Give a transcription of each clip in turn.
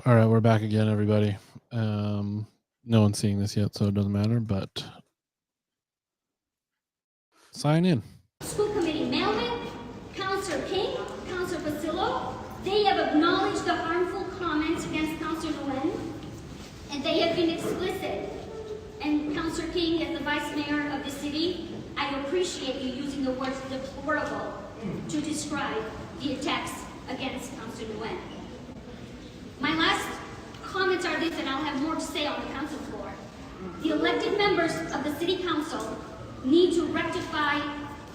All right, we're back again, everybody. No one's seeing this yet, so it doesn't matter, but sign in. School Committee Melvin, Councilor King, Councilor Basillo, they have acknowledged the harmful comments against Councilor Nguyen, and they have been explicit. And Councilor King, as the Vice Mayor of the city, I appreciate you using the words deplorable to describe the attacks against Councilor Nguyen. My last comments are this, and I'll have more to say on the council floor. The elected members of the city council need to rectify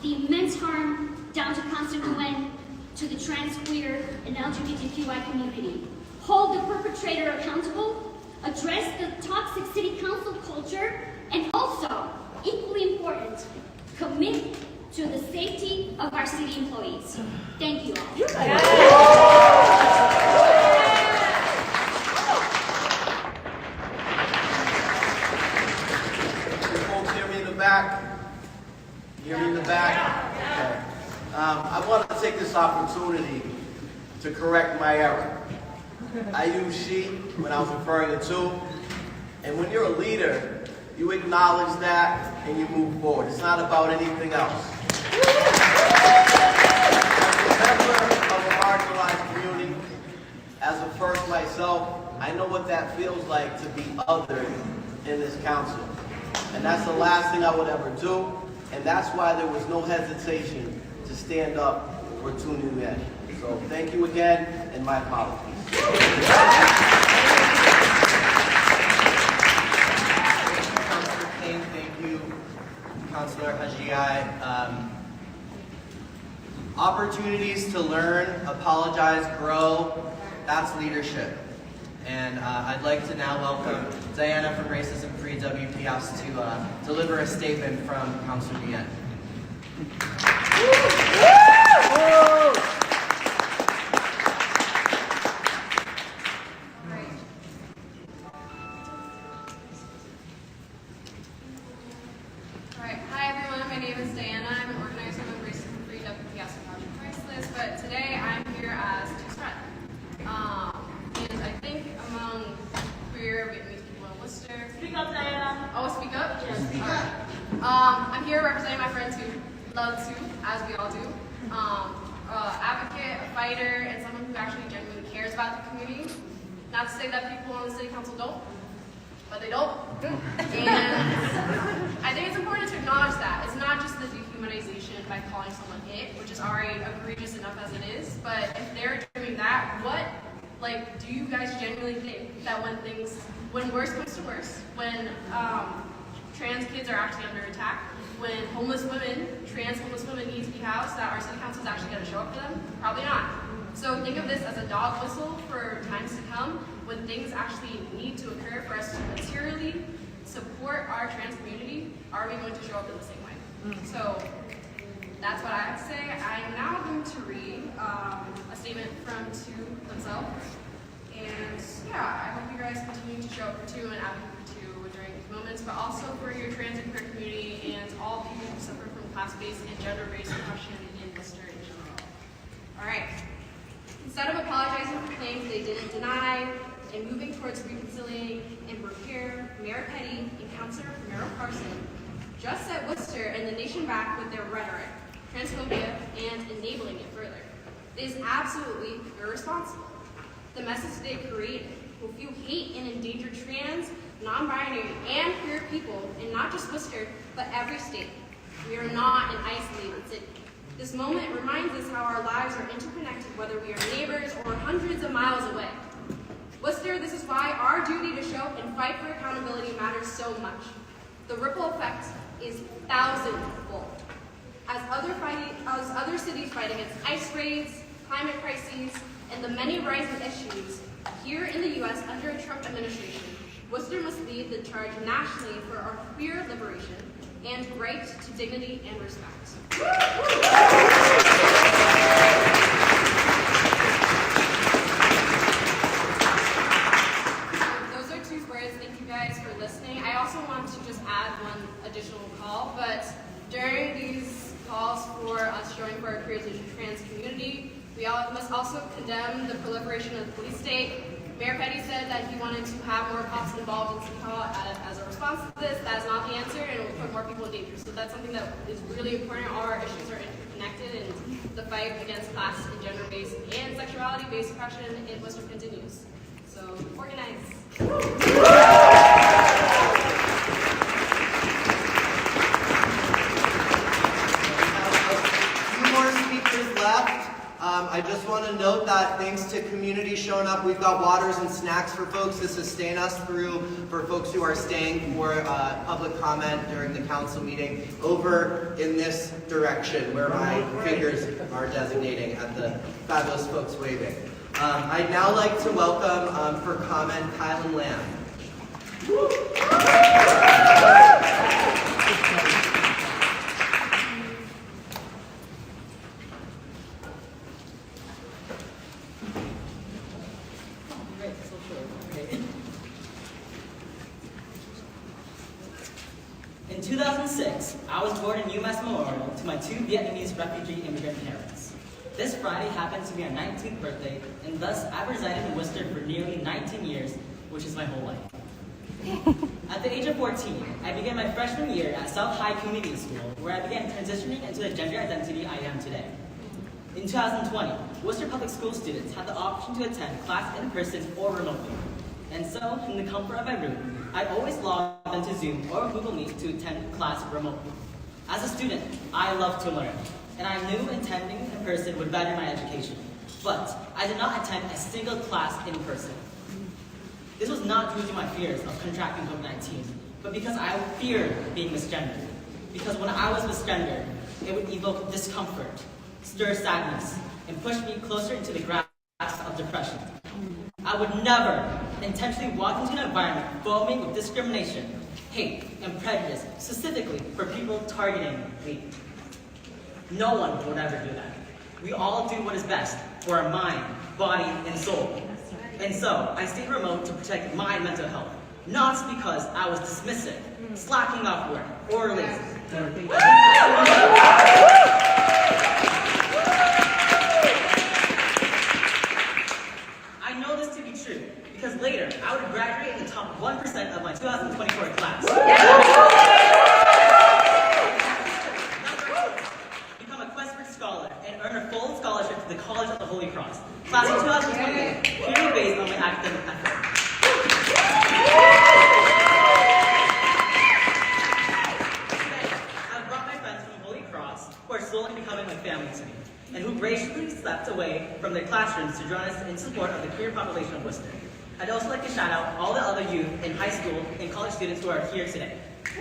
the immense harm done to Councilor Nguyen, to the trans, queer, and LGBTQI community. Hold the perpetrator accountable, address the toxic city council culture, and also, equally important, commit to the safety of our city employees. Thank you all. Hear me in the back? Okay. I want to take this opportunity to correct my error. I used she when I was referring to two. And when you're a leader, you acknowledge that and you move forward. It's not about anything else. As a member of a marginalized community, as a first myself, I know what that feels like to be othered in this council. And that's the last thing I would ever do. And that's why there was no hesitation to stand up for Councilor Nguyen. So thank you again, and my apologies. Councilor King, thank you. Councilor Hajiai. Opportunities to learn, apologize, grow, that's leadership. And I'd like to now welcome Diana from Racism Free WPS to deliver a statement from Councilor Nguyen. Alright, hi everyone, my name is Diana. I'm an organizer of Racism Free WPS Project Priceless, but today I'm here as two strength. And I think among queer Vietnamese people in Worcester. Speak up, Diana. Oh, speak up? Yes, speak up. I'm here representing my friends who love to, as we all do. Advocate, a fighter, and someone who actually genuinely cares about the community. Not to say that people on the city council don't, but they don't. And I think it's important to acknowledge that. It's not just the dehumanization by calling someone it, which is already egregious enough as it is, but if they're doing that, do you guys genuinely think that when worse comes to worse, when trans kids are actually under attack, when trans homeless women need to be housed, that our city council is actually going to show up for them? Probably not. So think of this as a dog whistle for times to come when things actually need to occur for us to materially support our trans community. Are we going to show up in the same way? So that's what I have to say. I'm now going to read a statement from two themselves. And yeah, I hope you guys continue to show up for two and advocate for two during these moments, but also for your trans and queer community and all people who suffer from class-based and gender-based oppression in Worcester in general. All right. Instead of apologizing for claims they didn't deny and moving towards reconciliating and repair, Mayor Petty and Councilor Merrill Carson just set Worcester and the nation back with their rhetoric, transphobia, and enabling it further. It is absolutely irresponsible. The message they created will fuel hate and endanger trans, non-binary, and queer people in not just Worcester, but every state. We are not an isolated city. This moment reminds us how our lives are interconnected, whether we are neighbors or hundreds of miles away. Worcester, this is why our duty to show and fight for accountability matters so much. The ripple effect is thousandfold. As other cities fight against ice raids, climate crises, and the many rising issues here in the U.S. under a Trump administration, Worcester must lead the charge nationally for our queer liberation and right to dignity and respect. Those are two words. Thank you guys for listening. I also want to just add one additional call, but during these calls for us showing for our queer and trans community, we must also condemn the proliferation of the police state, Mayor Petty said that he wanted to have more cops involved in City Hall as a response to this. That is not the answer, and it will put more people in danger. So that's something that is really important. All our issues are interconnected, and the fight against class and gender-based and sexuality-based oppression in Worcester continues. So organize. I just want to note that thanks to community showing up, we've got waters and snacks for folks to sustain us through for folks who are staying for public comment during the council meeting over in this direction where my fingers are designating at the fabulous folks waving. I'd now like to welcome for comment Kylan Lamb. In 2006, I was born in UMass Memorial to my two Vietnamese refugee immigrant parents. This Friday happens to be my 19th birthday, and thus I've resided in Worcester for nearly 19 years, which is my whole life. At the age of 14, I began my freshman year at South High Community School, where I began transitioning into the gender identity I am today. In 2020, Worcester Public School students had the option to attend class in person or remotely. And so, from the comfort of my room, I always logged into Zoom or Google Meet to attend class remotely. As a student, I love to learn, and I knew attending in person would better my education. But I did not attend a single class in person. This was not due to my fears of contracting COVID-19, but because I feared being misgendered. Because when I was misgendered, it would evoke discomfort, stir sadness, and push me closer into the grasp of depression. I would never intentionally walk into an environment foaming with discrimination, hate, and prejudice, specifically for people targeting me. No one would ever do that. We all do what is best for our mind, body, and soul. And so, I stayed remote to protect my mental health, not because I was dismissive, slacking off work, or lazy. I know this to be true, because later, I would graduate in the top 1% of my 2024 class. Become a Questford Scholar and earn a full scholarship to the College of the Holy Cross. Class of 2028, purely based on my academic effort. I've brought my friends from Holy Cross, who are slowly becoming my family to me, and who graciously stepped away from their classrooms to join us in support of the queer population of Worcester. I'd also like to shout out all the other youth in high school and college students who are here today. The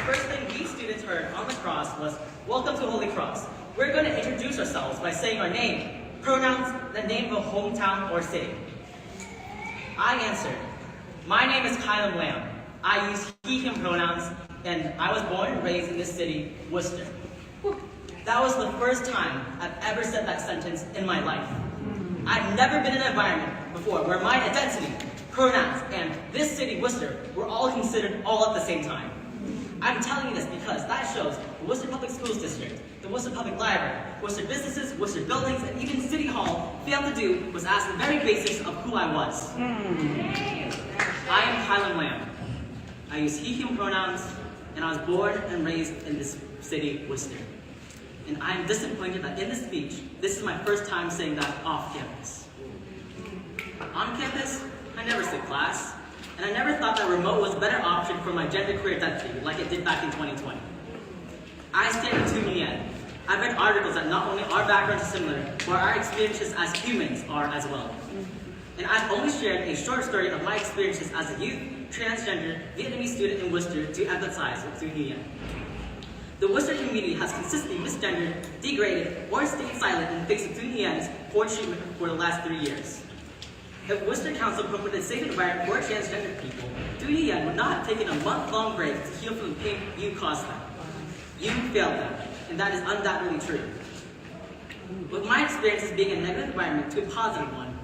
first thing we students heard on the cross was, "Welcome to Holy Cross. We're going to introduce ourselves by saying our name, pronouns, the name of a hometown or city." I answered, "My name is Kylan Lamb. I use he, him pronouns, and I was born and raised in this city, Worcester." That was the first time I've ever said that sentence in my life. I've never been in an environment before where my identity, pronouns, and this city, Worcester, were all considered all at the same time. I'm telling you this because that shows the Worcester Public Schools District, the Worcester Public Library, Worcester businesses, Worcester buildings, and even City Hall failed to do was ask the very basics of who I was. I am Kylan Lamb. I use he, him pronouns, and I was born and raised in this city, Worcester. And I'm disappointed that in this speech, this is my first time saying that off campus. On campus, I never skipped class, and I never thought that remote was a better option for my genderqueer identity like it did back in 2020. I stand with Nguyen. I've read articles that not only our backgrounds are similar, but our experiences as humans are as well. And I've only shared a short story of my experiences as a youth, transgender, Vietnamese student in Worcester to empathize with Nguyen. The Worcester community has consistently misgendered, degraded, or stayed silent in the face of Nguyen's poor treatment for the last 3 years. If Worcester Council promoted a safe environment for transgender people, Nguyen would not have taken a month-long break to heal from the pain you caused them. You failed them, and that is undoubtedly true. With my experiences being a negative environment to a positive one,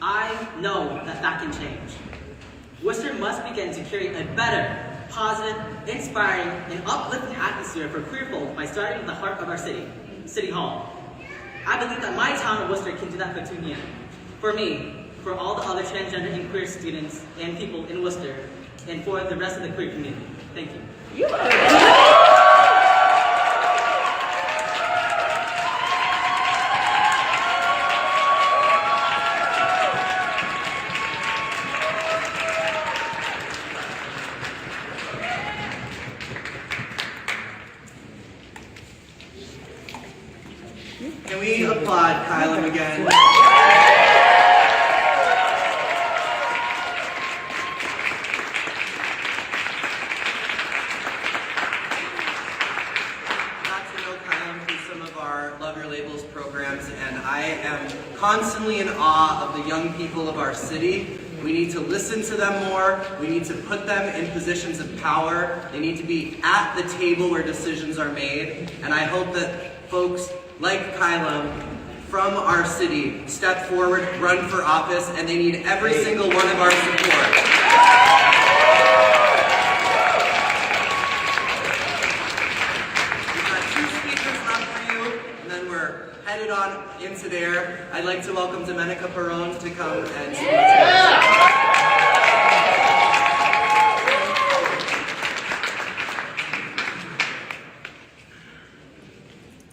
I know that that can change. Worcester must begin to create a better, positive, inspiring, and uplifting atmosphere for queer folk by starting at the heart of our city, City Hall. I believe that my town of Worcester can do that for Nguyen. For me, for all the other transgender and queer students and people in Worcester, and for the rest of the queer community. Thank you. Can we applaud Kylam again? And I am constantly in awe of the young people of our city. We need to listen to them more. We need to put them in positions of power. They need to be at the table where decisions are made. And I hope that folks like Kylam from our city step forward, run for office, and they need every single one of our support. Headed on into there, I'd like to welcome Domenica Perrone to come and speak to us.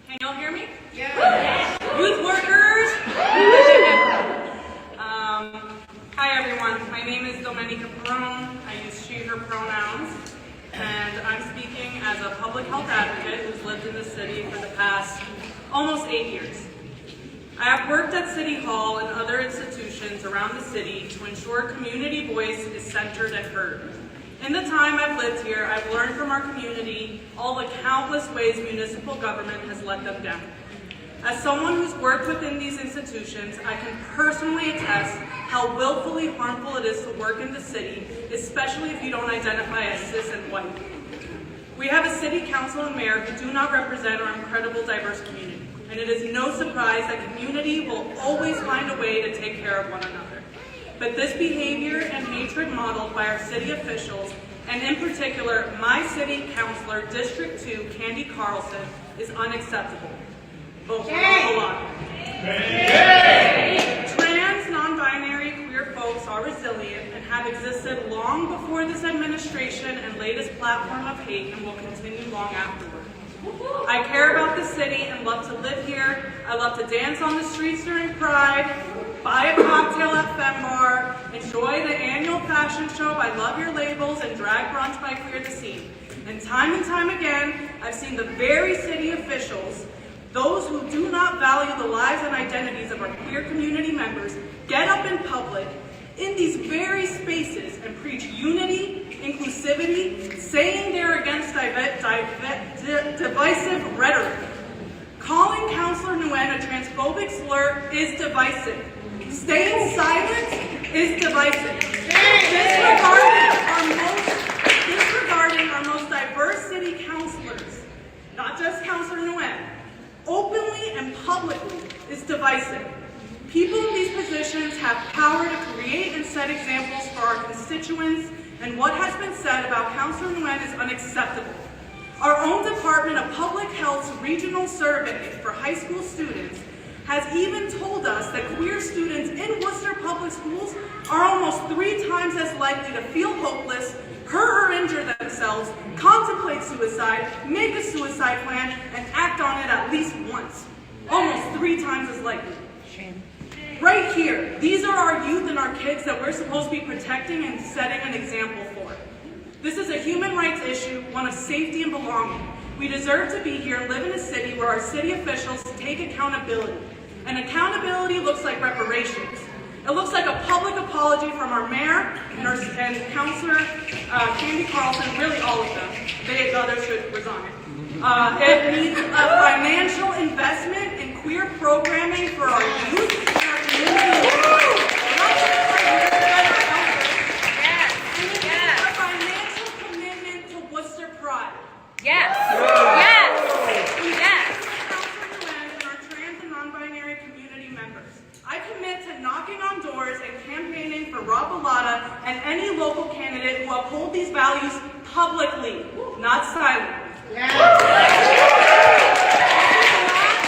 Can y'all hear me? Yeah. Youth workers. Hi everyone. My name is Domenica Perrone. I use she/her pronouns, and I'm speaking as a public health advocate who's lived in the city for the past almost 8 years. I have worked at City Hall and other institutions around the city to ensure community voice is centered and heard. In the time I've lived here, I've learned from our community all the countless ways municipal government has let them down. As someone who's worked within these institutions, I can personally attest how willfully harmful it is to work in the city, especially if you don't identify as cis and white. We have a city council and mayor who do not represent our incredible diverse community. And it is no surprise that community will always find a way to take care of one another. But this behavior and hatred modeled by our city officials, and in particular, my city councilor, District 2, Candy Carlson, is unacceptable. Vote for Bwann. Trans, non-binary, queer folks are resilient and have existed long before this administration and latest platform of hate, and will continue long afterward. I care about the city and love to live here. I love to dance on the streets during Pride, buy a cocktail at Fembar, enjoy the annual fashion show I Love Your Labels, and drag brunch by Queer the Scene. And time again, I've seen the very city officials, those who do not value the lives and identities of our queer community members, get up in public in these very spaces and preach unity, inclusivity, saying they're against divisive rhetoric. Calling Councilor Nguyen a transphobic slur is divisive. Staying silent is divisive. Disregarding our most diverse city councilors, not just Councilor Nguyen, openly and publicly is divisive. People in these positions have power to create and set examples for our constituents, and what has been said about Councilor Nguyen is unacceptable. Our own Department of Public Health's regional survey for high school students has even told us that queer students in Worcester public schools are almost 3 times as likely to feel hopeless, hurt or injure themselves, contemplate suicide, make a suicide plan, and act on it at least once. Almost 3 times as likely. Shame. Right here, these are our youth and our kids that we're supposed to be protecting and setting an example for. This is a human rights issue, one of safety and belonging. We deserve to be here and live in a city where our city officials take accountability. And accountability looks like reparations. It looks like a public apology from our mayor and Councilor Candy Carlson, really all of them. The others should resign. It needs a financial investment in queer programming for our youth and our community. A financial commitment to Worcester Pride. Yes. Yes. Yes. Councilor Nguyen and our trans and non-binary community members. I commit to knocking on doors and campaigning for Rob Bellotta and any local candidate who uphold these values publicly, not silently. This is not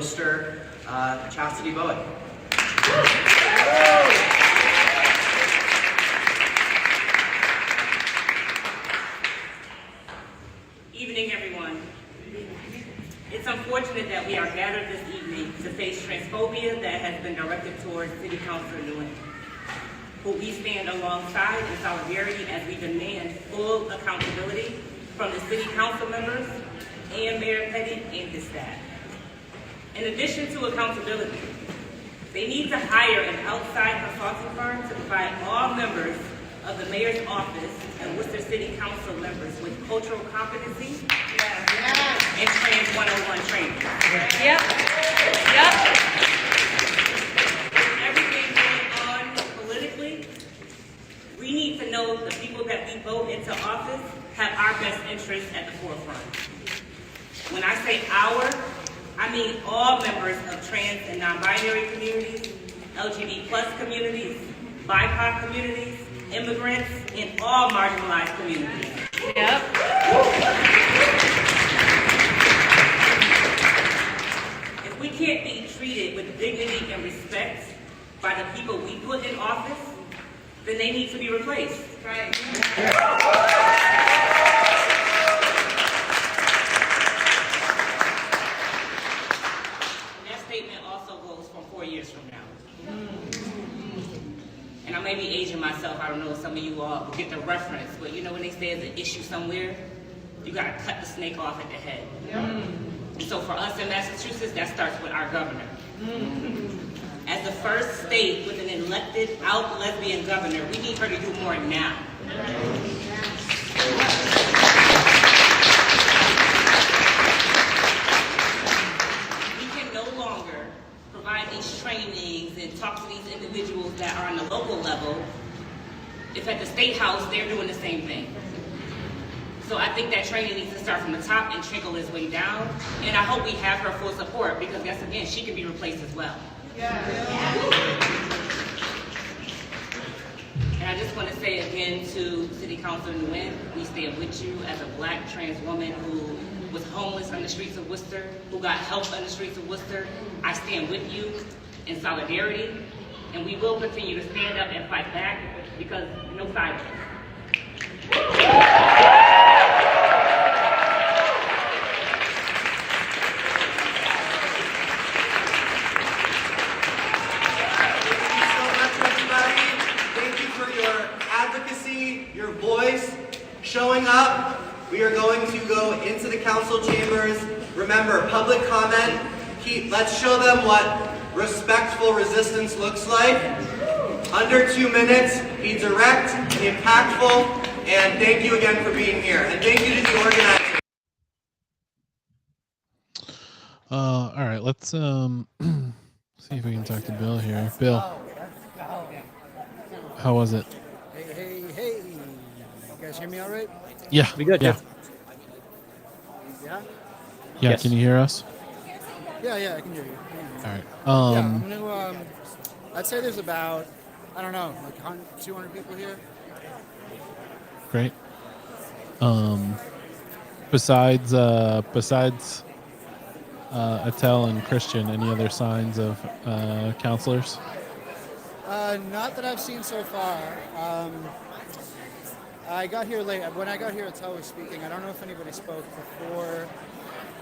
Worcester, Chastity Bowen. Evening, everyone. It's unfortunate that we are gathered this evening to face transphobia that has been directed towards City Councilor Nguyen, who we stand alongside in solidarity as we demand full accountability from the City Council members and Mayor Petty and his staff. In addition to accountability, they need to hire an outside consulting firm to provide all members of the Mayor's office and Worcester City Council members with cultural competency and Trans 101 training. Yep. Yep. Everything going on politically, we need to know the people that we vote into office have our best interests at the forefront. When I say our, I mean all members of trans and non-binary communities, LGBT+ communities, BIPOC communities, immigrants, and all marginalized communities. Yep. If we can't be treated with dignity and respect by the people we put in office, then they need to be replaced. Right. That statement also goes for 4 years from now. And I may be aging myself, I don't know if some of you all will get the reference, but you know when they say there's an issue somewhere, you gotta cut the snake off at the head. And so for us in Massachusetts, that starts with our governor. As the first state with an elected out lesbian governor, we need her to do more now. We can no longer provide these trainings and talk to these individuals that are on the local level if at the state house they're doing the same thing. So I think that training needs to start from the top and trickle its way down. And I hope we have her full support because, yes, again, she can be replaced as well. And I just want to say again to City Councilor Nguyen, we stand with you as a Black trans woman who was homeless on the streets of Worcester, who got help on the streets of Worcester. I stand with you in solidarity, and we will continue to stand up and fight back because no silence. Your voice showing up. We are going to go into the council chambers. Remember, public comment. Let's show them what respectful resistance looks like. Under 2 minutes, be direct, impactful, and thank you again for being here. And thank you to the organizers. All right, let's see if we can talk to Bill here. Bill, how was it? Hey. You guys hear me all right? Yeah, We good, yeah. Yeah? Yeah, Yes. can you hear us? Yeah, I can hear you. All right. Yeah, I'm gonna, I'd say there's about, I don't know, like 200 people here. Great. Besides Attell and Christian, any other signs of counselors? Not that I've seen so far. I got here late. When I got here, Attell was speaking. I don't know if anybody spoke before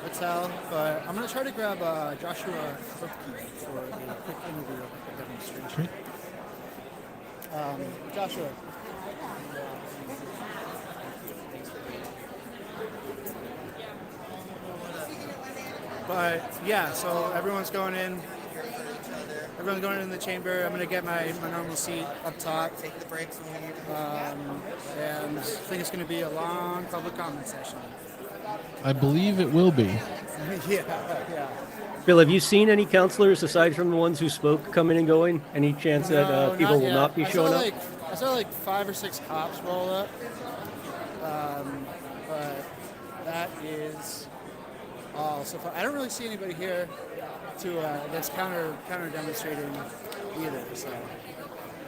Attell, but I'm going to try to grab Joshua Krupke for a quick interview at the demonstration. Joshua. But yeah, so everyone's going in. Everyone's going in the chamber. I'm going to get my normal seat up top. Take the breaks when we need to. And I think it's going to be a long public comment session. I believe it will be. Yeah. Bill, have you seen any counselors aside from the ones who spoke coming and going? Any chance that people will not be showing up? I saw like 5 or 6 cops roll up. But that is all so far. I don't really see anybody here to that's counter demonstrating either. So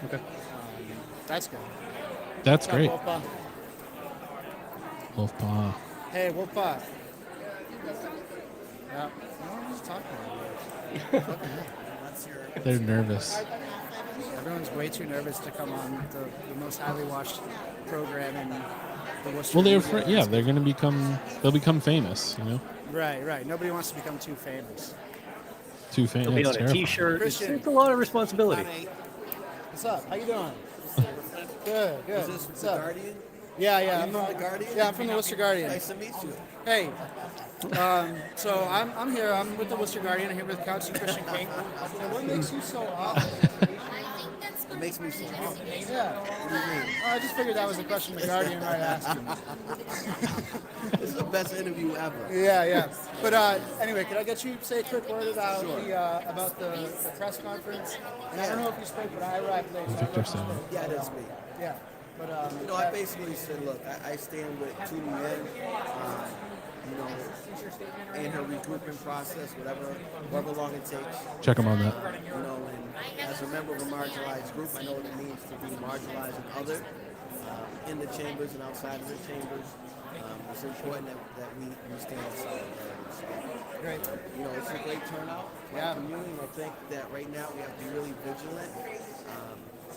okay, that's good. That's What's great. up, Wolfpaw. Hey, Wolfpaw. Yeah. I don't know what he's talking about. They're nervous. Everyone's way too nervous to come on the most highly watched program in the Worcester. Well, they're media yeah, they're landscape. gonna they'll become famous. You know, Right. Nobody wants to become too famous. too famous. They'll be on a terrifying. T-shirt. It's, Christian. it's a lot of responsibility. What's up? How you doing? Good. Is this What's the up? Guardian? Yeah. You from the Guardian? Yeah, I'm from the Worcester Guardian. Nice to meet you. Hey, so I'm here. I'm with the Worcester Guardian. I'm here with Councilor Christian King. And what makes you so awesome? It makes me so happy. Yeah. I just figured that was a question the Guardian might ask you. This is the best interview ever. Yeah. But anyway, could I get you to say a quick word about the press conference? And I don't know if you spoke, but I arrived late. So I Victor don't know if you said. spoke. Yeah, that's me. Yeah. But I basically said, look, I stand with Tudy Nguyen, in her regrouping process, however long it takes. Check them on that. And as a member of a marginalized group, I know what it means to be marginalized and other in the chambers and outside of the chambers. It's important that we stand in solidarity. So, great. It's a great turnout. Yeah. Community. I think that right now we have to be really vigilant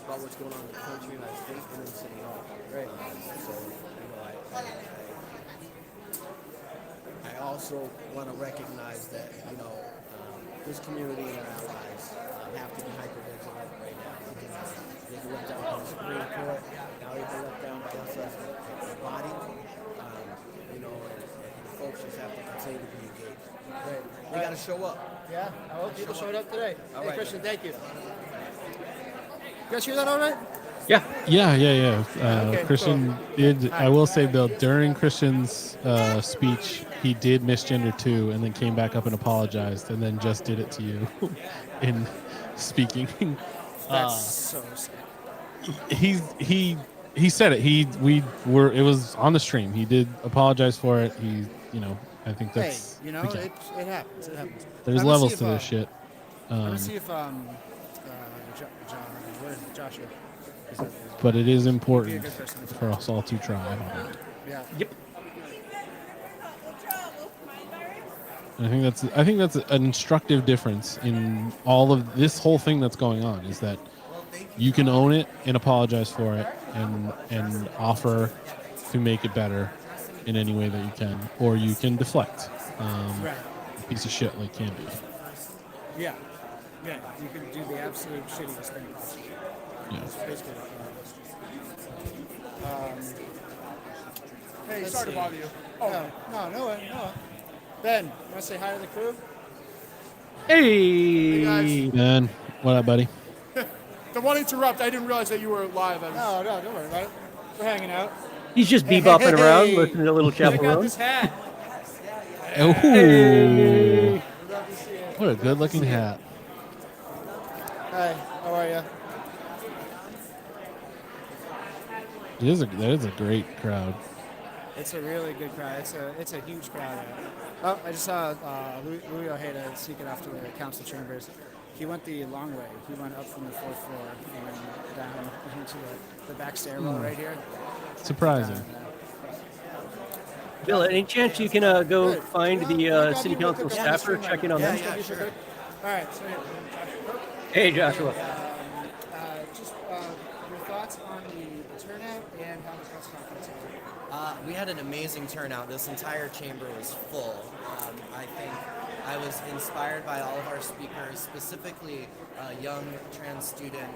about what's going on in the country and our state and in City Hall. Great. I also want to recognize that, this community and our allies have to be hyper-vigilant right now. They've been let down by the Supreme Court. Now they've been let down by us as a body. And folks just have to continue to be engaged. Great. They got to show up. Yeah, I hope people showed up today. All Hey, right. Christian, thank you. You guys hear that all right? Yeah. Yeah. Okay, Christian did. I will say, Bill, during Christian's speech, he did misgender too, and then came back up and apologized, and then just did it to you in speaking. That's so sad. He said it. It was on the stream. He did apologize for it. I think that's. Hey, okay. it happens. It happens. There's I'm gonna levels see to if, this shit. I'm gonna see if where's Joshua? But it is important good person to for us all to try. Yeah. Yep. And I think that's an instructive difference in all of this whole thing that's going on, is that you can own it and apologize for it and offer to make it better in any way that you can, or you can deflect. Right. A piece of shit like Candy. Yeah. You can do the absolute shittiest thing possible. Yeah. That's basically what Hey, Let's sorry see. to bother you. No. Ben, you want to say hi to the crew? Hey, Ben. What up, buddy? Don't want to interrupt. I didn't realize that you were live. No, don't worry about it. We're hanging out. He's just bebopping around, listening to Little Check out Chaperone. this hat. Ooh. Hey. What a good looking hat. Hi, how are you? That is a great crowd. It's a really good crowd. It's a huge crowd. Oh, I just saw Louis Ojeda sneaking off to the council chambers. He went the long way. He went up from the 4th floor and then down into the back stairwell right here. Surprising. Bill, any chance you can go find the city council staffer, check in on them? Yeah, sure. All right. So, Hey, Joshua. just your thoughts on the turnout and how the press conference went. We had an amazing turnout. This entire chamber was full. I think I was inspired by all of our speakers, specifically a young trans student,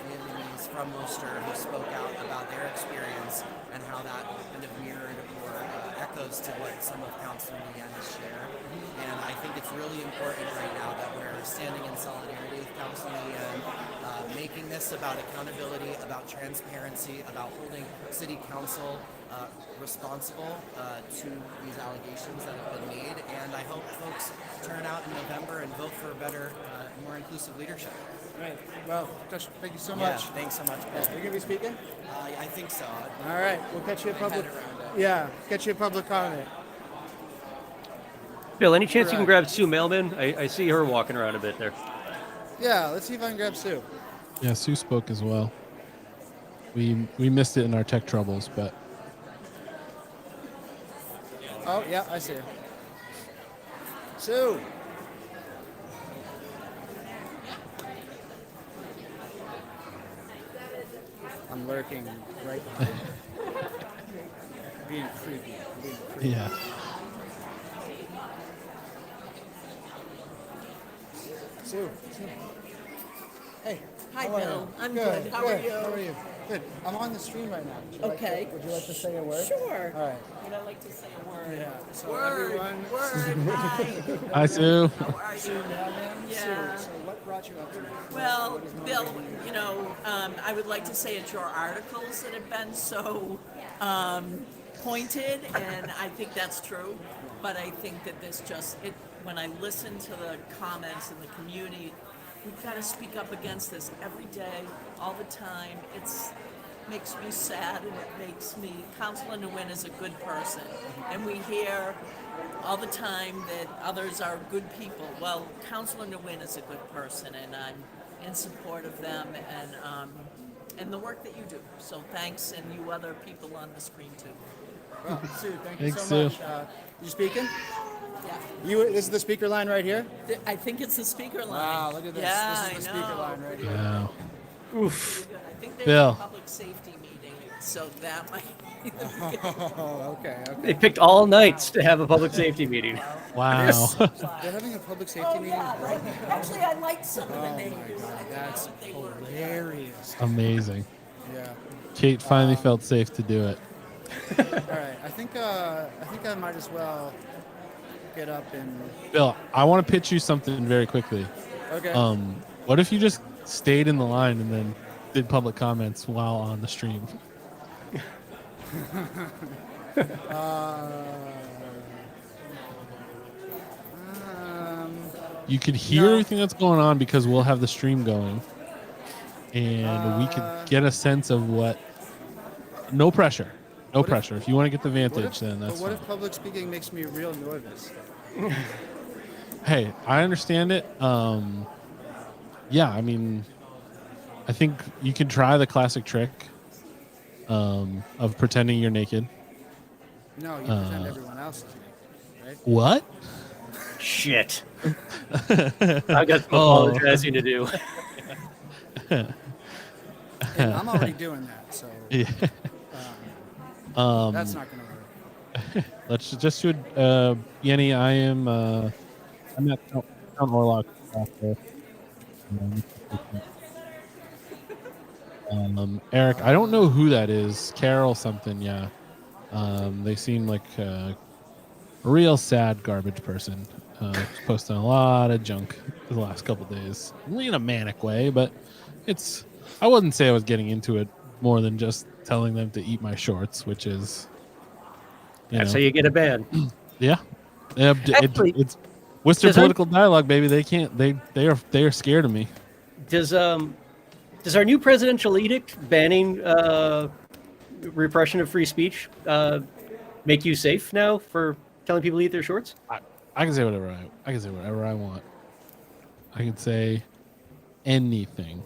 Vietnamese from Worcester, who spoke out about their experience and how that kind of mirrored or echoes to what some of Councilor Nguyen has shared. And I think it's really important right now that we're standing in solidarity with Councilor Nguyen, making this about accountability, about transparency, about holding City Council responsible to these allegations that have been made. And I hope folks turn out in November and vote for better, more inclusive leadership. Right. Well, Josh, thank you so Yeah, much. thanks so much. Are you going to be speaking? I think so. All right. We'll catch you at public. Head around Yeah, catch you at public comment. Bill, any chance you can grab Sue Mailman? I see her walking around a bit there. Yeah, let's see if I can grab Sue. Yeah, Sue spoke as well. We missed it in our tech troubles, but Oh, yeah, I see her. Sue. I'm lurking right behind you. Being creepy. Yeah. Sue. Hey. Hi, how are Bill. you? I'm good. How are you? How are you? Good. I'm on the stream right now. Okay. Would you like to say a word? Sure. All right. Would I like to say a word? Yeah. So Word. everyone. Hi. Hi, Sue. How are you? Yeah. So what brought you up tonight? Well, Bill, I would like to say it's your articles that have been so pointed, and I think that's true. But I think that when I listen to the comments in the community, we've got to speak up against this every day, all the time. It's makes me sad, and it makes me. Councilor Nguyen is a good person, and we hear all the time that others are good people. Well, Councilor Nguyen is a good person, and I'm in support of them and the work that you do. So thanks, and you other people on the screen too. Well, Sue, thank you Thanks, so much. Sue. You speaking? Yeah. This is the speaker line right here? I think it's the speaker line. Wow, look at this. Yeah, This is the I know. speaker line right here. Wow. Oof. I think there's Bill. a public safety meeting, so that might be the Oh, okay. They picked all nights to have a public safety meeting. Wow. They're having a public safety meeting right now. Actually, I liked some of the Oh names. my God, that's hilarious. Amazing. Yeah. Kate finally felt safe to do it. All right. I think I might as well get up and. Bill, I want to pitch you something very quickly. Okay. What if you just stayed in the line and then did public comments while on the stream? You could hear everything that's going on because we'll have the stream going, and we could get a sense of what. No pressure. No pressure. If you want to get the vantage, then that's But what fine. if public speaking makes me real nervous? Hey, I understand it. Yeah, I mean, I think you can try the classic trick of pretending you're naked. No, you pretend everyone else is naked, right? What? Shit. I got some apologizing to do. And I'm already doing that, so Yeah. that's not going to work. Let's just do Yenny. I'm at Count Orlock. Eric, I don't know who that is. Carol something, yeah. They seem like a real sad garbage person. Posting a lot of junk the last couple days. In a manic way, but I wouldn't say I was getting into it more than just telling them to eat my shorts, which is That's how you get a ban. Yeah. Actually, It's Worcester does our- political dialogue, baby. They can't. They are scared of me. Does our new presidential edict banning repression of free speech make you safe now for telling people to eat their shorts? I can say whatever I want. I can say anything.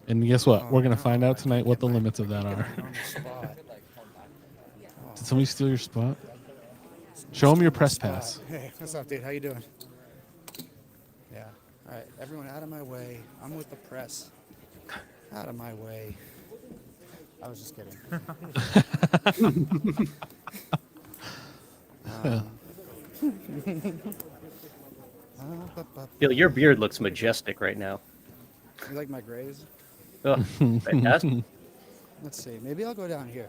And guess what? We're gonna find out tonight what the limits of that are. Did somebody steal your spot? Show them your press pass. Hey, what's up, dude? How you doing? Yeah. All right, everyone out of my way. I'm with the press. Out of my way. I was just kidding. Bill, your beard looks majestic right now. You like my grays? Oh, fantastic. Let's see. Maybe I'll go down here.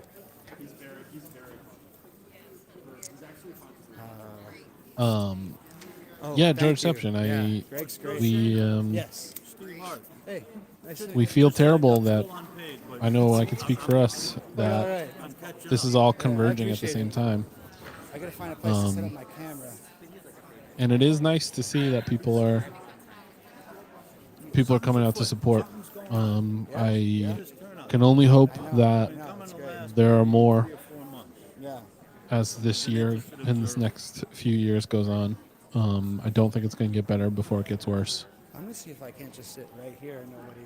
Yeah, thank George you. Seption. Yeah, Greg's great. Yes. Hey, nice to meet We you. feel terrible that I know I can speak for us that this is all converging at the same time. I gotta find a place to set up my camera. And it is nice to see that people are coming out to support. I can only hope that there are more Yeah. as this year and this next few years goes on. I don't think it's going to get better before it gets worse. I'm gonna see if I can't just sit right here and nobody.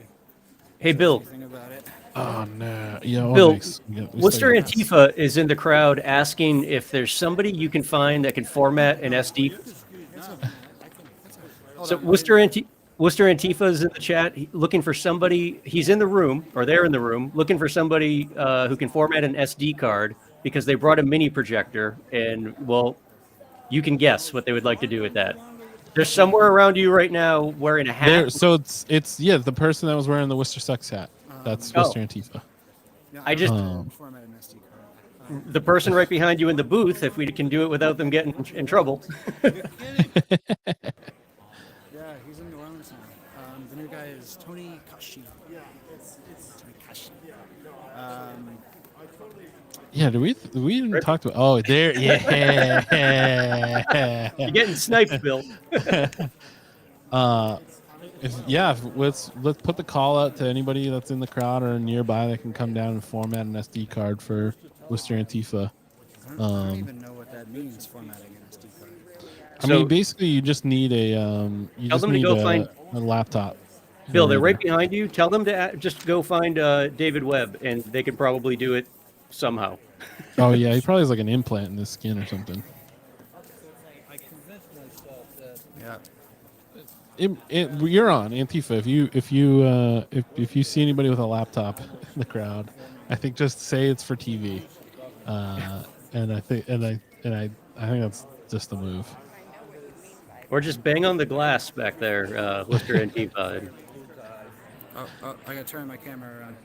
Hey, says Bill. anything about it. Oh no! Yeah, Bill, we Worcester still- Antifa is in the crowd asking if there's somebody you can find that can format an SD. So Worcester Worcester Antifa is in the chat looking for somebody. He's in the room, or they're in the room, looking for somebody who can format an SD card because they brought a mini projector. And, well, you can guess what they would like to do with that. There's somewhere around you right now wearing a hat. There, so it's yeah, the person that was wearing the Worcester Sucks hat. That's Worcester Antifa. I just format an SD card. the person right behind you in the booth, if we can do it without them getting in trouble. Yeah, he's in New Orleans now. The new guy is Tony Kashi. Yeah, it's Tony Kashi. Yeah, we didn't talk to? Oh, there, yeah. You're getting sniped, Bill. Let's put the call out to anybody that's in the crowd or nearby that can come down and format an SD card for Worcester Antifa. I don't even know what that means, formatting an SD card. I mean, basically, you just need a laptop. Bill, they're right behind you. Tell them to just go find David Webb, and they can probably do it somehow. Oh yeah, he probably has like an implant in his skin or something. You're on Antifa. If you see anybody with a laptop in the crowd, I think just say it's for TV, and I think that's just the move. Or just bang on the glass back there, Worcester Antifa. Oh, I gotta turn my camera around.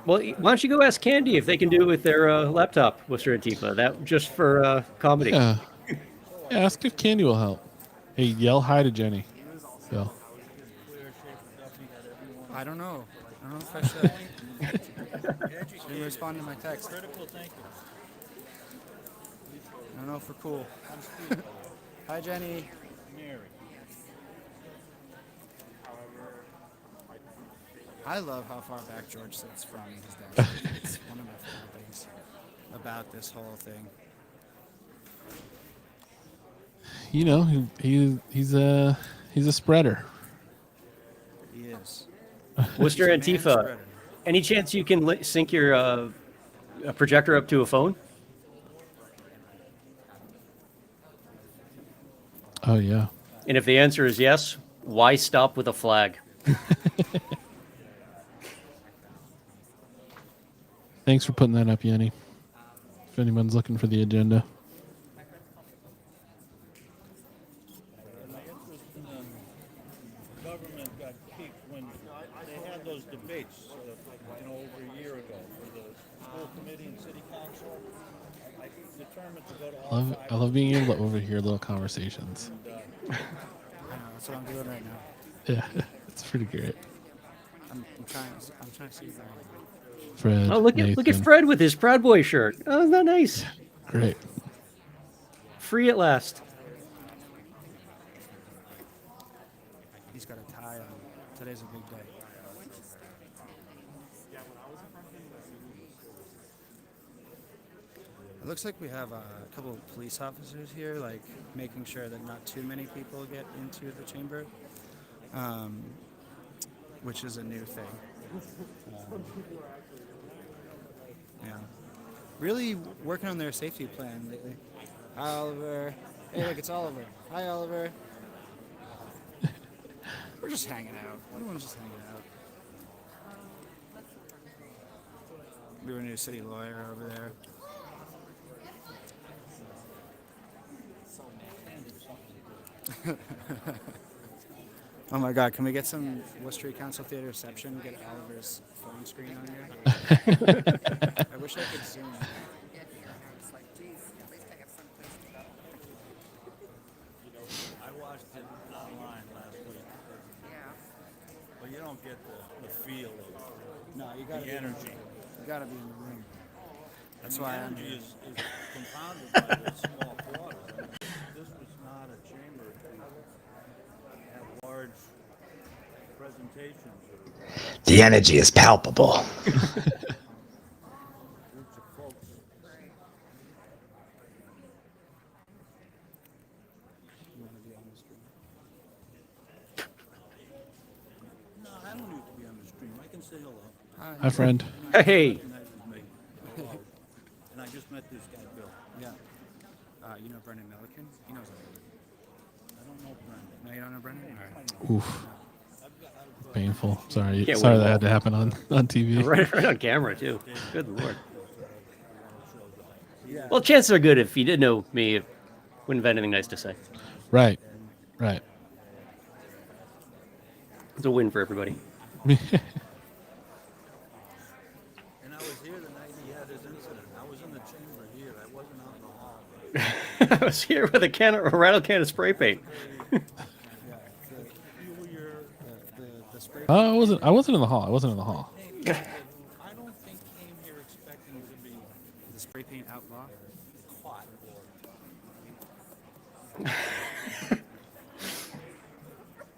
Well, why don't you go ask Candy if they can do it with their laptop, Worcester Antifa? That just for comedy. Yeah. Ask if Candy will help. Hey, yell hi to Jenny. Bill. I don't know if I should. She didn't respond to my text. I don't know if we're cool. Hi, Jenny. I love how far back George sits from his desk. It's one of my favorite things about this whole thing. You know, he's a spreader. He is. Worcester Antifa. Any chance you can sync your projector up to a phone? Oh yeah. And if the answer is yes, why stop with a flag? Thanks for putting that up, Yanni. If anyone's looking for the agenda. Government got kicked when they had those debates, over a year ago for the school committee and city council. I determined to go to all I love being able to overhear little conversations. I know, that's what I'm doing right now. Yeah, it's pretty great. I'm trying to see if Fred. Oh, look at Fred with his Proud Boy shirt. Oh, isn't that nice? Great. Free at last. He's got a tie on. Today's a big day. It looks like we have a couple of police officers here, like making sure that not too many people get into the chamber, which is a new thing. Yeah, really working on their safety plan lately. Hi, Oliver. Hey, look, it's Oliver. Hi, Oliver. We're just hanging out. Everyone's just hanging out. We have a new city lawyer over there. Oh my God, can we get some Worcester Council Theater reception? Get Oliver's phone screen on here? I wish I could zoom. I watched it online last week. Well, you don't get the feel of the energy. You gotta be in the room. That's and why the I'm energy here. is compounded by the small quarters. I mean, this was not a chamber to have large presentations. The energy is palpable. Groups of folks. You want to be on the stream? No, I don't need to be on the stream. I can say hello. Hi, friend. Hey. And I just met you know Brendan Melican? He knows everyone. I don't know Brendan. No, you don't know Brendan? All right. Oof. Painful. Sorry. Can't Sorry win that them had to all. happen on TV. Right on camera too. Good lord. Well, chances are good if you did know me, it wouldn't have anything nice to say. Right. Right. It's a win for everybody. And I was here the night he had his incident. I was in the chamber here. I wasn't out in the hall. I was here with a rattle can of spray paint. I wasn't in the hall. I wasn't in the hall. I don't think came here expecting to be the spray paint outlaw. Caught.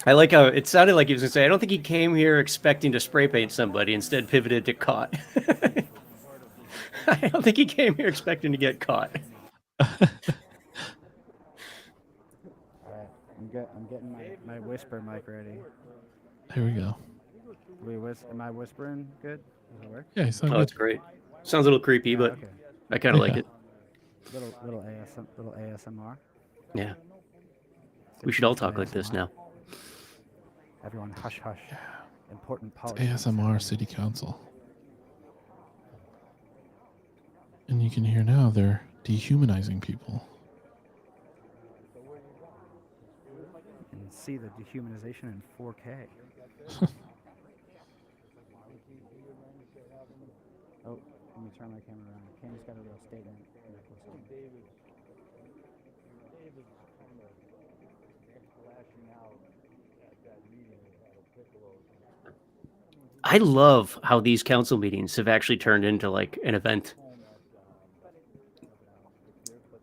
I like how it sounded like he was going to say, I don't think he came here expecting to spray paint somebody, instead pivoted to caught. I don't think he came here expecting to get caught. I'm getting my whisper mic ready. Here we go. Am I whispering good? Does it work? Yeah, you sound Oh, good. it's great. Sounds a little creepy, but okay. I kind of like it. Little ASMR. Yeah. We should all talk like this now. Everyone, hush, hush. Important It's politics. ASMR City Council. And you can hear now they're dehumanizing people. You can see the dehumanization in 4K. Oh, let me turn my camera around. Cam's got a real statement. I love how these council meetings have actually turned into like an event.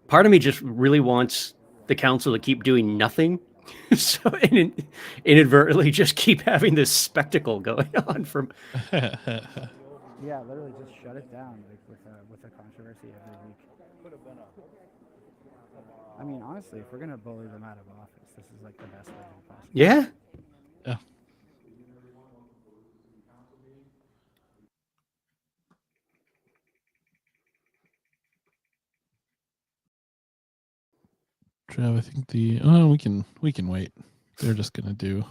Part of me just really wants the council to keep doing nothing. So inadvertently just keep having this spectacle going on from Yeah, literally just shut it down with a controversy every week. I mean, honestly, if we're gonna bully them out of office, this is like the best way possible. Yeah. Yeah. Trev, I think we can wait. They're just gonna do.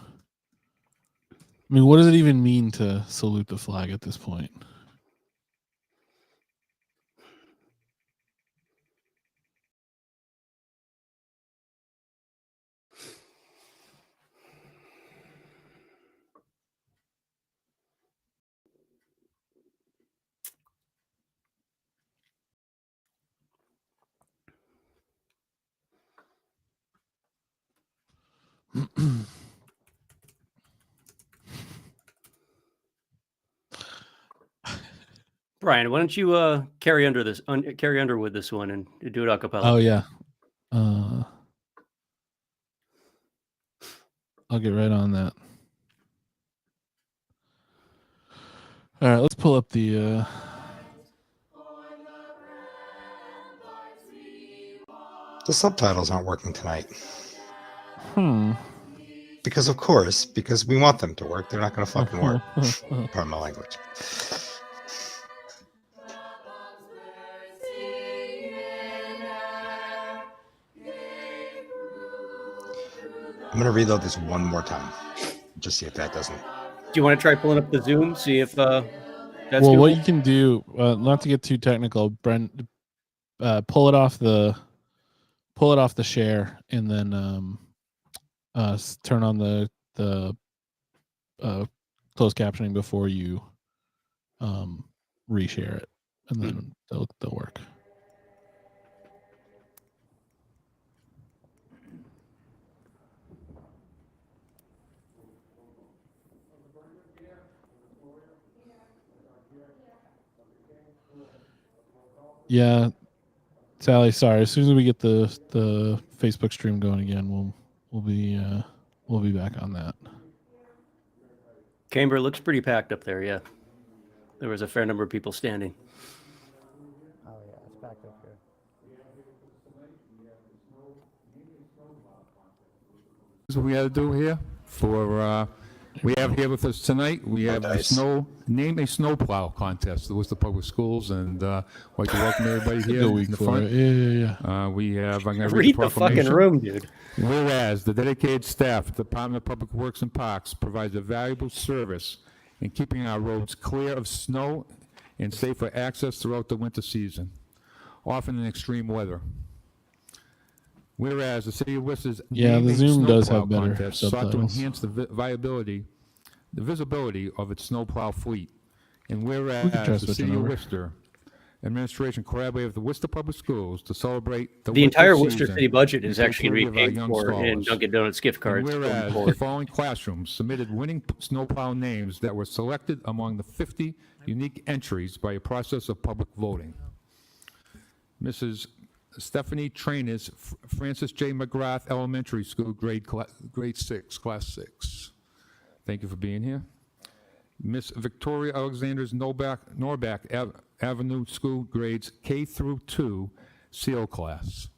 I mean, what does it even mean to salute the flag at this point? Bryan, why don't you carry under with this one and do it a cappella? Oh yeah. I'll get right on that. All right, let's pull up the The subtitles aren't working tonight. Because Because we want them to work. They're not going to fucking work. Pardon my language. I'm going to reload this one more time. Just see if that doesn't. Do you want to try pulling up the Zoom? See if that's well, doable? what you can do, not to get too technical, Brent, pull it off the share, and then turn on the closed captioning before you reshare it, and then they'll work. Yeah, Sally. Sorry. As soon as we get the Facebook stream going again, we'll be back on that. Camber looks pretty packed up there. Yeah, there was a fair number of people standing. Oh yeah, it's back up here. What we got to do here for We have here with us tonight, we have the name a snowplow contest, the Worcester Public Schools, and I'd like to welcome everybody here Good in week the for front. it. Yeah. We have, I'm going to Read read the fucking proclamation. room, dude. Whereas the dedicated staff of the Department of Public Works and Parks provides a valuable service in keeping our roads clear of snow and safe for access throughout the winter season, often in extreme weather. Whereas the city of Worcester's Yeah, the Name a Zoom does Snowplow have better contest sought to subtitles. enhance the visibility of its snowplow fleet. And We could try whereas the switching city of over. Worcester administration collaborated with the Worcester Public Schools to celebrate The winter entire Worcester season city budget and is actually going to be creativity paid of our for young in scholars. Dunkin' Donuts gift And cards going whereas the forward. following classrooms submitted winning snowplow names that were selected among the 50 unique entries by a process of public voting. Mrs. Stephanie Trainers, Francis J. McGrath Elementary School, grade 6, class 6. Thank you for being here. Miss Victoria Alexander's Norback Avenue School, grades K through 2, seal class.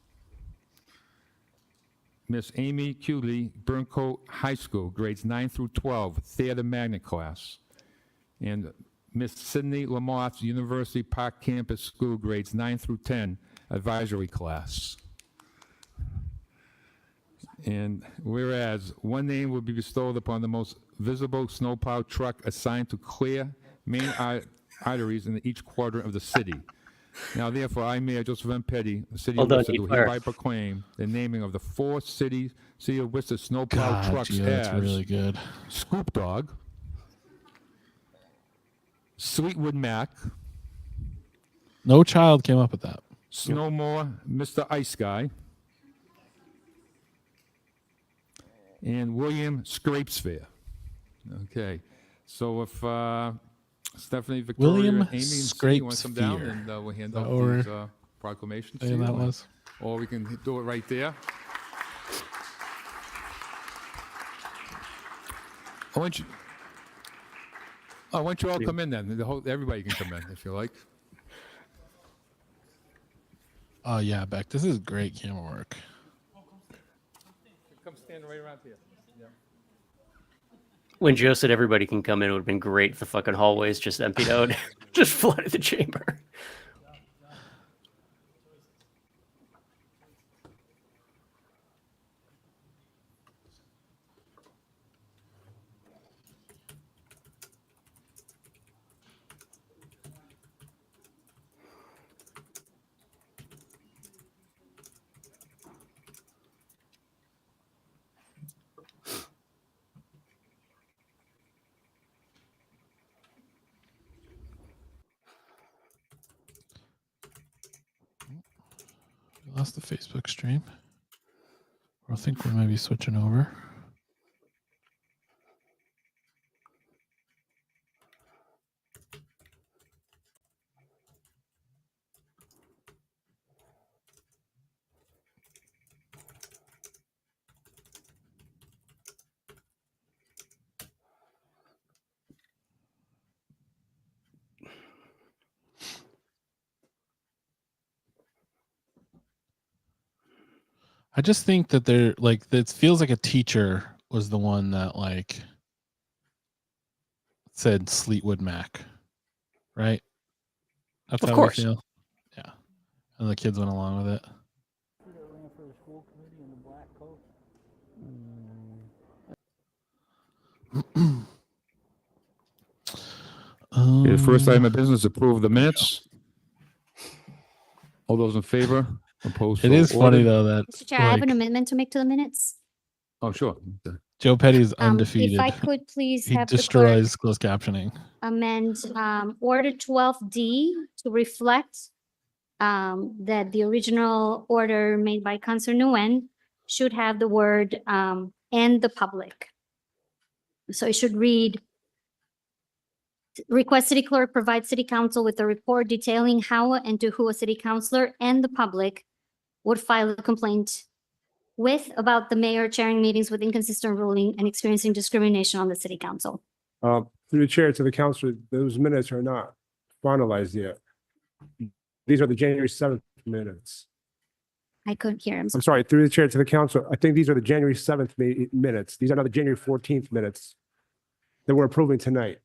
Miss Amy Cooley, Burncoat High School, grades 9 through 12, theater magnet class. And Miss Sydney Lamoth, University Park Campus School, grades 9 through 10, advisory class. And whereas one name will be bestowed upon the most visible snowplow truck assigned to clear main arteries in each quadrant of the city. Now therefore, I, Mayor Joseph M. Petty, the city Hold of on, Worcester, do keep fire. hereby proclaim the naming of the 4 city of Worcester snowplow God, trucks Gio, that's as really good. Scoop Dog, Sweetwood Mac, No child came up with that. Snowmore, Mr. Ice Guy, and William Scrapesphere. Okay, so if Stephanie, Victoria, William Amy, and Cindy want to come down, Scrapesphere. and we'll hand Is that out what these we're proclamations. saying to you, that was? or we can do it right there. Why don't you all come in then? Everybody can come in if you like. Oh yeah, Beck, this is great camera work. Come stand right around here. Yeah. When Joe said everybody can come in, it would have been great if the fucking hallways just emptied out, just flooded the chamber. We lost the Facebook stream. I think we might be switching over. I just think that they're like, it feels like a teacher was the one that like said Fleetwood Mac, right? That's Of how course. we feel. Yeah. And the kids went along with it. Okay, the first item of business, approve the minutes. All those in favor? Opposed? It So is funny ordered. though that Mr. Chair, I have an like, amendment to make to the minutes. Oh, sure. Joe Petty's undefeated. If I could please He have the clerk destroys closed captioning. amend Order 12D to reflect that the original order made by Councilor Nguyen should have the word and the public. So it should read, request city clerk provide city council with a report detailing how and to who a city councilor and the public would file a complaint with about the mayor chairing meetings with inconsistent ruling and experiencing discrimination on the city council. Through the chair to the council, those minutes are not finalized yet. These are the January 7th minutes. I couldn't hear him. I'm sorry, through the chair to the council, I think these are the January 7th minutes. These are not the January 14th minutes. that we're approving tonight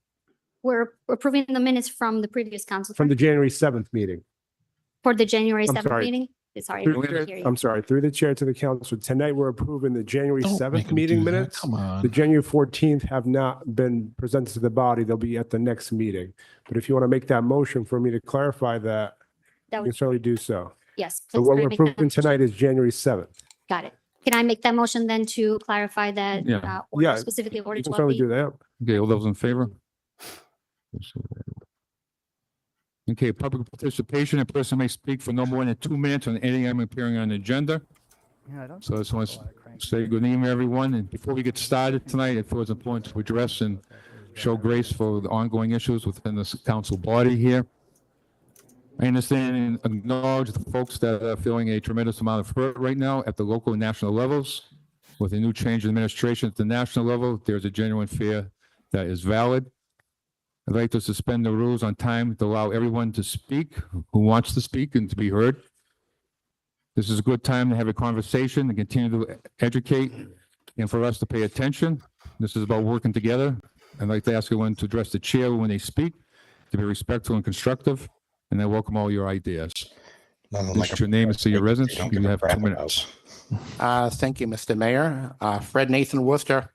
We're approving the minutes from the previous council. from the January 7th meeting. For the January I'm 7th sorry. meeting? Sorry. I Through- didn't hear you. I'm sorry, through the chair to the council. Tonight, we're approving the January Don't 7th make 'em meeting do that. minutes. Come on. The January 14th have not been presented to the body. They'll be at the next meeting. But if you want to make that motion for me to clarify that, That you would- can certainly do so. Yes. So please, what can I we're make that approving motion? tonight is January 7th. Got it. Can I make that motion then to clarify that? Yeah. Order, Yeah, specifically order You can certainly 12B? do that. Okay, all those in favor? Okay, public participation, a person may speak for no more than 2 minutes on any item appearing on the agenda. So I just want to say good evening, everyone, and before we get started tonight, I feel it's important to address and show grace for the ongoing issues within this council body here. I understand and acknowledge the folks that are feeling a tremendous amount of hurt right now at the local and national levels. With a new change in administration at the national level, there's a genuine fear that is valid. I'd like to suspend the rules on time to allow everyone to speak who wants to speak and to be heard. This is a good time to have a conversation and continue to educate and for us to pay attention. This is about working together. I'd like to ask everyone to address the chair when they speak, to be respectful and constructive, and I welcome all your ideas. This is your name and your residence. You have 2 minutes. Thank you, Mr. Mayor. Fred Nathan Worcester.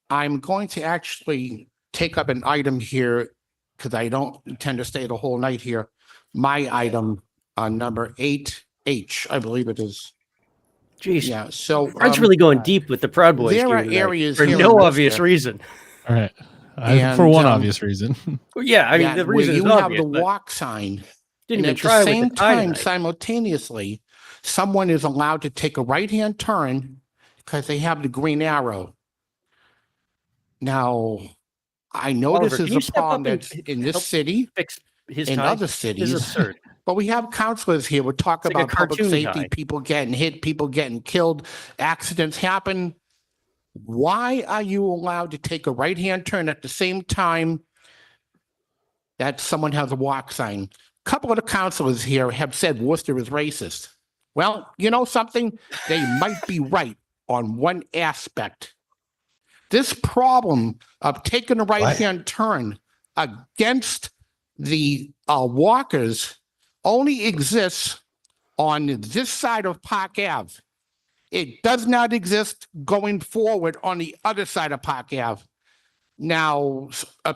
I'm going to actually take up an item here because I don't intend to stay the whole night here. My item on number 8H, I believe it is. Jeez. Yeah, so. Fred's really going deep with the Proud Boys. There here are tonight, areas for here no in obvious Worcester. reason. All right. And, For one obvious reason. Yeah, I mean, Yeah, the where reason is you have obvious, the but walk sign. didn't And even at the try with the same tie time, tonight. simultaneously, someone is allowed to take a right-hand turn because they have the green arrow. Now, I know Oliver, this can you is a step problem up and that's in this help city, fix his in tie? other This is cities. absurd. But we have counselors here. We talk It's like a about public cartoon safety, tie. people getting hit, people getting killed, accidents happen. Why are you allowed to take a right-hand turn at the same time that someone has a walk sign? A couple of the counselors here have said Worcester is racist. Well, you know something? They might be right on one aspect. This problem of taking a right-hand turn against the walkers only exists on this side of Park Ave. It does not exist going forward on the other side of Park Ave. Now,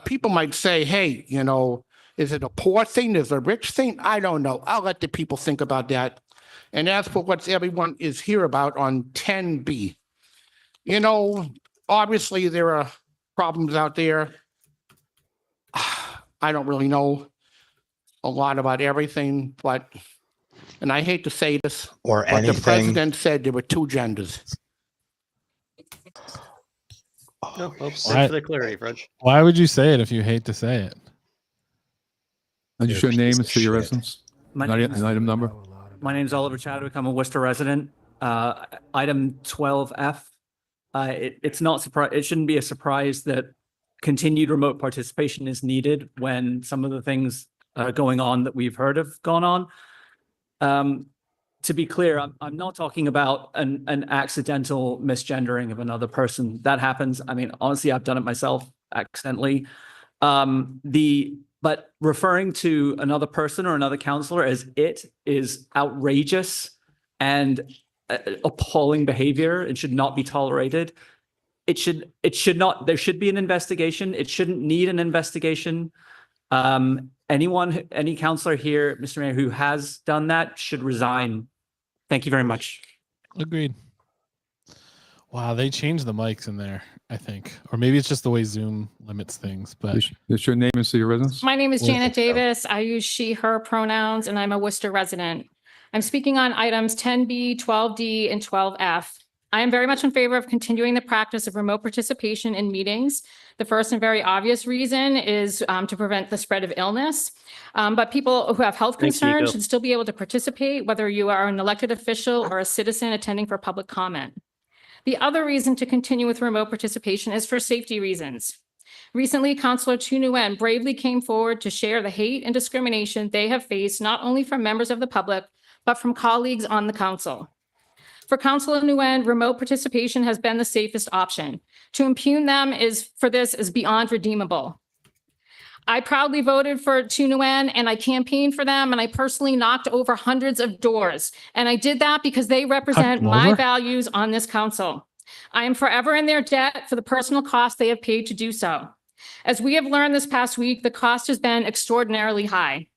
people might say, hey, you know, is it a poor thing? Is it a rich thing? I don't know. I'll let the people think about that. And as for what everyone is here about on 10B, you know, obviously there are problems out there. I don't really know a lot about everything, but, and I hate to say this, Or but the anything. president said there were two genders. No, well, thanks Why- for the clarity, Fred. Why would you say it if you hate to say it? And just your name and your residence, My not name an item number. My name is Oliver Chadwick. I'm a Worcester resident. Item 12F. It's not surprise. It shouldn't be a surprise that continued remote participation is needed when some of the things going on that we've heard have gone on. To be clear, I'm not talking about an accidental misgendering of another person. That happens. I mean, honestly, I've done it myself accidentally. But referring to another person or another counselor as it is outrageous and appalling behavior. It should not be tolerated. It should not, there should be an investigation. It shouldn't need an investigation. Any counselor here, Mr. Mayor, who has done that should resign. Thank you very much. Agreed. Wow, they changed the mics in there, I think. Or maybe it's just the way Zoom limits things, but Is your name and your residence? My name is Janet Davis. I use she, her pronouns, and I'm a Worcester resident. I'm speaking on items 10B, 12D, and 12F. I am very much in favor of continuing the practice of remote participation in meetings. The first and very obvious reason is to prevent the spread of illness. But people who have health Thanks, concerns Nico. should still be able to participate, whether you are an elected official or a citizen attending for public comment. The other reason to continue with remote participation is for safety reasons. Recently, Councilor Nguyen bravely came forward to share the hate and discrimination they have faced, not only from members of the public, but from colleagues on the council. For Councilor Nguyen, remote participation has been the safest option. To impugn them is beyond redeemable. I proudly voted for Nguyen and I campaigned for them and I personally knocked over hundreds of doors. And I did that because they represent my values on this council. I am forever in their debt for the personal cost they have paid to do so. As we have learned this past week, the cost has been extraordinarily high.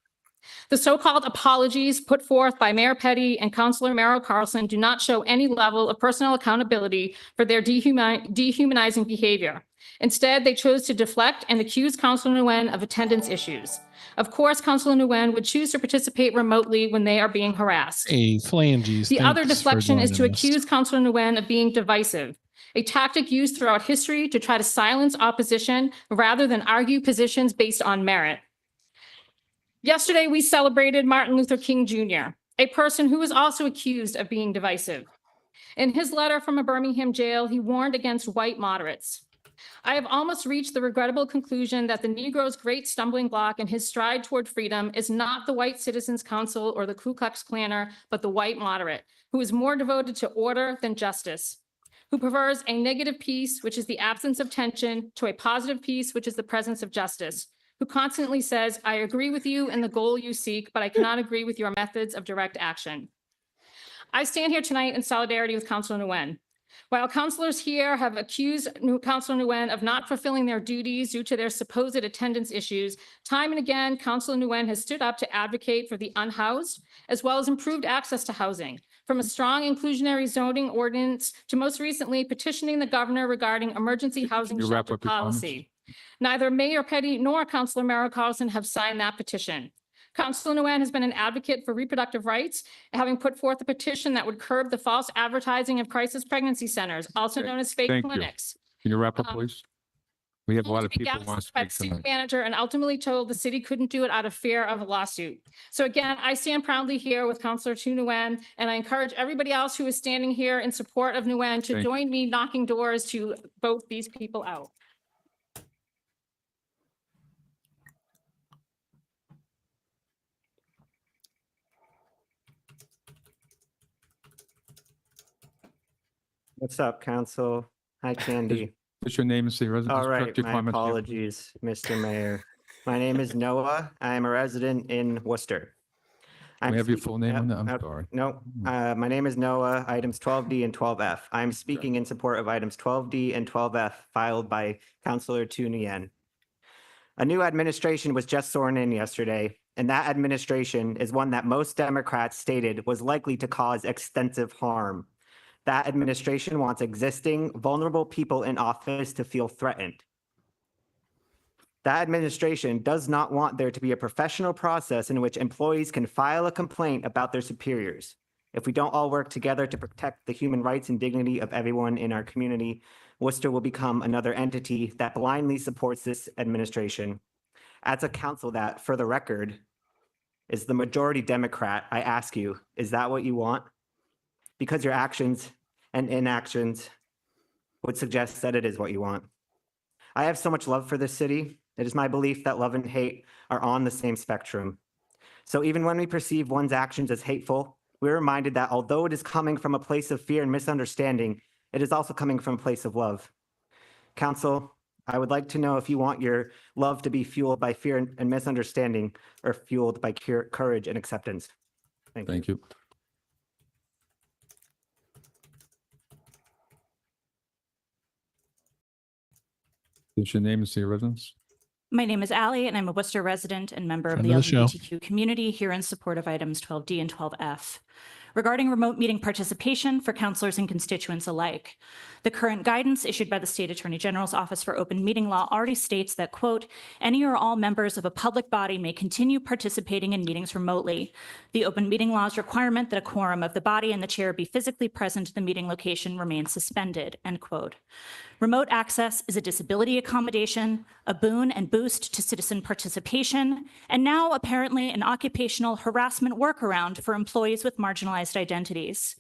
The so-called apologies put forth by Mayor Petty and Councilor Merrill Carlson do not show any level of personal accountability for their dehumanizing behavior. Instead, they chose to deflect and accuse Councilor Nguyen of attendance issues. Of course, Councilor Nguyen would choose to participate remotely when they are being harassed. Hey, phalanges. The other thanks for deflection is to joining us. accuse Councilor Nguyen of being divisive, a tactic used throughout history to try to silence opposition rather than argue positions based on merit. Yesterday, we celebrated Martin Luther King Jr., a person who was also accused of being divisive. In his letter from a Birmingham jail, he warned against white moderates. I have almost reached the regrettable conclusion that the Negro's great stumbling block in his stride toward freedom is not the White Citizens Council or the Ku Klux Klaner, but the white moderate, who is more devoted to order than justice, who prefers a negative peace, which is the absence of tension, to a positive peace, which is the presence of justice, who constantly says, I agree with you in the goal you seek, but I cannot agree with your methods of direct action. I stand here tonight in solidarity with Councilor Nguyen. While councilors here have accused Councilor Nguyen of not fulfilling their duties due to their supposed attendance issues, time and again, Councilor Nguyen has stood up to advocate for the unhoused, as well as improved access to housing, from a strong inclusionary zoning ordinance to most recently petitioning the governor regarding emergency housing shelter policy. Neither Mayor Petty nor Councilor Merrill Carlson have signed that petition. Councilor Nguyen has been an advocate for reproductive rights, having put forth a petition that would curb the false advertising of crisis pregnancy centers, also known as fake clinics. Can you wrap up, please? We have a lot of people who want to By speak the city tonight. manager and ultimately told the city couldn't do it out of fear of a lawsuit. So again, I stand proudly here with Councilor Nguyen, and I encourage everybody else who is standing here in support of Nguyen to join me knocking doors to vote these people out. What's up, Council? Hi, Candy. What's your name and city residence? All right, Direct your my comments here. apologies, Mr. Mayor. My name is Noah. I am a resident in Worcester. We have your full name on that? I'm sorry. No, my name is Noah, items 12D and 12F. I'm speaking in support of items 12D and 12F filed by Councilor Nguyen. A new administration was just sworn in yesterday, and that administration is one that most Democrats stated was likely to cause extensive harm. That administration wants existing vulnerable people in office to feel threatened. That administration does not want there to be a professional process in which employees can file a complaint about their superiors. If we don't all work together to protect the human rights and dignity of everyone in our community, Worcester will become another entity that blindly supports this administration. As a council that, for the record, is the majority Democrat, I ask you, is that what you want? Because your actions and inactions would suggest that it is what you want. I have so much love for this city. It is my belief that love and hate are on the same spectrum. So even when we perceive one's actions as hateful, we're reminded that although it is coming from a place of fear and misunderstanding, it is also coming from a place of love. Council, I would like to know if you want your love to be fueled by fear and misunderstanding or fueled by courage and acceptance. Thank you. What's your name and city residence? My name is Allie, and I'm a Worcester resident and member of Friend the of the show. LGBTQ community here in support of items 12D and 12F. Regarding remote meeting participation for councilors and constituents alike, the current guidance issued by the State Attorney General's Office for Open Meeting Law already states that, quote, any or all members of a public body may continue participating in meetings remotely. The Open Meeting Law's requirement that a quorum of the body and the chair be physically present at the meeting location remains suspended, end quote. Remote access is a disability accommodation, a boon and boost to citizen participation, and now apparently an occupational harassment workaround for employees with marginalized identities.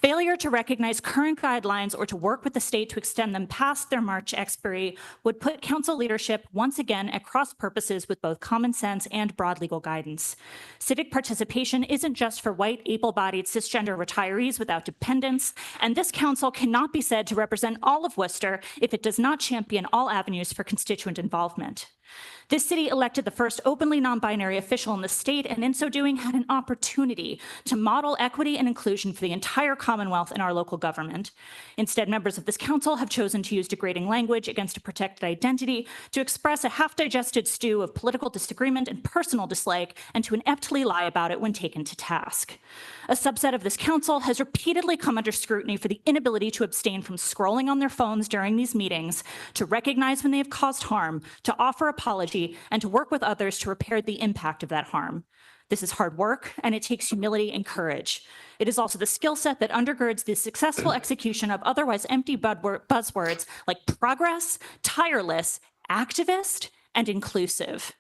Failure to recognize current guidelines or to work with the state to extend them past their March expiry would put council leadership once again at cross purposes with both common sense and broad legal guidance. Civic participation isn't just for white, able-bodied, cisgender retirees without dependents, and this council cannot be said to represent all of Worcester if it does not champion all avenues for constituent involvement. This city elected the first openly non-binary official in the state, and in so doing had an opportunity to model equity and inclusion for the entire Commonwealth in our local government. Instead, members of this council have chosen to use degrading language against a protected identity to express a half-digested stew of political disagreement and personal dislike, and to ineptly lie about it when taken to task. A subset of this council has repeatedly come under scrutiny for the inability to abstain from scrolling on their phones during these meetings, to recognize when they have caused harm, to offer apology, and to work with others to repair the impact of that harm. This is hard work, and it takes humility and courage. It is also the skill set that undergirds the successful execution of otherwise empty buzzwords like progress, tireless, activist, and inclusive.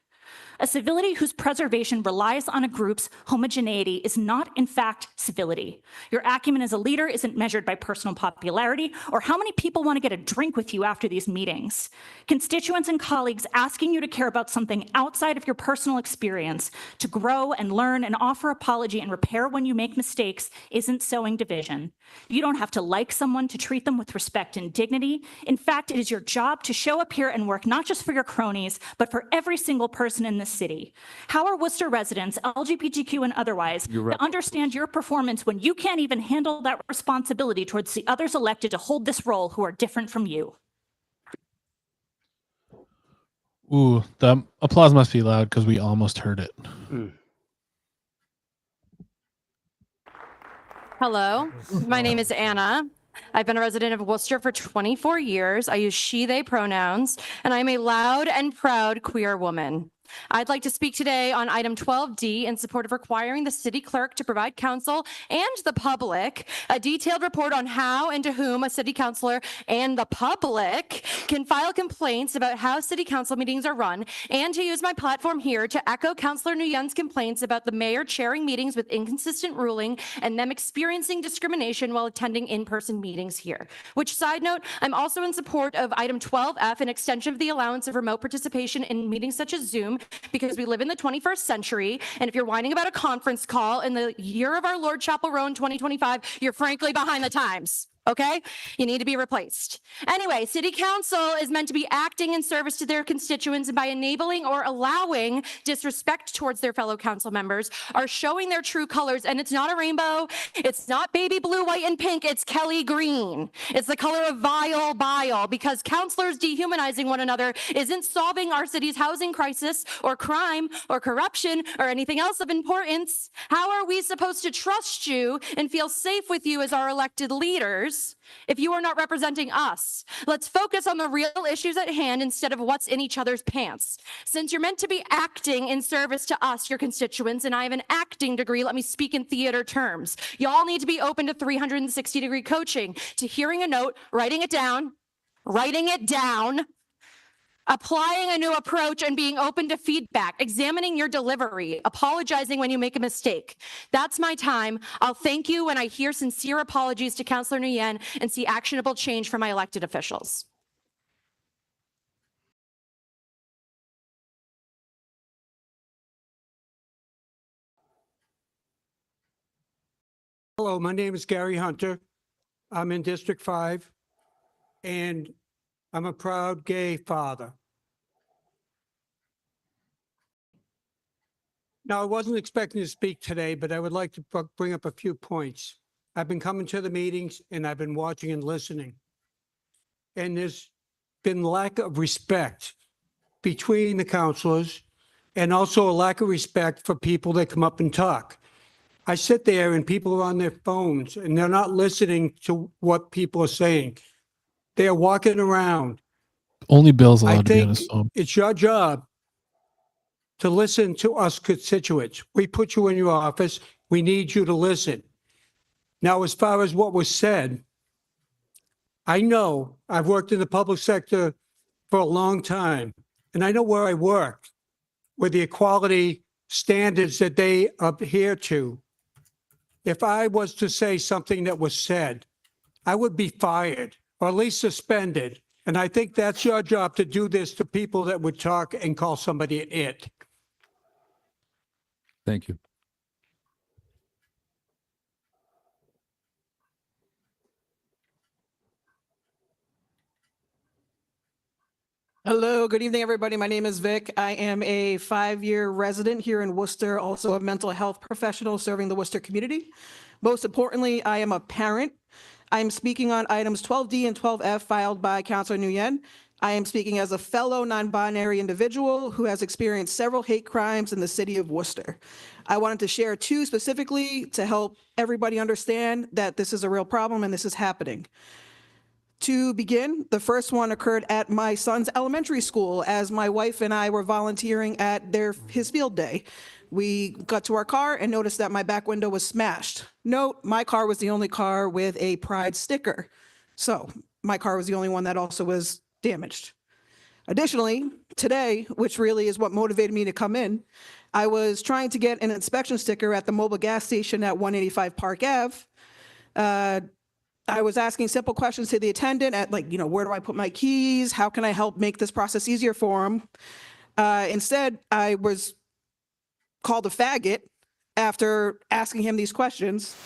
A civility whose preservation relies on a group's homogeneity is not, in fact, civility. Your acumen as a leader isn't measured by personal popularity or how many people want to get a drink with you after these meetings. Constituents and colleagues asking you to care about something outside of your personal experience, to grow and learn and offer apology and repair when you make mistakes, isn't sowing division. You don't have to like someone to treat them with respect and dignity. In fact, it is your job to show up here and work not just for your cronies, but for every single person in this city. How are Worcester residents, LGBTQ and otherwise, to understand your performance when you can't even handle that responsibility towards the others elected to hold this role who are different from you? Ooh, the applause must be loud because we almost heard it. Hello, my name is Anna. I've been a resident of Worcester for 24 years. I use she, they pronouns, and I'm a loud and proud queer woman. I'd like to speak today on item 12D in support of requiring the city clerk to provide council and the public a detailed report on how and to whom a city councilor and the public can file complaints about how city council meetings are run, and to use my platform here to echo Councilor Nguyen's complaints about the mayor chairing meetings with inconsistent ruling and them experiencing discrimination while attending in-person meetings here. Which, side note, I'm also in support of item 12F, an extension of the allowance of remote participation in meetings such as Zoom, because we live in the 21st century, and if you're whining about a conference call in the year of our Lord Chapel Roan 2025, you're frankly behind the times. Okay? You need to be replaced. Anyway, city council is meant to be acting in service to their constituents, and by enabling or allowing disrespect towards their fellow council members are showing their true colors. And it's not a rainbow. It's not baby blue, white, and pink. It's Kelly green. It's the color of vile bile, because councilors dehumanizing one another isn't solving our city's housing crisis or crime or corruption or anything else of importance. How are we supposed to trust you and feel safe with you as our elected leaders if you are not representing us? Let's focus on the real issues at hand instead of what's in each other's pants. Since you're meant to be acting in service to us, your constituents, and I have an acting degree, let me speak in theater terms. Y'all need to be open to 360-degree coaching, to hearing a note, writing it down, applying a new approach, and being open to feedback, examining your delivery, apologizing when you make a mistake. That's my time. I'll thank you when I hear sincere apologies to Councilor Nguyen and see actionable change from my elected officials. Hello, my name is Gary Hunter. I'm in District 5, and I'm a proud gay father. Now, I wasn't expecting to speak today, but I would like to bring up a few points. I've been coming to the meetings and I've been watching and listening. And there's been lack of respect between the councilors, and also a lack of respect for people that come up and talk. I sit there and people are on their phones and they're not listening to what people are saying. They're walking around. Only Bill's I allowed to be on think his phone. it's your job to listen to us constituents. We put you in your office. We need you to listen. Now, as far as what was said, I know I've worked in the public sector for a long time, and I know where I work, with the equality standards that they adhere to. if I was to say something that was said, I would be fired or at least suspended. And I think that's your job to do this to people that would talk and call somebody an it. Thank you. Hello, good evening, everybody. My name is Vic. I am a 5-year resident here in Worcester, also a mental health professional serving the Worcester community. Most importantly, I am a parent. I am speaking on items 12D and 12F filed by Councilor Nguyen. I am speaking as a fellow non-binary individual who has experienced several hate crimes in the city of Worcester. I wanted to share 2 specifically to help everybody understand that this is a real problem and this is happening. To begin, the first one occurred at my son's elementary school as my wife and I were volunteering at his field day. We got to our car and noticed that my back window was smashed. Note, my car was the only car with a Pride sticker. So my car was the only one that also was damaged. Additionally, today, which really is what motivated me to come in, I was trying to get an inspection sticker at the mobile gas station at 185 Park Ave. I was asking simple questions to the attendant at where do I put my keys? How can I help make this process easier for him? Instead, I was called a faggot after asking him these questions.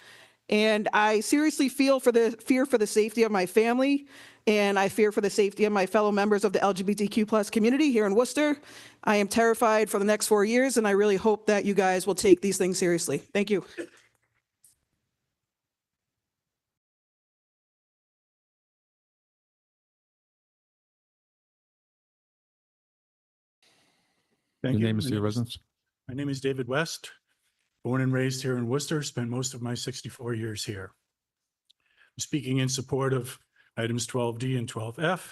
And I seriously fear for the safety of my family, and I fear for the safety of my fellow members of the LGBTQ+ community here in Worcester. I am terrified for the next 4 years, and I really hope that you guys will take these things seriously. Thank you. Your name is your residence? My name is David West, born and raised here in Worcester, spent most of my 64 years here. I'm speaking in support of items 12D and 12F.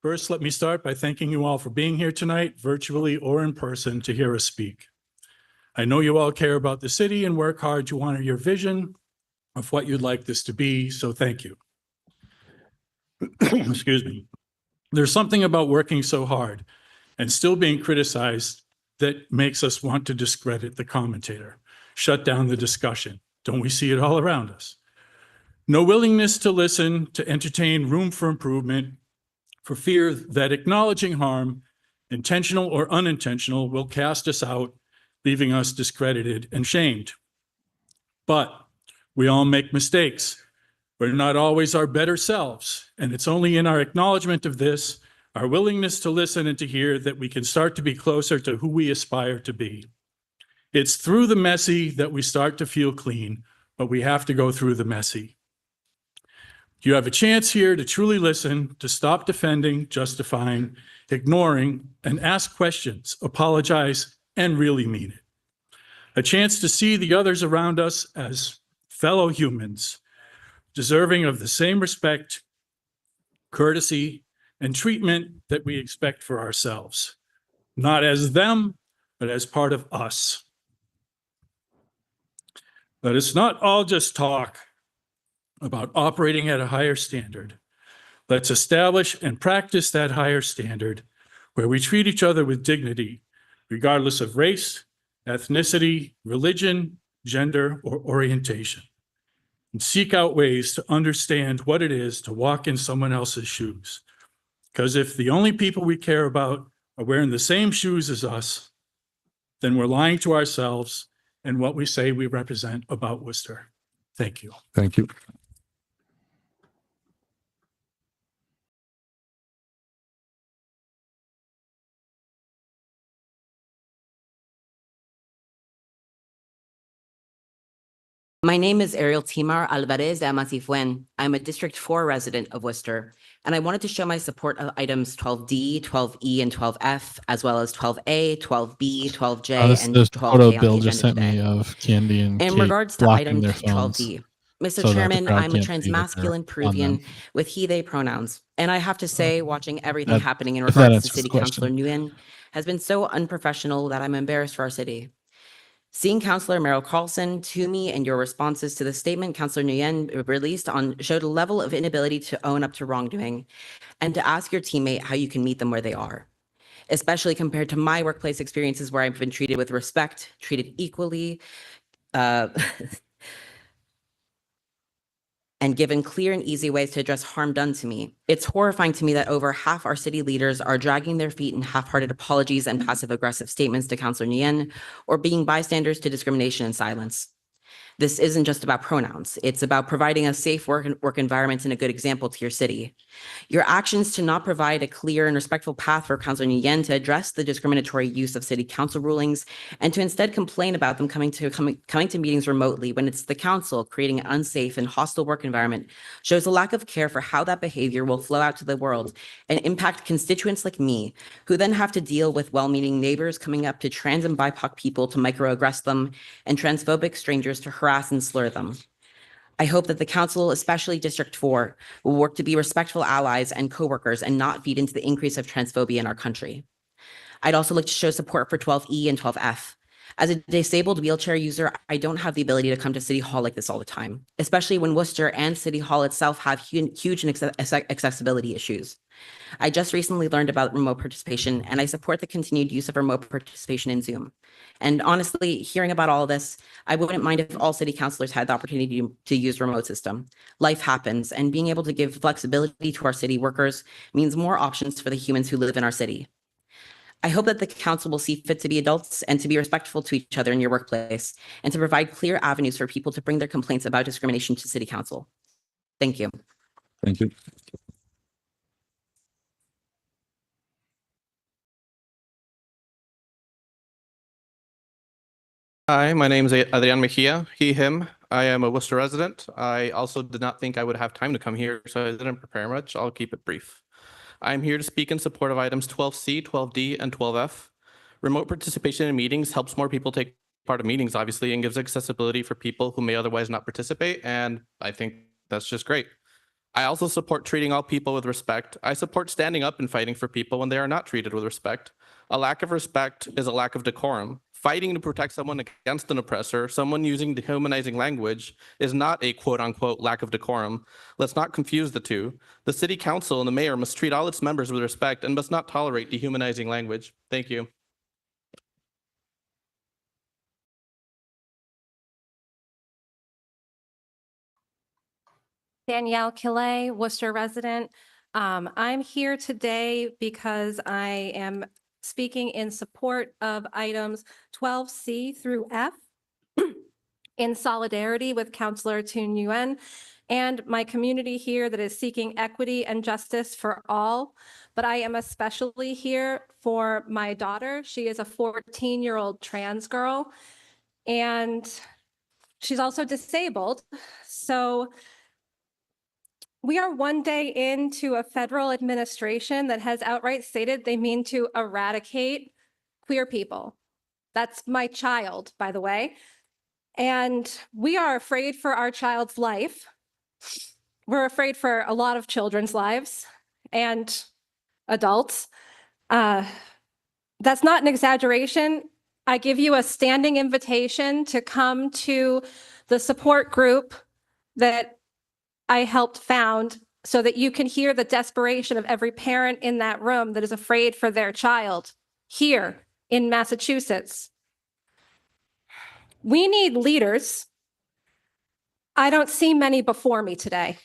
First, let me start by thanking you all for being here tonight, virtually or in person, to hear us speak. I know you all care about the city and work hard to honor your vision of what you'd like this to be, so thank you. Excuse me. There's something about working so hard and still being criticized that makes us want to discredit the commentator, shut down the discussion. Don't we see it all around us? No willingness to listen, to entertain room for improvement, for fear that acknowledging harm, intentional or unintentional, will cast us out, leaving us discredited and shamed. But we all make mistakes. We're not always our better selves, and it's only in our acknowledgement of this, our willingness to listen and to hear, that we can start to be closer to who we aspire to be. It's through the messy that we start to feel clean, but we have to go through the messy. You have a chance here to truly listen, to stop defending, justifying, ignoring, and ask questions, apologize, and really mean it. A chance to see the others around us as fellow humans, deserving of the same respect, courtesy, and treatment that we expect for ourselves, not as them, but as part of us. Let us not all just talk about operating at a higher standard. Let's establish and practice that higher standard where we treat each other with dignity, regardless of race, ethnicity, religion, gender, or orientation, and seek out ways to understand what it is to walk in someone else's shoes. Because if the only people we care about are wearing the same shoes as us, then we're lying to ourselves and what we say we represent about Worcester. Thank you. Thank you. My name is Ariel Timar Alvarez de Amasifuen. I'm a District 4 resident of Worcester, and I wanted to show my support of items 12D, 12E, and 12F, as well as 12A, 12B, 12J, and This 12K photo on the Bill just agenda sent today. me of Candy and In Kate regards to blocking item their phones 12D, Mr. so that the Chairman, crowd I'm a can't see that they're transmasculine on Peruvian them. with he, they pronouns. And I have to say, watching everything That- happening in if that regards to answers the City question. Councilor Nguyen has been so unprofessional that I'm embarrassed for our city. Seeing Councilor Merrill Carlson, Toomey, and your responses to the statement Councilor Nguyen released showed a level of inability to own up to wrongdoing and to ask your teammate how you can meet them where they are, especially compared to my workplace experiences where I've been treated with respect, treated equally, and given clear and easy ways to address harm done to me. It's horrifying to me that over half our city leaders are dragging their feet in half-hearted apologies and passive-aggressive statements to Councilor Nguyen, or being bystanders to discrimination and silence. This isn't just about pronouns. It's about providing a safe work environment and a good example to your city. Your actions to not provide a clear and respectful path for Councilor Nguyen to address the discriminatory use of city council rulings and to instead complain about them coming to meetings remotely when it's the council creating an unsafe and hostile work environment shows a lack of care for how that behavior will flow out to the world and impact constituents like me, who then have to deal with well-meaning neighbors coming up to trans and BIPOC people to microaggress them and transphobic strangers to harass and slur them. I hope that the council, especially District 4, will work to be respectful allies and coworkers and not feed into the increase of transphobia in our country. I'd also like to show support for 12E and 12F. As a disabled wheelchair user, I don't have the ability to come to City Hall like this all the time, especially when Worcester and City Hall itself have huge accessibility issues. I just recently learned about remote participation, and I support the continued use of remote participation in Zoom. And honestly, hearing about all of this, I wouldn't mind if all city councilors had the opportunity to use remote system. Life happens, and being able to give flexibility to our city workers means more options for the humans who live in our city. I hope that the council will see fit to be adults and to be respectful to each other in your workplace, and to provide clear avenues for people to bring their complaints about discrimination to city council. Thank you. Thank you. Hi, my name is Adrian Mejia, he, him. I am a Worcester resident. I also did not think I would have time to come here, so I didn't prepare much. I'll keep it brief. I'm here to speak in support of items 12C, 12D, and 12F. Remote participation in meetings helps more people take part of meetings, obviously, and gives accessibility for people who may otherwise not participate, and I think that's just great. I also support treating all people with respect. I support standing up and fighting for people when they are not treated with respect. A lack of respect is a lack of decorum. Fighting to protect someone against an oppressor, someone using dehumanizing language, is not a quote-unquote lack of decorum. Let's not confuse the two. The city council and the mayor must treat all its members with respect and must not tolerate dehumanizing language. Thank you. Danielle Killay, Worcester resident. I'm here today because I am speaking in support of items 12C through F in solidarity with Councilor Nguyen and my community here that is seeking equity and justice for all. But I am especially here for my daughter. She is a 14-year-old trans girl, and she's also disabled. So we are one day into a federal administration that has outright stated they mean to eradicate queer people. That's my child, by the way. And we are afraid for our child's life. We're afraid for a lot of children's lives and adults. That's not an exaggeration. I give you a standing invitation to come to the support group that I helped found so that you can hear the desperation of every parent in that room that is afraid for their child here in Massachusetts. We need leaders. I don't see many before me today.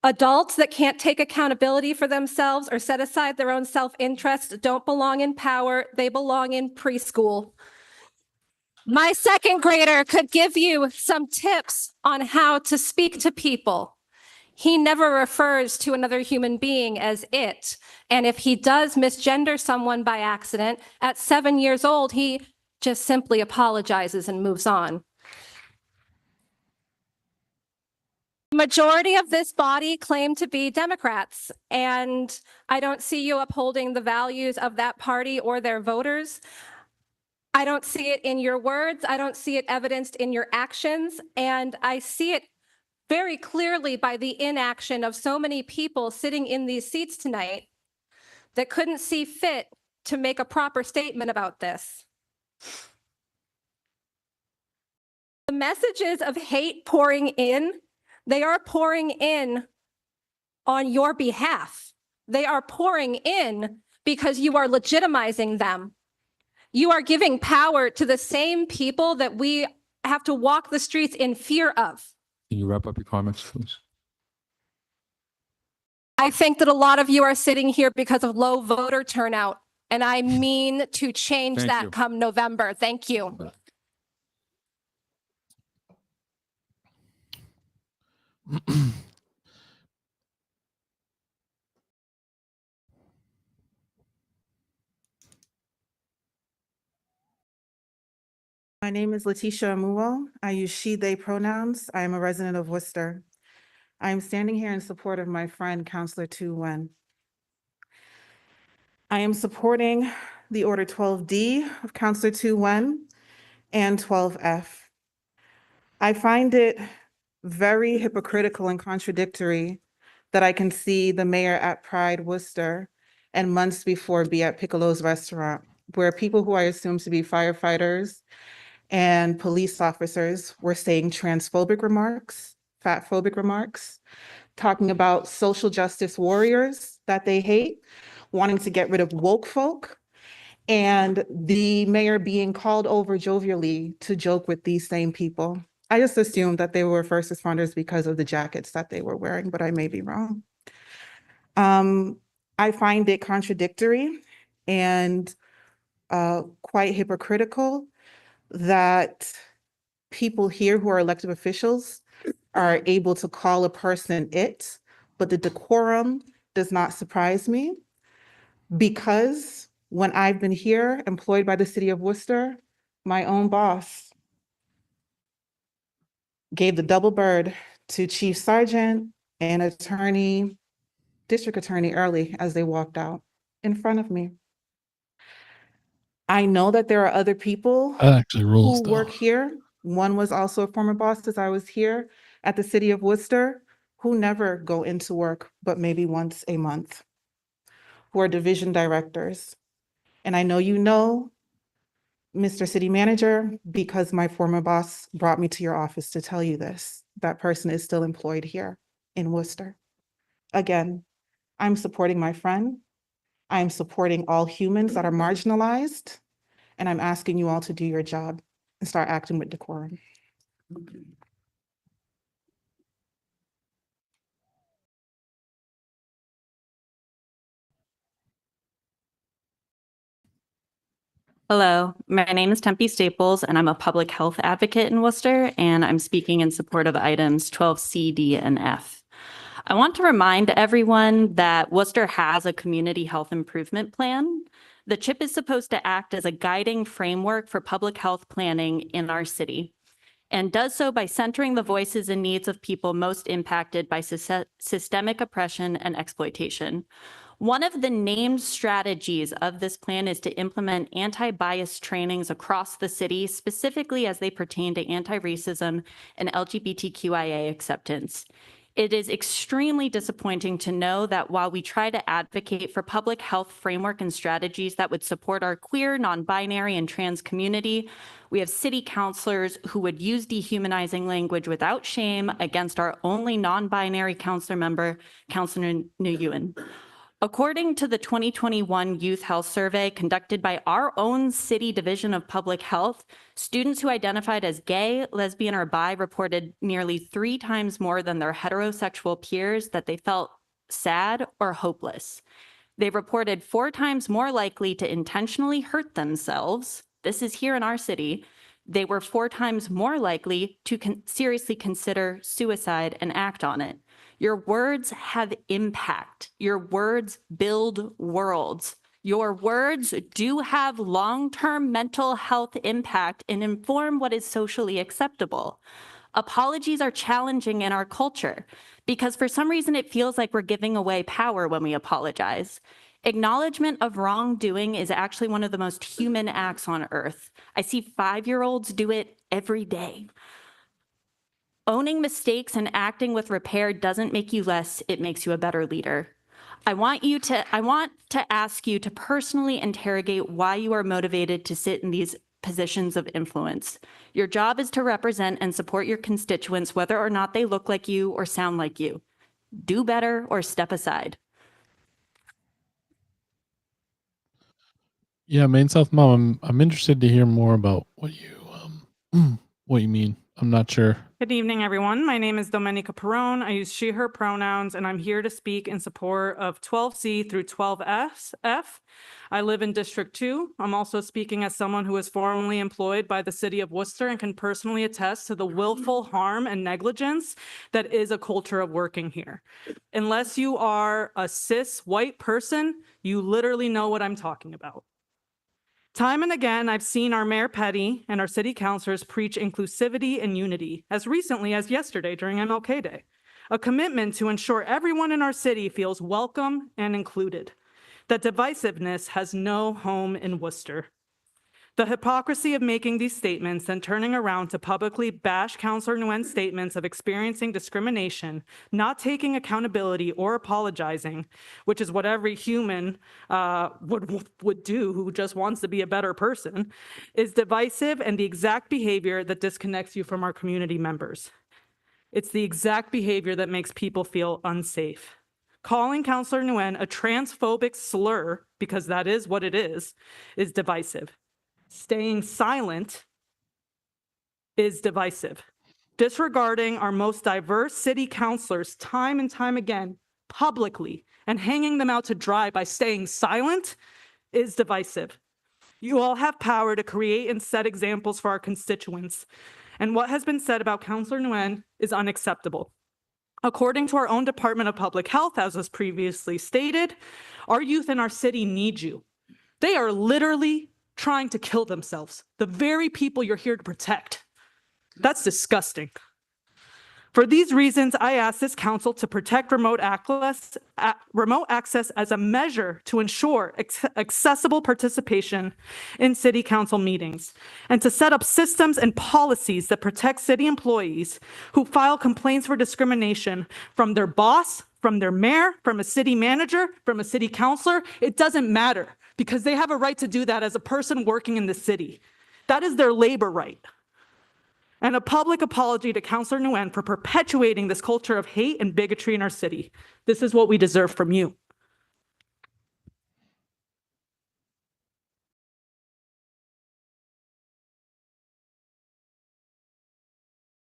Adults that can't take accountability for themselves or set aside their own self-interest don't belong in power. They belong in preschool. My second grader could give you some tips on how to speak to people. He never refers to another human being as it. And if he does misgender someone by accident, at 7 years old, he just simply apologizes and moves on. The majority of this body claim to be Democrats, and I don't see you upholding the values of that party or their voters. I don't see it in your words. I don't see it evidenced in your actions. And I see it very clearly by the inaction of so many people sitting in these seats tonight that couldn't see fit to make a proper statement about this. The messages of hate pouring in, they are pouring in on your behalf. They are pouring in because you are legitimizing them. You are giving power to the same people that we have to walk the streets in fear of. Can you wrap up your comments, please? I think that a lot of you are sitting here because of low voter turnout, and I mean to change Thank that you. come November. Thank you. My name is Letitia Amuwo. I use she, they pronouns. I am a resident of Worcester. I am standing here in support of my friend, Councilor Nguyen. I am supporting the Order 12D of Councilor Nguyen and 12F. I find it very hypocritical and contradictory that I can see the mayor at Pride Worcester and months before be at Piccolo's restaurant, where people who I assume to be firefighters and police officers were saying transphobic remarks, fatphobic remarks, talking about social justice warriors that they hate, wanting to get rid of woke folk, and the mayor being called over jovially to joke with these same people. I just assumed that they were first responders because of the jackets that they were wearing, but I may be wrong. I find it contradictory and quite hypocritical that people here who are elected officials are able to call a person it, but the decorum does not surprise me, because when I've been here employed by the city of Worcester, my own boss gave the double bird to Chief Sergeant and District Attorney Early as they walked out in front of me. I know that there are other people That actually rules, who though. work here. One was also a former boss as I was here at the city of Worcester, who never go into work, but maybe once a month, who are division directors. And I know you know, Mr. City Manager, because my former boss brought me to your office to tell you this. That person is still employed here in Worcester. Again, I'm supporting my friend. I'm supporting all humans that are marginalized. And I'm asking you all to do your job and start acting with decorum. Hello, my name is Tempe Staples, and I'm a public health advocate in Worcester, and I'm speaking in support of items 12C, D, and F. I want to remind everyone that Worcester has a community health improvement plan. The CHIP is supposed to act as a guiding framework for public health planning in our city, and does so by centering the voices and needs of people most impacted by systemic oppression and exploitation. One of the named strategies of this plan is to implement anti-bias trainings across the city, specifically as they pertain to anti-racism and LGBTQIA acceptance. It is extremely disappointing to know that while we try to advocate for public health framework and strategies that would support our queer, non-binary, and trans community, we have city councilors who would use dehumanizing language without shame against our only non-binary councilor member, Councilor Nguyen. According to the 2021 Youth Health Survey conducted by our own city division of public health, students who identified as gay, lesbian, or bi reported nearly 3 times more than their heterosexual peers that they felt sad or hopeless. They reported 4 times more likely to intentionally hurt themselves. This is here in our city. They were 4 times more likely to seriously consider suicide and act on it. Your words have impact. Your words build worlds. Your words do have long-term mental health impact and inform what is socially acceptable. Apologies are challenging in our culture because for some reason it feels like we're giving away power when we apologize. Acknowledgement of wrongdoing is actually one of the most human acts on earth. I see 5-year-olds do it every day. Owning mistakes and acting with repair doesn't make you less, it makes you a better leader. I want to ask you to personally interrogate why you are motivated to sit in these positions of influence. Your job is to represent and support your constituents, whether or not they look like you or sound like you. Do better or step aside. Yeah, Main South Mom, I'm interested to hear more about what you mean. I'm not sure. Good evening, everyone. My name is Domenica Perone. I use she, her pronouns, and I'm here to speak in support of 12C through 12F. I live in District 2. I'm also speaking as someone who is formerly employed by the city of Worcester and can personally attest to the willful harm and negligence that is a culture of working here. Unless you are a cis white person, you literally know what I'm talking about. Time and again, I've seen our Mayor Petty and our city councilors preach inclusivity and unity, as recently as yesterday during MLK Day, a commitment to ensure everyone in our city feels welcome and included, that divisiveness has no home in Worcester. The hypocrisy of making these statements and turning around to publicly bash Councilor Nguyen's statements of experiencing discrimination, not taking accountability or apologizing, which is what every human would do who just wants to be a better person, is divisive and the exact behavior that disconnects you from our community members. It's the exact behavior that makes people feel unsafe. Calling Councilor Nguyen a transphobic slur, because that is what it is divisive. Staying silent is divisive. Disregarding our most diverse city councilors time and time again, publicly, and hanging them out to dry by staying silent is divisive. You all have power to create and set examples for our constituents. And what has been said about Councilor Nguyen is unacceptable. According to our own Department of Public Health, as was previously stated, our youth in our city need you. They are literally trying to kill themselves, the very people you're here to protect. That's disgusting. For these reasons, I ask this council to protect remote access as a measure to ensure accessible participation in city council meetings, and to set up systems and policies that protect city employees who file complaints for discrimination from their boss, from their mayor, from a city manager, from a city councilor. It doesn't matter, because they have a right to do that as a person working in the city. That is their labor right. And a public apology to Councilor Nguyen for perpetuating this culture of hate and bigotry in our city. This is what we deserve from you.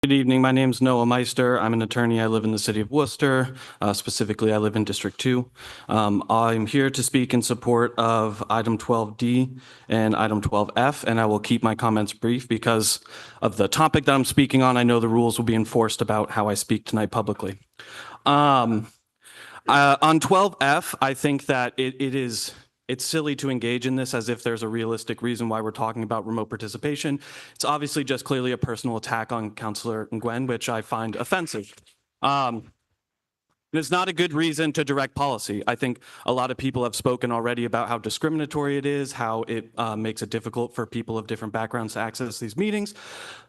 Good evening. My name is Noah Meister. I'm an attorney. I live in the city of Worcester. Specifically, I live in District 2. I'm here to speak in support of item 12D and item 12F, and I will keep my comments brief because of the topic that I'm speaking on. I know the rules will be enforced about how I speak tonight publicly. On 12F, I think that it's silly to engage in this as if there's a realistic reason why we're talking about remote participation. It's obviously just clearly a personal attack on Councilor Nguyen, which I find offensive. It's not a good reason to direct policy. I think a lot of people have spoken already about how discriminatory it is, how it makes it difficult for people of different backgrounds to access these meetings.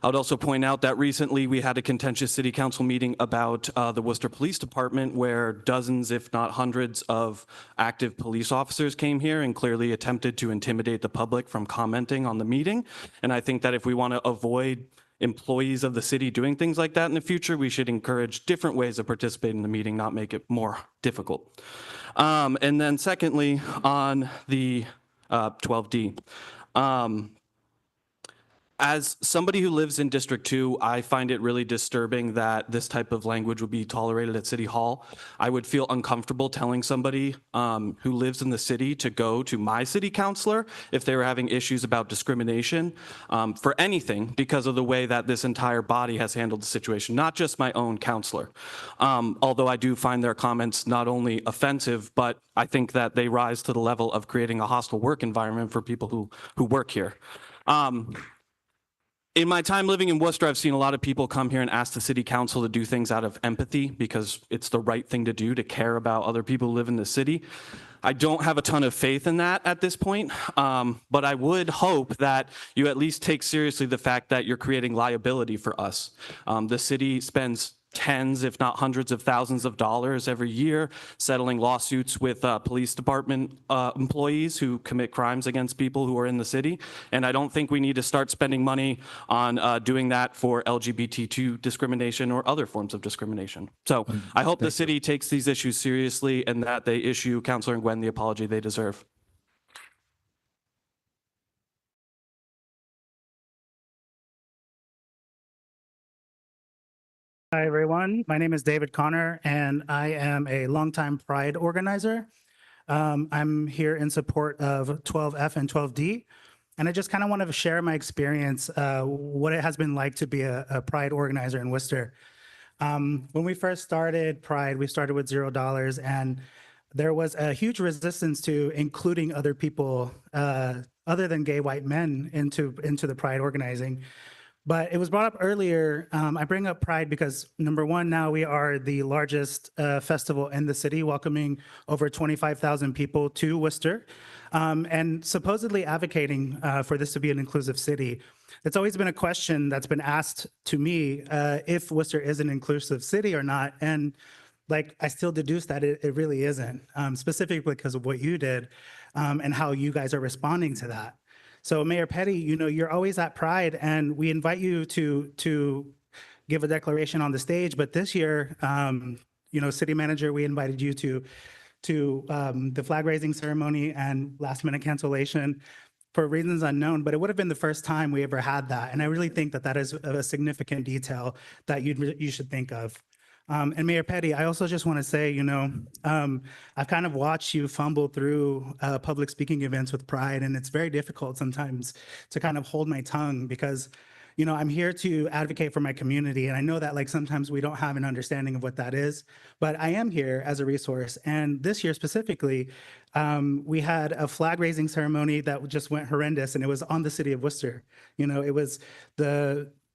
I would also point out that recently we had a contentious city council meeting about the Worcester Police Department, where dozens, if not hundreds, of active police officers came here and clearly attempted to intimidate the public from commenting on the meeting. And I think that if we want to avoid employees of the city doing things like that in the future, we should encourage different ways of participating in the meeting, not make it more difficult. And then secondly, on the 12D, as somebody who lives in District 2, I find it really disturbing that this type of language would be tolerated at City Hall. I would feel uncomfortable telling somebody who lives in the city to go to my city councilor if they were having issues about discrimination for anything, because of the way that this entire body has handled the situation, not just my own councilor. Although I do find their comments not only offensive, but I think that they rise to the level of creating a hostile work environment for people who work here. In my time living in Worcester, I've seen a lot of people come here and ask the city council to do things out of empathy because it's the right thing to do, to care about other people who live in the city. I don't have a ton of faith in that at this point, but I would hope that you at least take seriously the fact that you're creating liability for us. The city spends tens, if not hundreds of thousands of dollars every year settling lawsuits with police department employees who commit crimes against people who are in the city. And I don't think we need to start spending money on doing that for LGBTQ discrimination or other forms of discrimination. So I hope the city takes these issues seriously and that they issue Councilor Nguyen the apology they deserve. Hi, everyone. My name is David Connor, and I am a longtime Pride organizer. I'm here in support of 12F and 12D. And I just kind of want to share my experience, what it has been like to be a Pride organizer in Worcester. When we first started Pride, we started with $0, and there was a huge resistance to including other people other than gay white men into the Pride organizing. But it was brought up earlier. I bring up Pride because number one, now we are the largest festival in the city, welcoming over 25,000 people to Worcester, and supposedly advocating for this to be an inclusive city. It's always been a question that's been asked to me if Worcester is an inclusive city or not. And like, I still deduce that it really isn't, specifically because of what you did and how you guys are responding to that. So Mayor Petty, you know, you're always at Pride, and we invite you to give a declaration on the stage. But this year, you know, City Manager, we invited you to the flag raising ceremony and last minute cancellation for reasons unknown. But it would have been the first time we ever had that, and I really think that that is a significant detail that you should think of. And Mayor Petty, I also just want to say, you know, I've kind of watched you fumble through public speaking events with Pride, and it's very difficult sometimes to kind of hold my tongue because, you know, I'm here to advocate for my community. And I know that like sometimes we don't have an understanding of what that is, but I am here as a resource. And this year specifically, we had a flag raising ceremony that just went horrendous, and it was on the city of Worcester. You know, it was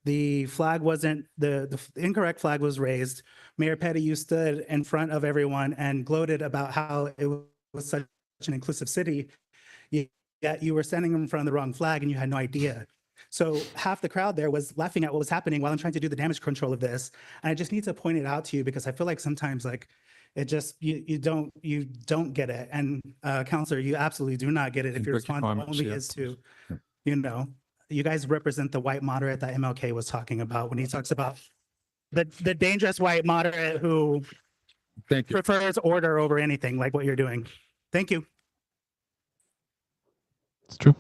the flag wasn't, the incorrect flag was raised. Mayor Petty, you stood in front of everyone and gloated about how it was such an inclusive city, yet you were standing in front of the wrong flag and you had no idea. So half the crowd there was laughing at what was happening while I'm trying to do the damage control of this. And I just need to point it out to you because I feel like sometimes like it just, you don't get it. And Councilor, you absolutely do not get it if your response only is to, you know, you guys represent the white moderate that MLK was talking about when he talks about the dangerous white moderate who prefers order over anything like what you're doing. Thank you. It's true.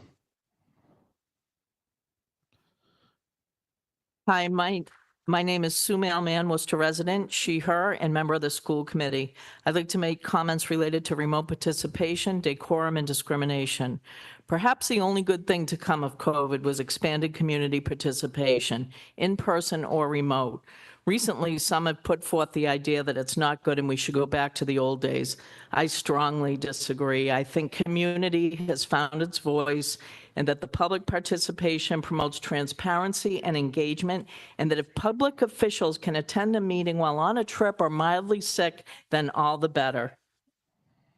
Hi, my name is Sue Mailman, Worcester resident, she, her, and member of the school committee. I'd like to make comments related to remote participation, decorum, and discrimination. Perhaps the only good thing to come of COVID was expanded community participation, in person or remote. Recently, some have put forth the idea that it's not good and we should go back to the old days. I strongly disagree. I think community has found its voice and that the public participation promotes transparency and engagement, and that if public officials can attend a meeting while on a trip or mildly sick, then all the better.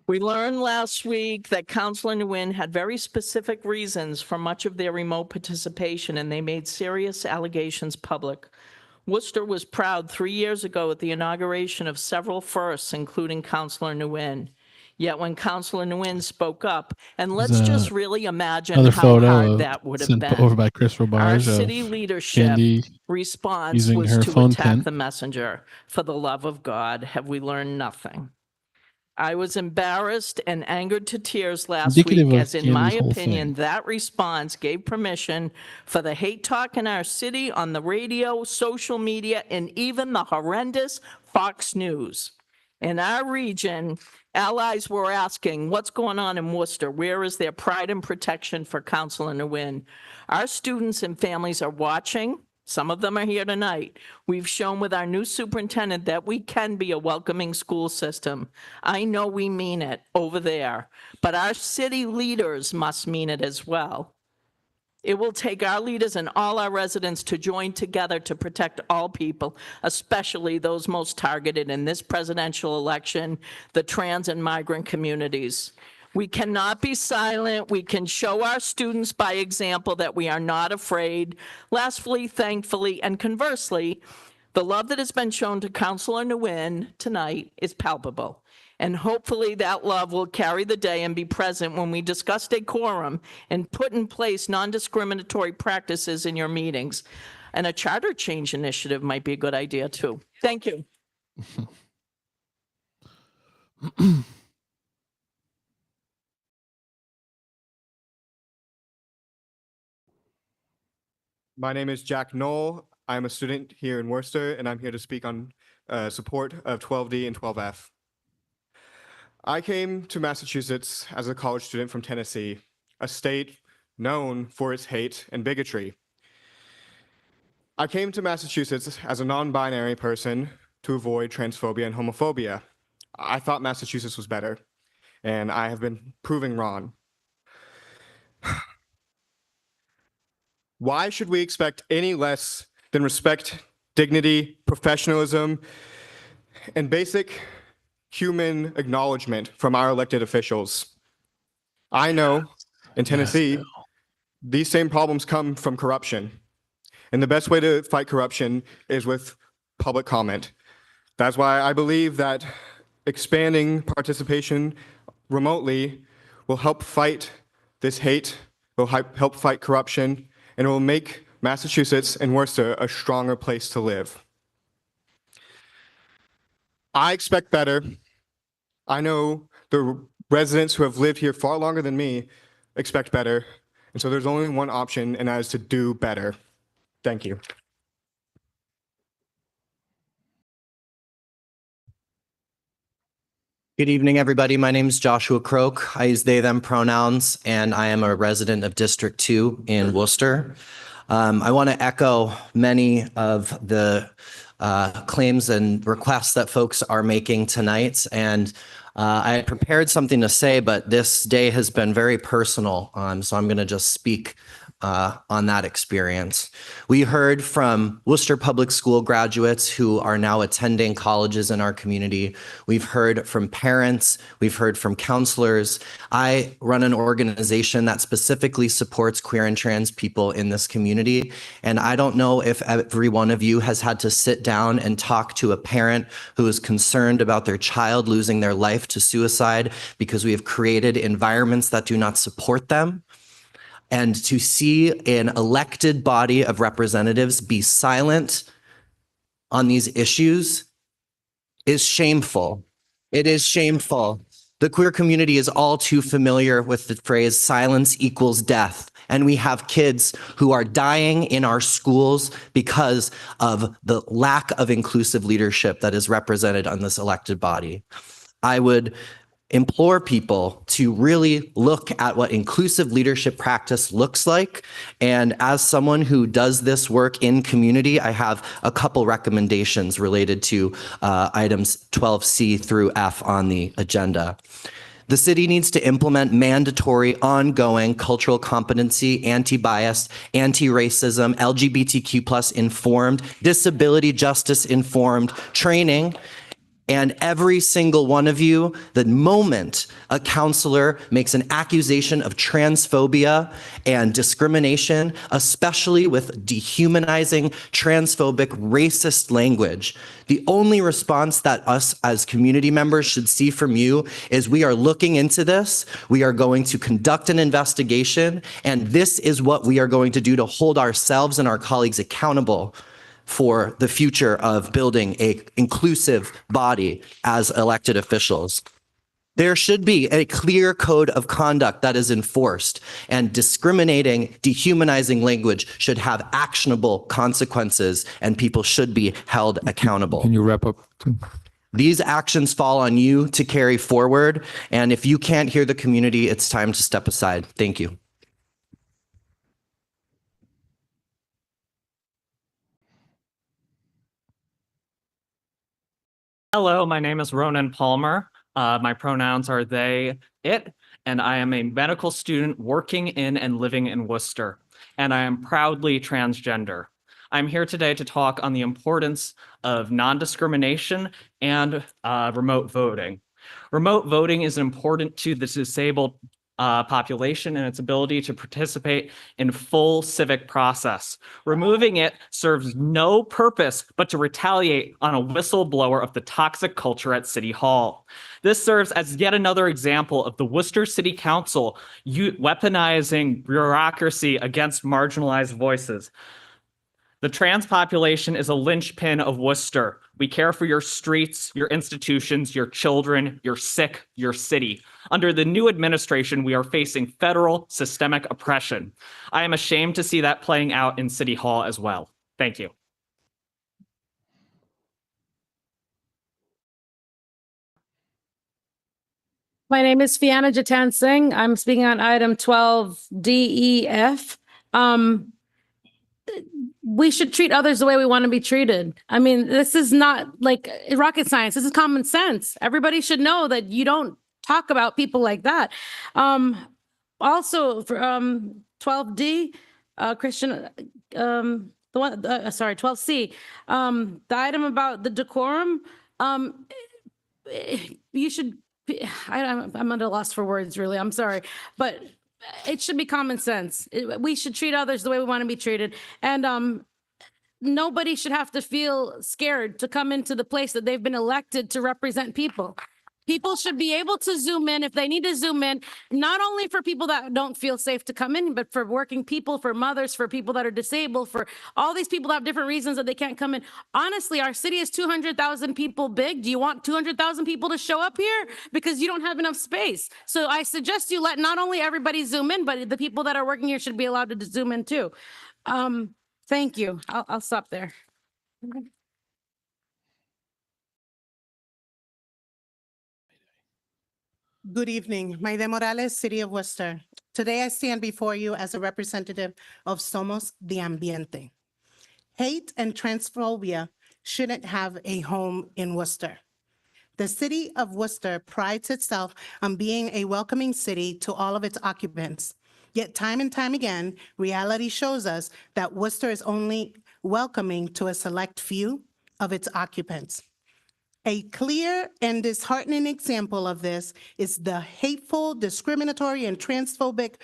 We learned last week that Councilor Nguyen had very specific reasons for much of their remote participation, and they made serious allegations public. Worcester was proud 3 years ago at the inauguration of several firsts, including Councilor Nguyen. Yet when Councilor Nguyen spoke up, and let's just really imagine Another how photo hard of that would have sent been. over by Chris Our Robarge city of leadership Candy response using was her to phone attack pen. the messenger. For the love of God, have we learned nothing? I was embarrassed and angered to tears last Indicative week, of as in my Candy's whole opinion, thing. that response gave permission for the hate talk in our city on the radio, social media, and even the horrendous Fox News. In our region, allies were asking, what's going on in Worcester? Where is their pride and protection for Councilor Nguyen? Our students and families are watching. Some of them are here tonight. We've shown with our new superintendent that we can be a welcoming school system. I know we mean it over there, but our city leaders must mean it as well. It will take our leaders and all our residents to join together to protect all people, especially those most targeted in this presidential election, the trans and migrant communities. We cannot be silent. We can show our students by example that we are not afraid. Lastly, thankfully, and conversely, the love that has been shown to Councilor Nguyen tonight is palpable. And hopefully that love will carry the day and be present when we discuss decorum and put in place non-discriminatory practices in your meetings. And a charter change initiative might be a good idea too. Thank you. My name is Jack Knoll. I'm a student here in Worcester, and I'm here to speak on support of 12D and 12F. I came to Massachusetts as a college student from Tennessee, a state known for its hate and bigotry. I came to Massachusetts as a non-binary person to avoid transphobia and homophobia. I thought Massachusetts was better, and I have been proven wrong. Why should we expect any less than respect, dignity, professionalism, and basic human acknowledgement from our elected officials? I know in Tennessee, these same problems come from corruption. And the best way to fight corruption is with public comment. That's why I believe that expanding participation remotely will help fight this hate, will help fight corruption, and it will make Massachusetts and Worcester a stronger place to live. I expect better. I know the residents who have lived here far longer than me expect better. And so there's only one option, and that is to do better. Thank you. Good evening, everybody. My name is Joshua Croak. I use they, them pronouns, and I am a resident of District 2 in Worcester. I want to echo many of the claims and requests that folks are making tonight. And I had prepared something to say, but this day has been very personal. So I'm going to just speak on that experience. We heard from Worcester Public School graduates who are now attending colleges in our community. We've heard from parents. We've heard from counselors. I run an organization that specifically supports queer and trans people in this community. And I don't know if every one of you has had to sit down and talk to a parent who is concerned about their child losing their life to suicide because we have created environments that do not support them. And to see an elected body of representatives be silent on these issues is shameful. It is shameful. The queer community is all too familiar with the phrase silence equals death. And we have kids who are dying in our schools because of the lack of inclusive leadership that is represented on this elected body. I would implore people to really look at what inclusive leadership practice looks like. And as someone who does this work in community, I have a couple recommendations related to items 12C through F on the agenda. The city needs to implement mandatory, ongoing cultural competency, anti-bias, anti-racism, LGBTQ+ informed, disability justice informed training. And every single one of you, the moment a counselor makes an accusation of transphobia and discrimination, especially with dehumanizing, transphobic, racist language, the only response that us as community members should see from you is we are looking into this, we are going to conduct an investigation, and this is what we are going to do to hold ourselves and our colleagues accountable for the future of building an inclusive body as elected officials. There should be a clear code of conduct that is enforced, and discriminating, dehumanizing language should have actionable consequences, and people should be held accountable. Can you wrap up? These actions fall on you to carry forward, and if you can't hear the community, it's time to step aside. Thank you. Hello, my name is Ronan Palmer. My pronouns are they, it, and I am a medical student working in and living in Worcester, and I am proudly transgender. I'm here today to talk on the importance of non-discrimination and remote voting. Remote voting is important to the disabled population and its ability to participate in full civic process. Removing it serves no purpose but to retaliate on a whistleblower of the toxic culture at City Hall. This serves as yet another example of the Worcester City Council weaponizing bureaucracy against marginalized voices. The trans population is a linchpin of Worcester. We care for your streets, your institutions, your children, your sick, your city. Under the new administration, we are facing federal systemic oppression. I am ashamed to see that playing out in City Hall as well. Thank you. My name is Fianna Jatan Singh. I'm speaking on item 12DEF. We should treat others the way we want to be treated. I mean, this is not like rocket science. This is common sense. Everybody should know that you don't talk about people like that. Also for 12D, Christian, the one, sorry, 12C, the item about the decorum, you should, I'm at a loss for words, really. I'm sorry, but it should be common sense. We should treat others the way we want to be treated. And nobody should have to feel scared to come into the place that they've been elected to represent people. People should be able to zoom in if they need to zoom in, not only for people that don't feel safe to come in, but for working people, for mothers, for people that are disabled, for all these people that have different reasons that they can't come in. Honestly, our city is 200,000 people big. Do you want 200,000 people to show up here? Because you don't have enough space. So I suggest you let not only everybody zoom in, but the people that are working here should be allowed to zoom in too. Thank you. I'll stop there. Good evening. Maide Morales, City of Worcester. Today I stand before you as a representative of Somos de Ambiente. Hate and transphobia shouldn't have a home in Worcester. The city of Worcester prides itself on being a welcoming city to all of its occupants. Yet time and time again, reality shows us that Worcester is only welcoming to a select few of its occupants. A clear and disheartening example of this is the hateful, discriminatory, and transphobic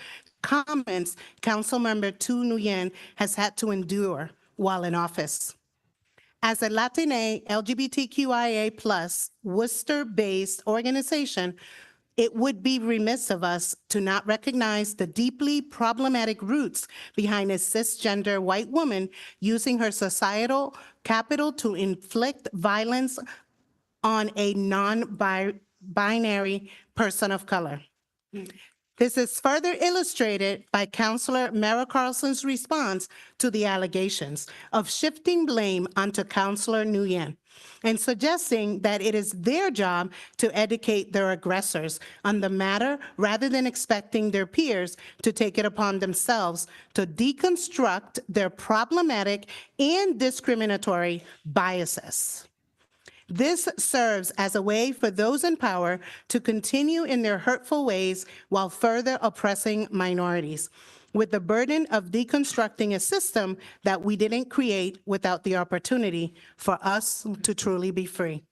comments Councilmember Nguyen has had to endure while in office. As a Latina LGBTQIA+ Worcester-based organization, it would be remiss of us to not recognize the deeply problematic roots behind a cisgender white woman using her societal capital to inflict violence on a non-binary person of color. This is further illustrated by Councilor Merrill Carlson's response to the allegations of shifting blame onto Councilor Nguyen and suggesting that it is their job to educate their aggressors on the matter rather than expecting their peers to take it upon themselves to deconstruct their problematic and discriminatory biases. This serves as a way for those in power to continue in their hurtful ways while further oppressing minorities, with the burden of deconstructing a system that we didn't create without the opportunity for us to truly be free.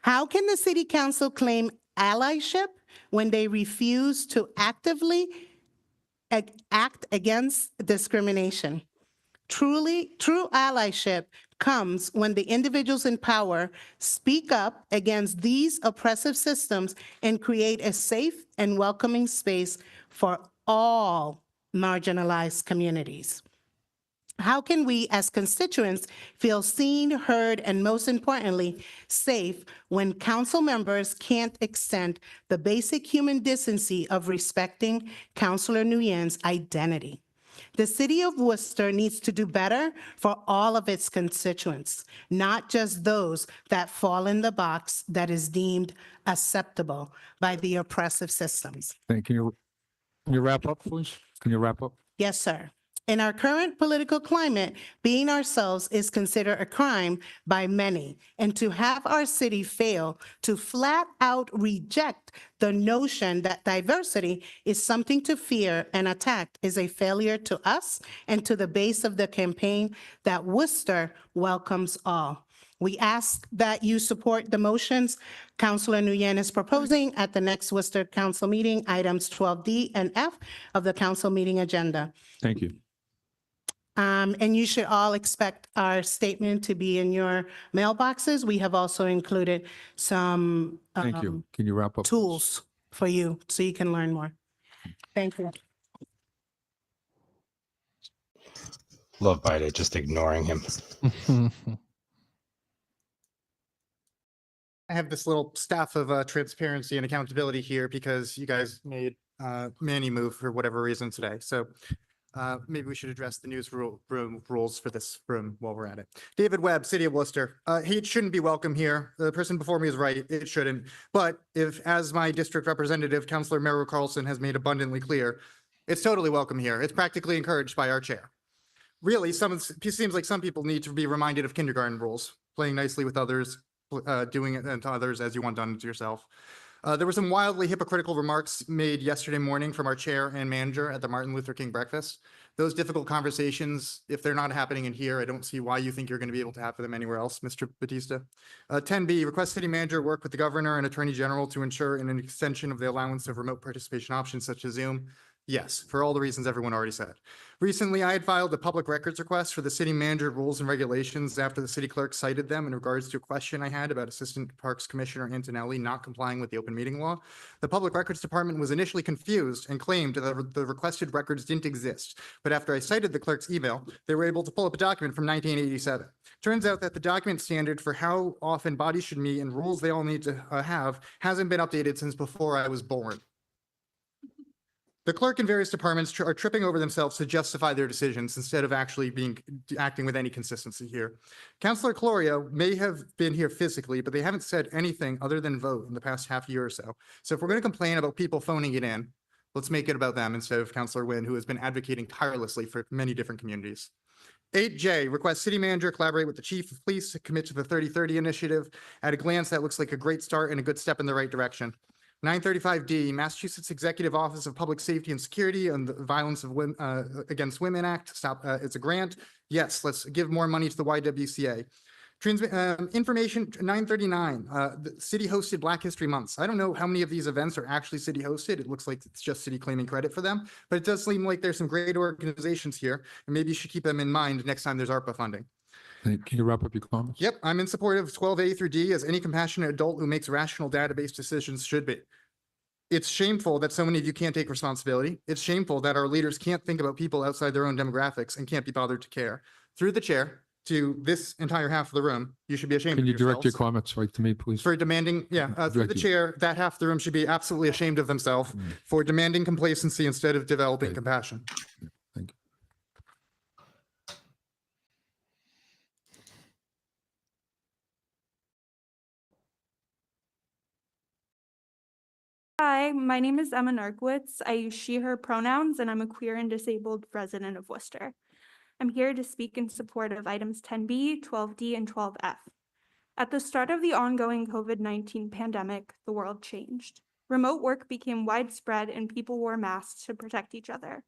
How can the City Council claim allyship when they refuse to actively act against discrimination? True allyship comes when the individuals in power speak up against these oppressive systems and create a safe and welcoming space for all marginalized communities. How can we as constituents feel seen, heard, and most importantly, safe when council members can't extend the basic human decency of respecting Councilor Nguyen's identity? The city of Worcester needs to do better for all of its constituents, not just those that fall in the box that is deemed acceptable by the oppressive systems. Thank you. Can you wrap up, please? Can you wrap up? Yes, sir. In our current political climate, being ourselves is considered a crime by many, and to have our city fail to flat out reject the notion that diversity is something to fear and attack is a failure to us and to the base of the campaign that Worcester welcomes all. We ask that you support the motions Councilor Nguyen is proposing at the next Worcester Council meeting, items 12D and F of the council meeting agenda. Thank you. And you should all expect our statement to be in your mailboxes. We have also included some Thank you. Can you wrap up? tools for you so you can learn more. Thank you. Love Biden just ignoring him. I have this little staff of transparency and accountability here because you guys made Manny move for whatever reason today. So Maybe we should address the room rules for this room while we're at it. David Webb, City of Worcester. Hate shouldn't be welcome here. The person before me is right. It shouldn't. But if, as my district representative, Councilor Merrill Carlson has made abundantly clear, it's totally welcome here. It's practically encouraged by our chair. Really, it seems like some people need to be reminded of kindergarten rules, playing nicely with others, doing it to others as you want done to yourself. There were some wildly hypocritical remarks made yesterday morning from our chair and manager at the Martin Luther King breakfast. Those difficult conversations, if they're not happening in here, I don't see why you think you're going to be able to have them anywhere else, Mr. Batista. 10B, request city manager work with the governor and attorney general to ensure an extension of the allowance of remote participation options such as Zoom. Yes, for all the reasons everyone already said. Recently, I had filed a public records request for the city manager rules and regulations after the city clerk cited them in regards to a question I had about Assistant Parks Commissioner Antonelli not complying with the open meeting law. The Public Records Department was initially confused and claimed that the requested records didn't exist. But after I cited the clerk's email, they were able to pull up a document from 1987. Turns out that the document standard for how often bodies should meet and rules they all need to have hasn't been updated since before I was born. The clerk in various departments are tripping over themselves to justify their decisions instead of actually acting with any consistency here. Councilor Clorio may have been here physically, but they haven't said anything other than vote in the past half year or so. So if we're going to complain about people phoning it in, let's make it about them instead of Councilor Nguyen, who has been advocating tirelessly for many different communities. 8J, request city manager collaborate with the chief of police to commit to the 30/30 initiative. At a glance, that looks like a great start and a good step in the right direction. 935D, Massachusetts Executive Office of Public Safety and Security and the Violence of Against Women Act. It's a grant. Yes, let's give more money to the YWCA. Information 939, the city hosted Black History Months. I don't know how many of these events are actually city hosted. It looks like it's just city claiming credit for them, but it does seem like there's some great organizations here, and maybe you should keep them in mind next time there's ARPA funding. Can you wrap up your comments? Yep, I'm in support of 12A through D as any compassionate adult who makes rational database decisions should be. It's shameful that so many of you can't take responsibility. It's shameful that our leaders can't think about people outside their own demographics and can't be bothered to care. Through the chair to this entire half of the room, you should be ashamed Can of you direct your yourselves comments right to me, please? for demanding, through the chair, that half of the room should be absolutely ashamed of themselves for demanding complacency instead of developing compassion. Thank you. Hi, my name is Emma Narkowitz. I use she, her pronouns, and I'm a queer and disabled resident of Worcester. I'm here to speak in support of items 10B, 12D, and 12F. At the start of the ongoing COVID-19 pandemic, the world changed. Remote work became widespread and people wore masks to protect each other.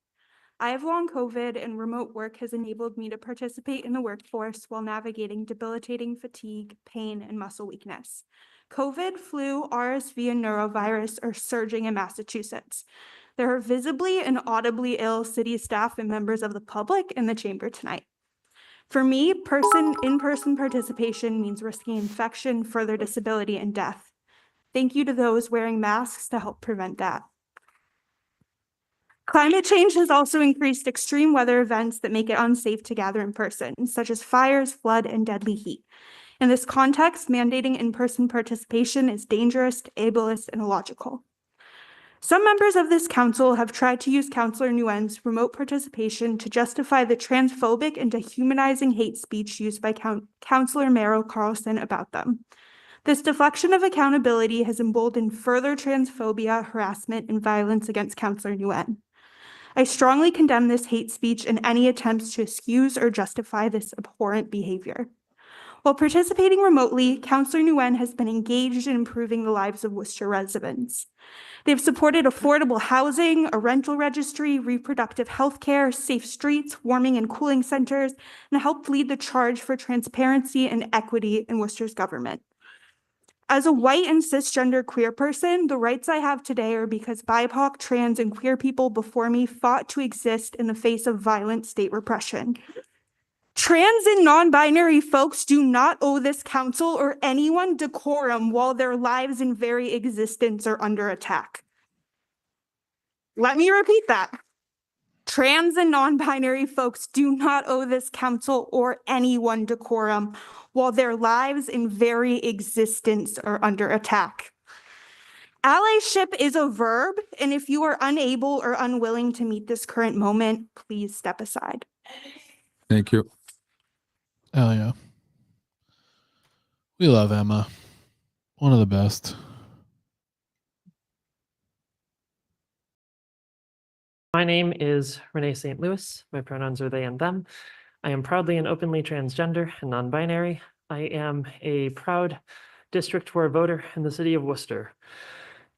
I have long COVID, and remote work has enabled me to participate in the workforce while navigating debilitating fatigue, pain, and muscle weakness. COVID, flu, RSV, and norovirus are surging in Massachusetts. There are visibly and audibly ill city staff and members of the public in the chamber tonight. For me, in-person participation means risking infection, further disability, and death. Thank you to those wearing masks to help prevent that. Climate change has also increased extreme weather events that make it unsafe to gather in person, such as fires, flood, and deadly heat. In this context, mandating in-person participation is dangerous, ableist, and illogical. Some members of this council have tried to use Councilor Nguyen's remote participation to justify the transphobic and dehumanizing hate speech used by Councilor Merrill Carlson about them. This deflection of accountability has emboldened further transphobia, harassment, and violence against Councilor Nguyen. I strongly condemn this hate speech and any attempts to excuse or justify this abhorrent behavior. While participating remotely, Councilor Nguyen has been engaged in improving the lives of Worcester residents. They've supported affordable housing, a rental registry, reproductive health care, safe streets, warming and cooling centers, and helped lead the charge for transparency and equity in Worcester's government. As a white and cisgender queer person, the rights I have today are because BIPOC, trans, and queer people before me fought to exist in the face of violent state repression. Trans and non-binary folks do not owe this council or anyone decorum while their lives and very existence are under attack. Let me repeat that. Trans and non-binary folks do not owe this council or anyone decorum while their lives and very existence are under attack. Allyship is a verb, and if you are unable or unwilling to meet this current moment, please step aside. Thank you. Hell yeah. We love Emma. One of the best. My name is Renee St. Louis. My pronouns are they and them. I am proudly and openly transgender and non-binary. I am a proud District 4 voter in the city of Worcester.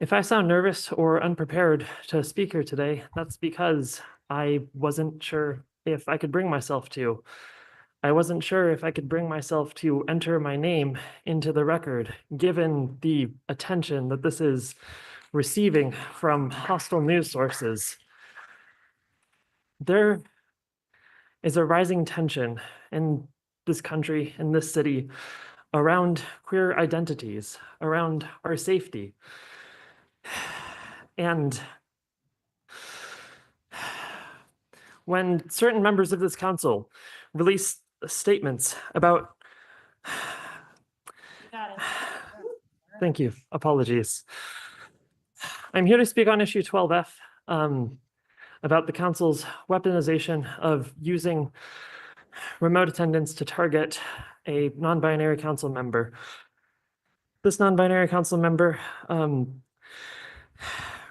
If I sound nervous or unprepared to speak here today, that's because I wasn't sure if I could bring myself to. I wasn't sure if I could bring myself to enter my name into the record, given the attention that this is receiving from hostile news sources. There is a rising tension in this country, in this city, around queer identities, around our safety. And when certain members of this council release statements about... Thank you. Apologies. I'm here to speak on issue 12F about the council's weaponization of using remote attendance to target a non-binary council member. This non-binary council member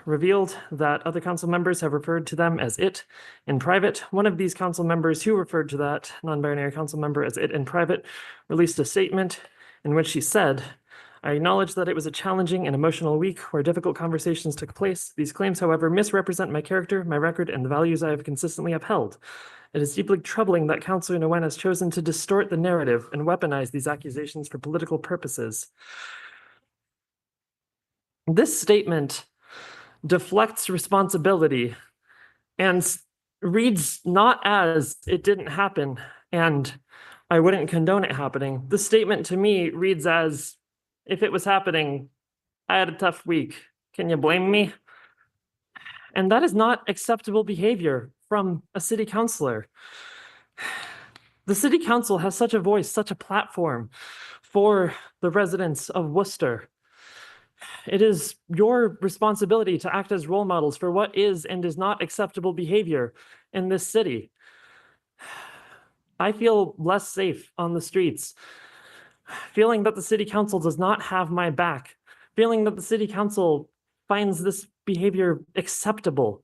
revealed that other council members have referred to them as it in private. One of these council members who referred to that non-binary council member as it in private released a statement in which she said, "I acknowledge that it was a challenging and emotional week where difficult conversations took place. These claims, however, misrepresent my character, my record, and the values I have consistently upheld. It is deeply troubling that Councilor Nguyen has chosen to distort the narrative and weaponize these accusations for political purposes." This statement deflects responsibility and reads not as "it didn't happen" and "I wouldn't condone it happening." This statement to me reads as "if it was happening, I had a tough week. Can you blame me?" And that is not acceptable behavior from a city councilor. The city council has such a voice, such a platform for the residents of Worcester. It is your responsibility to act as role models for what is and is not acceptable behavior in this city. I feel less safe on the streets, feeling that the city council does not have my back, feeling that the city council finds this behavior acceptable.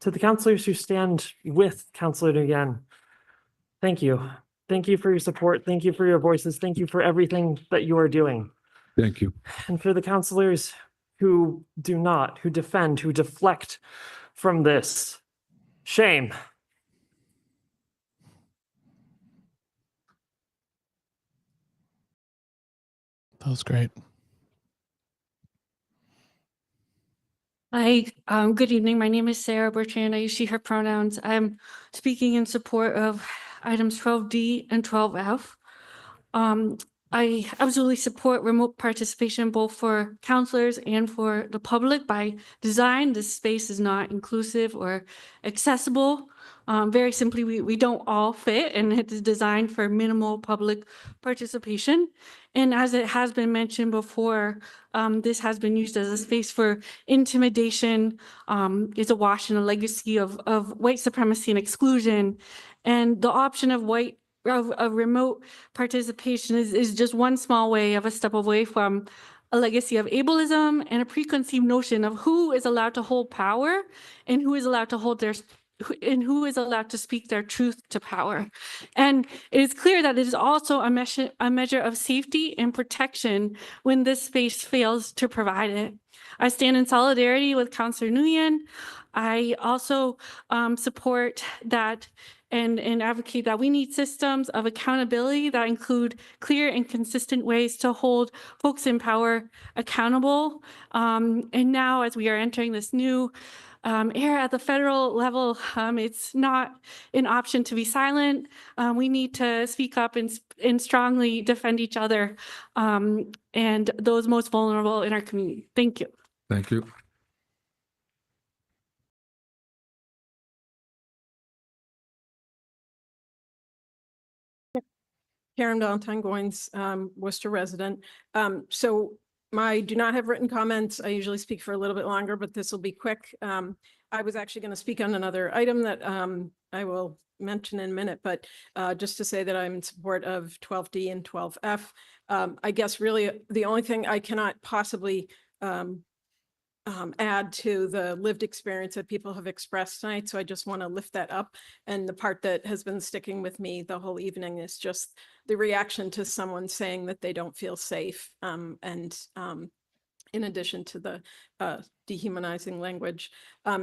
To the councilors who stand with Councilor Nguyen, thank you. Thank you for your support. Thank you for your voices. Thank you for everything that you are doing. Thank you. And for the councilors who do not, who defend, who deflect from this, shame. That was great. Hi, good evening. My name is Sarah Bertrand. I use she, her pronouns. I'm speaking in support of items 12D and 12F. I absolutely support remote participation both for counselors and for the public. By design, this space is not inclusive or accessible. Very simply, we don't all fit, and it is designed for minimal public participation. And as it has been mentioned before, this has been used as a space for intimidation. It's awash in a legacy of white supremacy and exclusion. And the option of remote participation is just one small way of a step away from a legacy of ableism and a preconceived notion of who is allowed to hold power and who is allowed to hold who is allowed to speak their truth to power. And it is clear that it is also a measure of safety and protection when this space fails to provide it. I stand in solidarity with Councilor Nguyen. I also support that and advocate that we need systems of accountability that include clear and consistent ways to hold folks in power accountable. And now, as we are entering this new era at the federal level, it's not an option to be silent. We need to speak up and strongly defend each other and those most vulnerable in our community. Thank you. Thank you. Karen Valentine Goins, Worcester resident. So I do not have written comments. I usually speak for a little bit longer, but this will be quick. I was actually going to speak on another item that I will mention in a minute, but just to say that I'm in support of 12D and 12F. I guess really the only thing I cannot possibly add to the lived experience that people have expressed tonight. So I just want to lift that up. And the part that has been sticking with me the whole evening is just the reaction to someone saying that they don't feel safe. In addition to the dehumanizing language.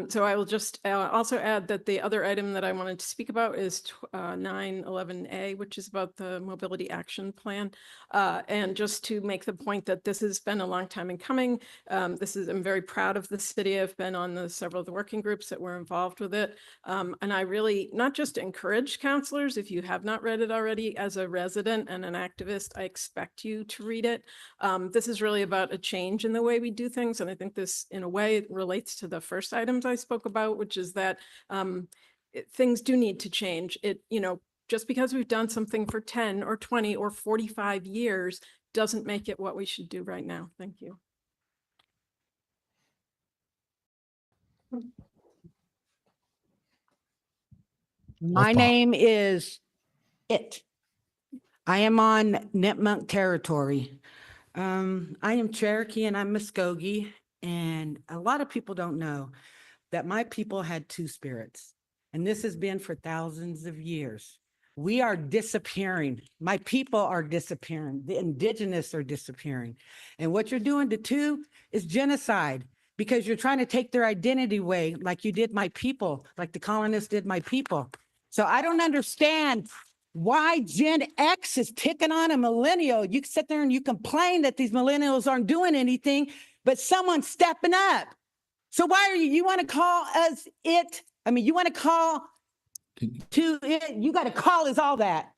So I will just also add that the other item that I wanted to speak about is 911A, which is about the mobility action plan. And just to make the point that this has been a long time in coming. I'm very proud of the city. I've been on several of the working groups that were involved with it. And I really not just encourage counselors, if you have not read it already, as a resident and an activist, I expect you to read it. This is really about a change in the way we do things. And I think this, in a way, it relates to the first items I spoke about, which is that things do need to change. Just because we've done something for 10 or 20 or 45 years doesn't make it what we should do right now. Thank you. My name is It. I am on Nipmuc territory. I am Cherokee and I'm Muskogee, and a lot of people don't know that my people had two spirits, and this has been for thousands of years. We are disappearing. My people are disappearing. The indigenous are disappearing. And what you're doing to two is genocide, because you're trying to take their identity away like you did my people, like the colonists did my people. So I don't understand why Gen X is picking on a millennial. You can sit there and you complain that these millennials aren't doing anything, but someone's stepping up. So why are you want to call us it? I mean, you want to call to it, you got to call us all that,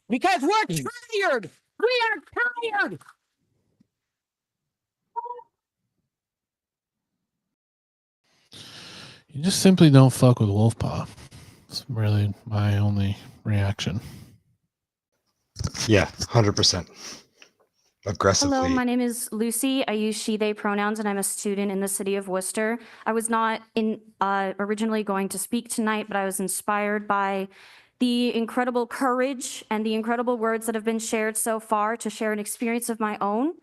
because we're tired. We are tired. You just simply don't fuck with Wolfpaw. It's really my only reaction. Yeah, 100%. Aggressively. Hello, my name is Lucy. I use she, they pronouns, and I'm a student in the city of Worcester. I was not originally going to speak tonight, but I was inspired by the incredible courage and the incredible words that have been shared so far to share an experience of my own.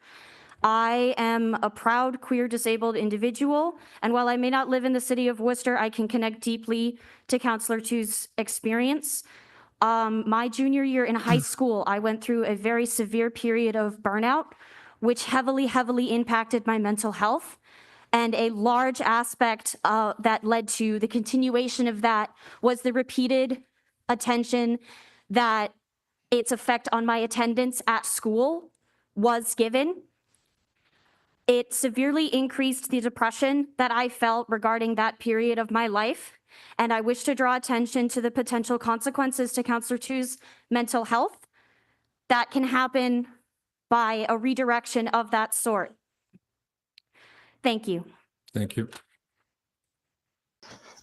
I am a proud queer disabled individual, and while I may not live in the city of Worcester, I can connect deeply to Councilor Tu's experience. My junior year in high school, I went through a very severe period of burnout, which heavily impacted my mental health. And a large aspect that led to the continuation of that was the repeated attention that its effect on my attendance at school was given. It severely increased the depression that I felt regarding that period of my life. And I wish to draw attention to the potential consequences to Councilor Tu's mental health that can happen by a redirection of that sort. Thank you. Thank you.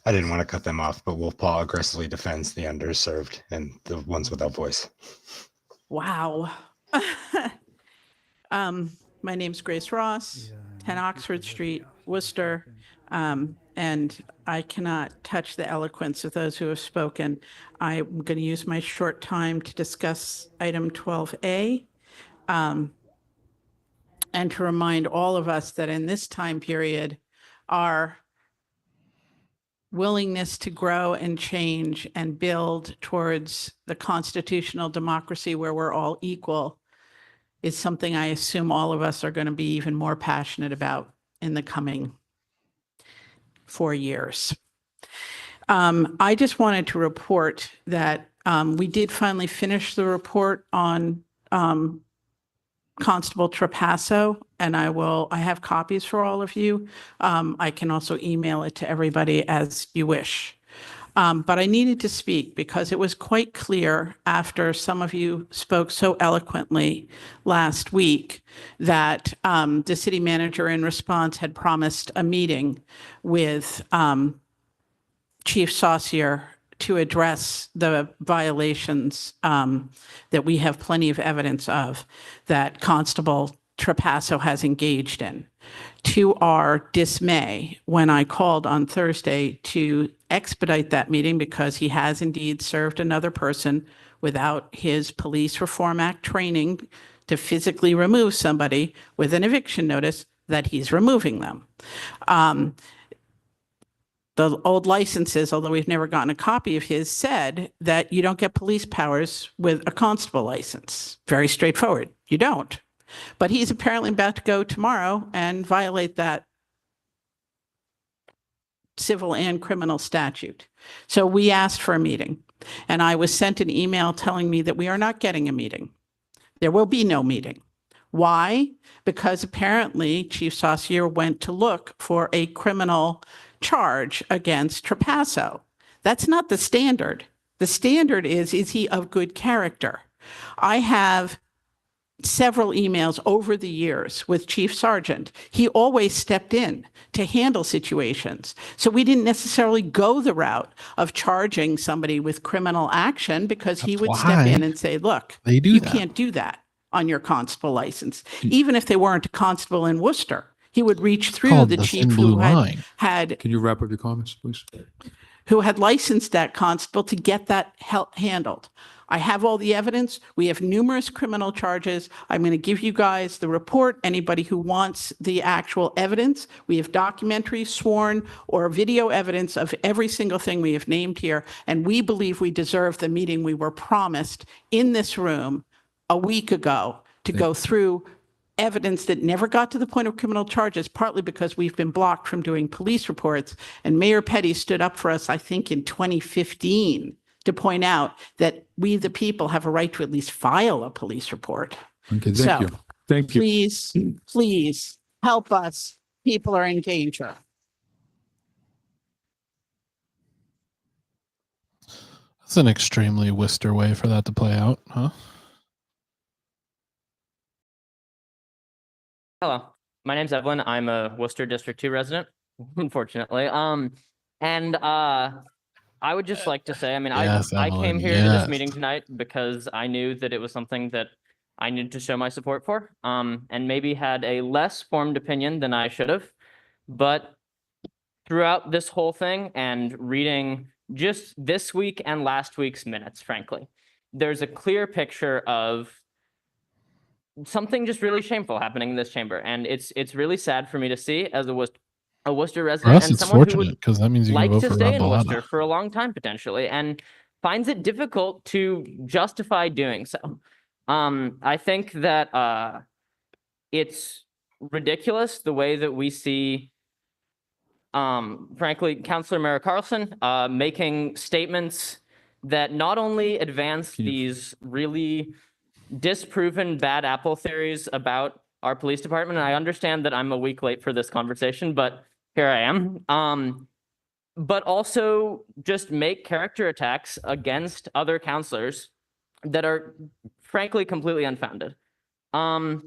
I didn't want to cut them off, but Wolfpaw aggressively defends the underserved and the ones without voice. Wow. My name's Grace Ross, 10 Oxford Street, Worcester. And I cannot touch the eloquence of those who have spoken. I'm going to use my short time to discuss item 12A. And to remind all of us that in this time period, our willingness to grow and change and build towards the constitutional democracy where we're all equal is something I assume all of us are going to be even more passionate about in the coming 4 years. I just wanted to report that we did finally finish the report on Constable Trapasso, and I have copies for all of you. I can also email it to everybody as you wish. But I needed to speak because it was quite clear after some of you spoke so eloquently last week that the city manager in response had promised a meeting with Chief Saucier to address the violations that we have plenty of evidence of that Constable Trapasso has engaged in. To our dismay, when I called on Thursday to expedite that meeting because he has indeed served another person without his Police Reform Act training to physically remove somebody with an eviction notice, that he's removing them. The old licenses, although we've never gotten a copy of his, said that you don't get police powers with a constable license. Very straightforward. You don't. But he's apparently about to go tomorrow and violate that civil and criminal statute. So we asked for a meeting, and I was sent an email telling me that we are not getting a meeting. There will be no meeting. Why? Because apparently Chief Saucier went to look for a criminal charge against Trapasso. That's not the standard. The standard is he of good character? I have several emails over the years with Chief Sergeant. He always stepped in to handle situations. So we didn't necessarily go the route of charging somebody with criminal action, because he would step in and say, look, you can't do that on your constable license. Even if they weren't a constable in Worcester, he would reach through the chief who had Can you wrap up your comments, please? who had licensed that constable to get that handled. I have all the evidence. We have numerous criminal charges. I'm going to give you guys the report. Anybody who wants the actual evidence, we have documentary, sworn, or video evidence of every single thing we have named here. And we believe we deserve the meeting we were promised in this room a week ago to go through evidence that never got to the point of criminal charges, partly because we've been blocked from doing police reports. And Mayor Petty stood up for us, I think, in 2015 to point out that we, the people, have a right to at least file a police report. Okay, thank you. Thank you. Please, please help us. People are in danger. That's an extremely Worcester way for that to play out, huh? Hello, my name's Evelyn. I'm a Worcester District 2 resident, unfortunately. I would just like to say, I mean, Yes, I Evelyn, came here to yes. this meeting tonight because I knew that it was something that I needed to show my support for, and maybe had a less formed opinion than I should have. But throughout this whole thing and reading just this week and last week's minutes, frankly, there's a clear picture of something just really shameful happening in this chamber, and it's really sad for me to see as a Worcester For resident us, and it's someone who fortunate would because that means you can like vote to for stay Rob in Worcester Bellata. for a long time potentially, and finds it difficult to justify doing so. I think that it's ridiculous the way that we see, frankly, Councilor Mara Carlson making statements that not only advance these really disproven bad apple theories about our police department. And I understand that I'm a week late for this conversation, but here I am. But also just make character attacks against other counselors that are frankly completely unfounded. And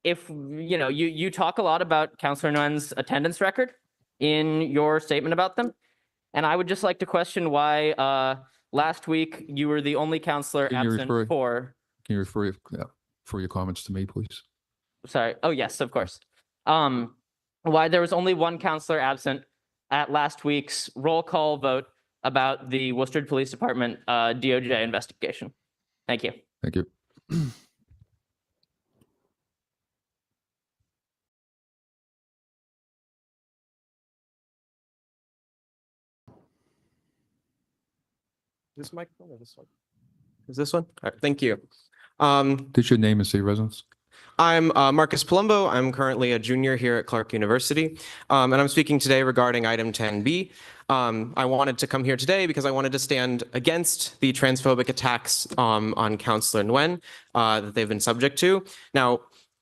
if, you know, you talk a lot about Councilor Nguyen's attendance record in your statement about them. And I would just like to question why last week you were the only counselor absent for. Can you refer for your comments to me, please? Sorry. Oh, yes, of course. Why there was only one counselor absent at last week's roll call vote about the Worcester Police Department DOJ investigation. Thank you. Thank you. This microphone or this one? Is this one? All right, thank you. What's your name and city residence? I'm Marcus Palumbo. I'm currently a junior here at Clark University, and I'm speaking today regarding item 10B. I wanted to come here today because I wanted to stand against the transphobic attacks on Councilor Nguyen that they've been subject to. Now,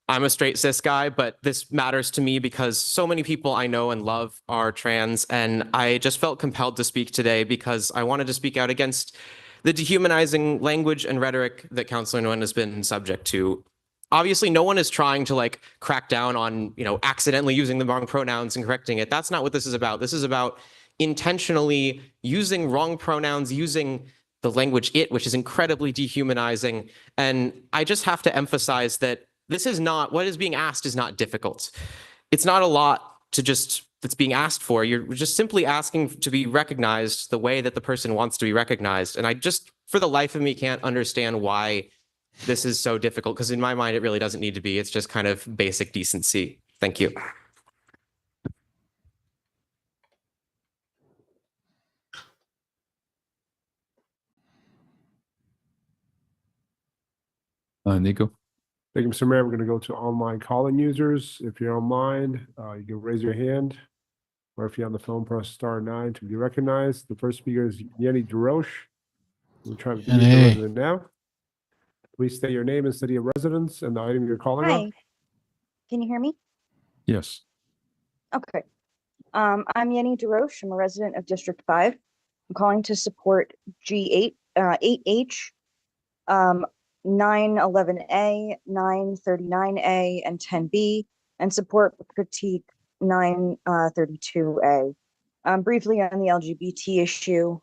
I'm a straight cis guy, but this matters to me because so many people I know and love are trans, and I just felt compelled to speak today because I wanted to speak out against the dehumanizing language and rhetoric that Councilor Nguyen has been subject to. Obviously, no one is trying to like crack down on, you know, accidentally using the wrong pronouns and correcting it. That's not what this is about. This is about intentionally using wrong pronouns, using the language it, which is incredibly dehumanizing. And I just have to emphasize that this is not, what is being asked is not difficult. It's not a lot to just, that's being asked for. You're just simply asking to be recognized the way that the person wants to be recognized. And I just, for the life of me, can't understand why this is so difficult, because in my mind, it really doesn't need to be. It's just kind of basic decency. Thank you. Nico. Thank you, Mr. Mayor. We're going to go to online calling users. If you're online, you can raise your hand, or if you're on the phone, press *9 to be recognized. The first speaker is Yenny DeRoche. We're trying to meet the resident now. Please state your name and city of residence and the item you're calling on. Hi, can you hear me? Yes. Okay. I'm Yenny DeRoche. I'm a resident of District 5. I'm calling to support G8, 8H, 911A, 939A, and 10B, and support critique 932A. Briefly on the LGBT issue,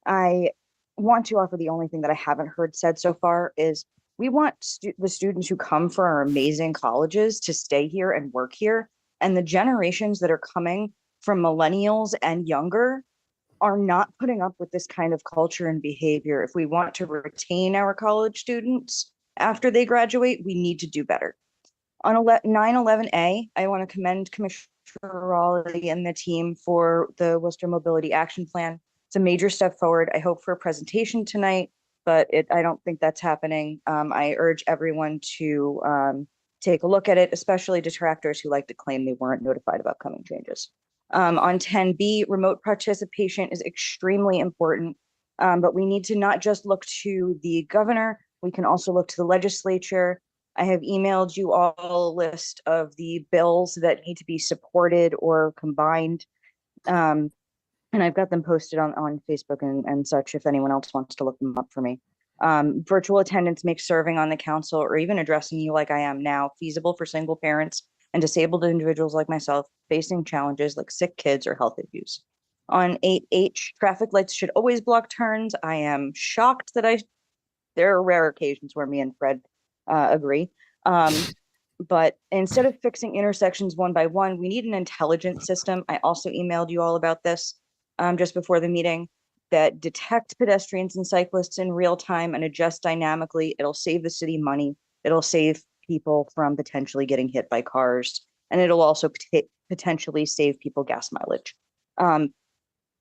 I want to offer the only thing that I haven't heard said so far is we want the students who come from our amazing colleges to stay here and work here. And the generations that are coming from millennials and younger are not putting up with this kind of culture and behavior. If we want to retain our college students after they graduate, we need to do better. On 911A, I want to commend Commissioner Raleigh and the team for the Worcester Mobility Action Plan. It's a major step forward. I hope for a presentation tonight, but I don't think that's happening. I urge everyone to take a look at it, especially detractors who like to claim they weren't notified of upcoming changes. On 10B, remote participation is extremely important, but we need to not just look to the governor, we can also look to the legislature. I have emailed you all a list of the bills that need to be supported or combined. And I've got them posted on Facebook and such if anyone else wants to look them up for me. Virtual attendance makes serving on the council or even addressing you like I am now feasible for single parents and disabled individuals like myself facing challenges like sick kids or health issues. On 8H, traffic lights should always block turns. I am shocked that there are rare occasions where me and Fred agree. But instead of fixing intersections one by one, we need an intelligent system. I also emailed you all about this just before the meeting, that detect pedestrians and cyclists in real time and adjust dynamically. It'll save the city money. It'll save people from potentially getting hit by cars, and it'll also potentially save people gas mileage. On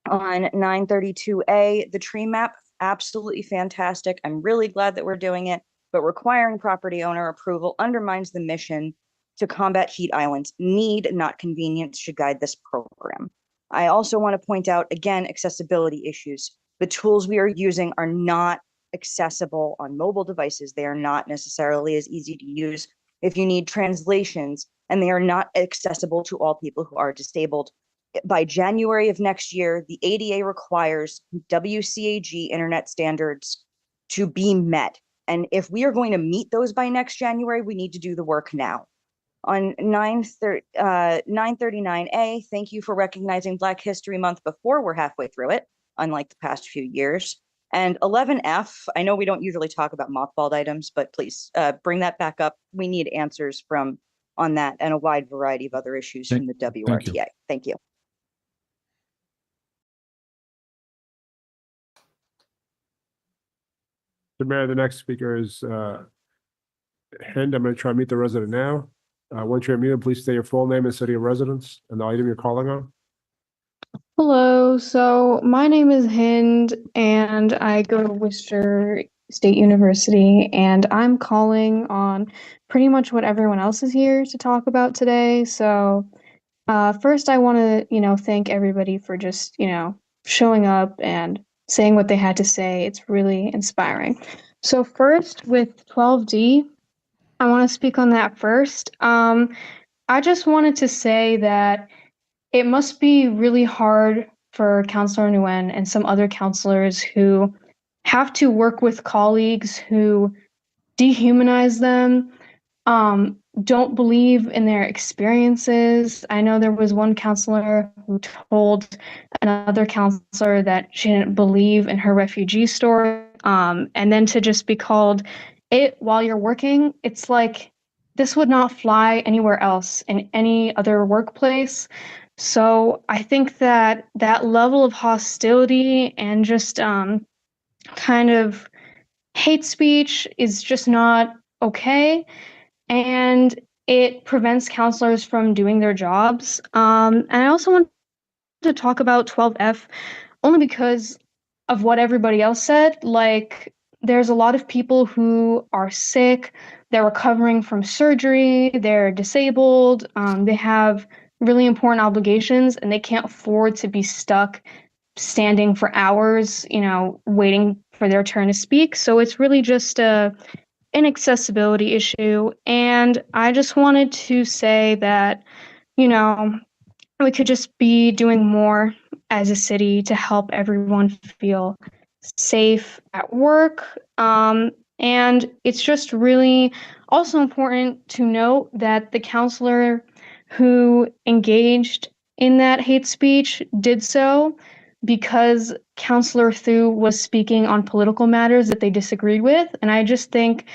932A, the tree map, absolutely fantastic. I'm really glad that we're doing it, but requiring property owner approval undermines the mission to combat heat islands. Need, not convenience, should guide this program. I also want to point out, again, accessibility issues. The tools we are using are not accessible on mobile devices. They are not necessarily as easy to use if you need translations, and they are not accessible to all people who are disabled. By January of next year, the ADA requires WCAG internet standards to be met. And if we are going to meet those by next January, we need to do the work now. On 939A, thank you for recognizing Black History Month before we're halfway through it, unlike the past few years. And 11F, I know we don't usually talk about mothballed items, but please bring that back up. We need answers on that and a wide variety of other issues from the WRTA. Thank you. The mayor, the next speaker is Hind. I'm going to try to meet the resident now. Once you're muted, please state your full name and city of residence and the item you're calling on. Hello, so my name is Hind and I go to Worcester State University, and I'm calling on pretty much what everyone else is here to talk about today. So first I want to, thank everybody for just, showing up and saying what they had to say. It's really inspiring. So first with 12D, I want to speak on that first. I just wanted to say that it must be really hard for Councilor Nguyen and some other councilors who have to work with colleagues who dehumanize them, don't believe in their experiences. I know there was one counselor who told another counselor that she didn't believe in her refugee story. And then to just be called it while you're working, it's like this would not fly anywhere else in any other workplace. So I think that that level of hostility and just kind of hate speech is just not okay. And it prevents counselors from doing their jobs. And I also want to talk about 12F only because of what everybody else said. Like, there's a lot of people who are sick, they're recovering from surgery, they're disabled, they have really important obligations, and they can't afford to be stuck standing for hours, waiting for their turn to speak. So it's really just an accessibility issue. And I just wanted to say that, we could just be doing more as a city to help everyone feel safe at work. And it's just really also important to note that the counselor who engaged in that hate speech did so because Counselor Thu was speaking on political matters that they disagreed with. And I just think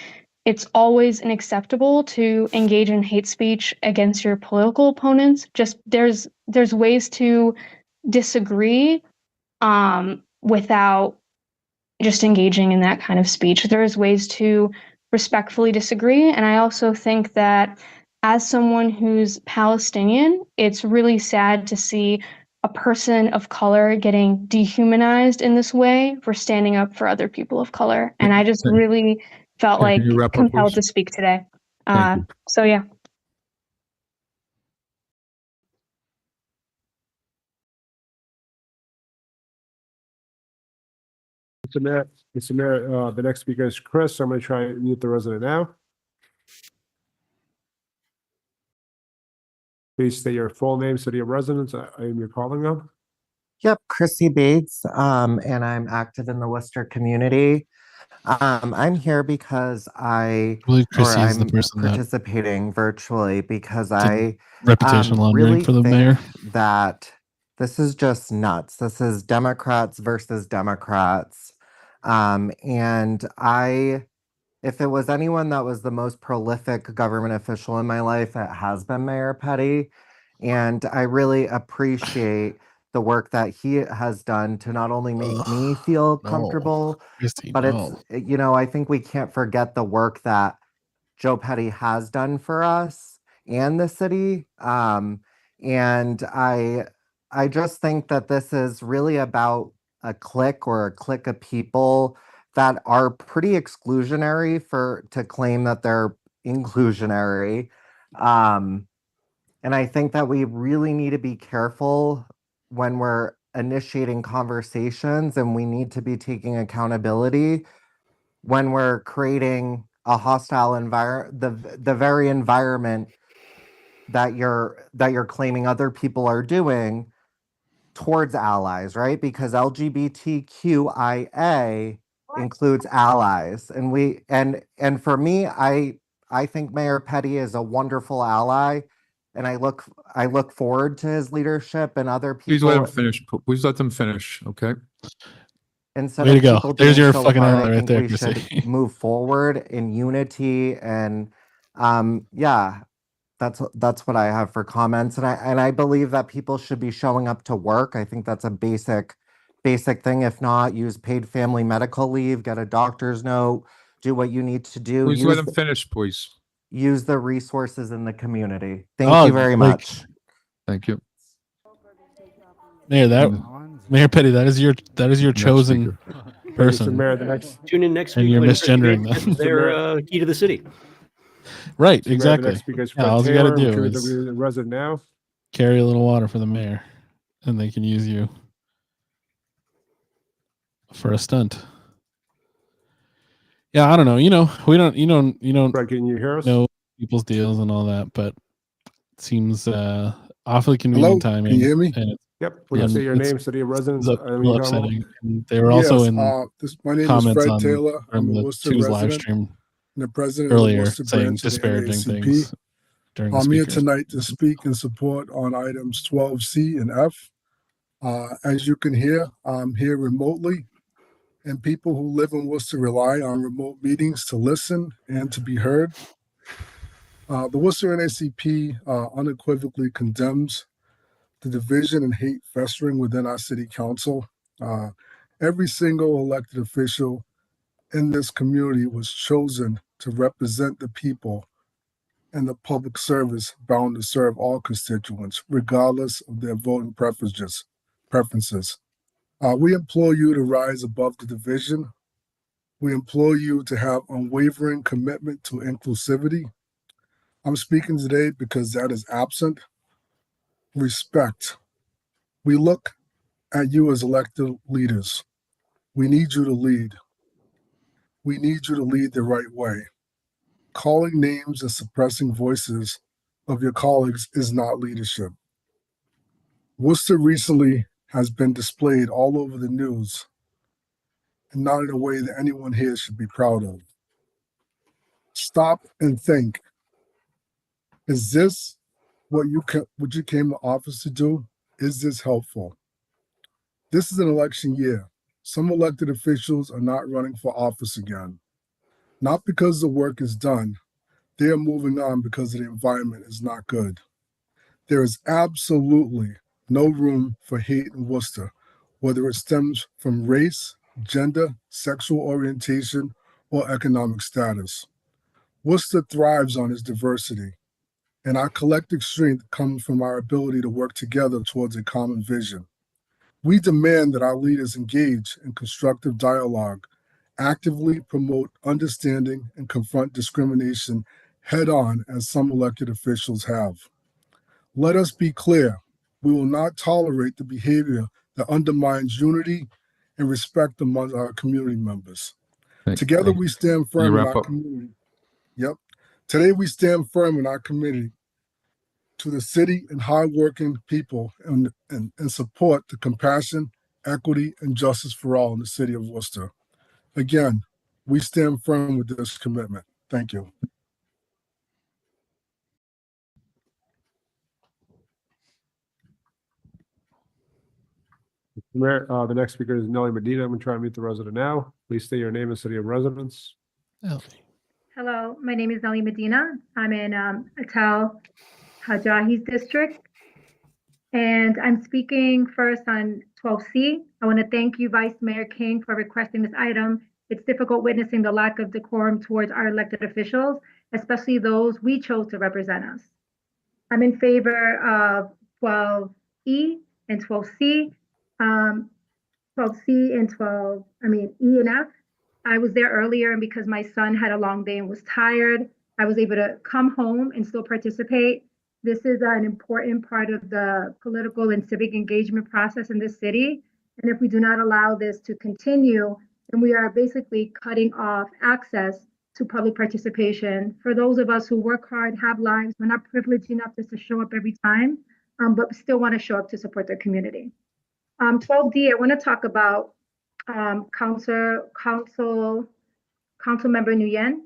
it's always unacceptable to engage in hate speech against your political opponents. Just there's ways to disagree without just engaging in that kind of speech. There's ways to respectfully disagree. And I also think that as someone who's Palestinian, it's really sad to see a person of color getting dehumanized in this way for standing up for other people of color. And I just really felt like Can you wrap up, compelled please? to speak today. Thank you. So yeah. Mr. Mayor, the next speaker is Chris. I'm going to try and mute the resident now. Please state your full name, city of residence, item you're calling on. Yep, Chrissy Bates, and I'm active in the Worcester community. I'm here because I believe Chrissy is the person that participating virtually because did I reputation laundering really for the think mayor. that this is just nuts. This is Democrats versus Democrats. And if it was anyone that was the most prolific government official in my life, it has been Mayor Petty. And I really appreciate the work that he has done to not only make me feel comfortable, Christy, but no. I think we can't forget the work that Joe Petty has done for us and the city. And I just think that this is really about a clique of people that are pretty exclusionary to claim that they're inclusionary. And I think that we really need to be careful when we're initiating conversations, and we need to be taking accountability when we're creating a hostile environment, the very environment that you're claiming other people are doing towards allies, right? Because LGBTQIA includes allies, and for me, I think Mayor Petty is a wonderful ally, and I look forward to his leadership and other Please let people. them finish. Please let them finish, okay? Instead Way of to go. people There's doing your so fucking hard, ally I right think there, we should Chrissy. move forward in unity, and yeah, that's what I have for comments. And I believe that people should be showing up to work. I think that's a basic thing. If not, use paid family medical leave, get a doctor's note, do what you need to do. Please let them finish, please. Use the resources in the community. Thank you very much. Thank you. Mayor, Mayor Petty, that is your chosen person. Mr. Mayor, the next Tune in next and week you're when Chrissy misgendering Bates them. gives their key to the city. Right, Mr. Mayor, exactly. the next speaker is Yeah, Fred all you got to Taylor. do I'm is the resident now. carry a little water for the mayor, and they can use you for a stunt. Yeah, I don't know. We don't. You don't. Fred, can you hear us? Know people's deals and all that, but it seems awfully convenient timing. Can you hear me? And Yep. Please say your name, city of residence. It's a little upsetting. And they were Yes, also in my name is comments Fred on Taylor. I'm a the Worcester Tuesday live resident. stream. and the president of the earlier Worcester saying branch of the disparaging NAACP. things during the I'm here speakers. tonight to speak in support on items 12C and F. As you can hear, I'm here remotely, and people who live in Worcester rely on remote meetings to listen and to be heard. The Worcester NAACP unequivocally condemns the division and hate festering within our city council. Every single elected official in this community was chosen to represent the people and the public service bound to serve all constituents, regardless of their voting preferences. We implore you to rise above the division. We implore you to have unwavering commitment to inclusivity. I'm speaking today because that is absent. Respect. We look at you as elected leaders. We need you to lead. We need you to lead the right way. Calling names and suppressing voices of your colleagues is not leadership. Worcester recently has been displayed all over the news, and not in a way that anyone here should be proud of. Stop and think. Is this what you came to office to do? Is this helpful? This is an election year. Some elected officials are not running for office again. Not because the work is done. They are moving on because the environment is not good. There is absolutely no room for hate in Worcester, whether it stems from race, gender, sexual orientation, or economic status. Worcester thrives on its diversity, and our collective strength comes from our ability to work together towards a common vision. We demand that our leaders engage in constructive dialogue, actively promote understanding, and confront discrimination head-on as some elected officials have. Let us be clear. We will not tolerate the behavior that undermines unity and respect among our community members. Together, we stand firm in our community. Yep. Today, we stand firm in our community to the city and hardworking people and support the compassion, equity, and justice for all in the city of Worcester. Again, we stand firm with this commitment. Thank you. Mayor, the next speaker is Nellie Medina. I'm going to try and meet the resident now. Please state your name and city of residence. Hello, my name is Nellie Medina. I'm in Atal Hajahi's district. And I'm speaking first on 12C. I want to thank you, Vice Mayor King, for requesting this item. It's difficult witnessing the lack of decorum towards our elected officials, especially those we chose to represent us. I'm in favor of 12E and 12C. 12C and E and F. I was there earlier, and because my son had a long day and was tired, I was able to come home and still participate. This is an important part of the political and civic engagement process in this city. And if we do not allow this to continue, then we are basically cutting off access to public participation. For those of us who work hard, have lives, we're not privileged enough just to show up every time, but still want to show up to support their community. 12D, I want to talk about Council Member Nguyen.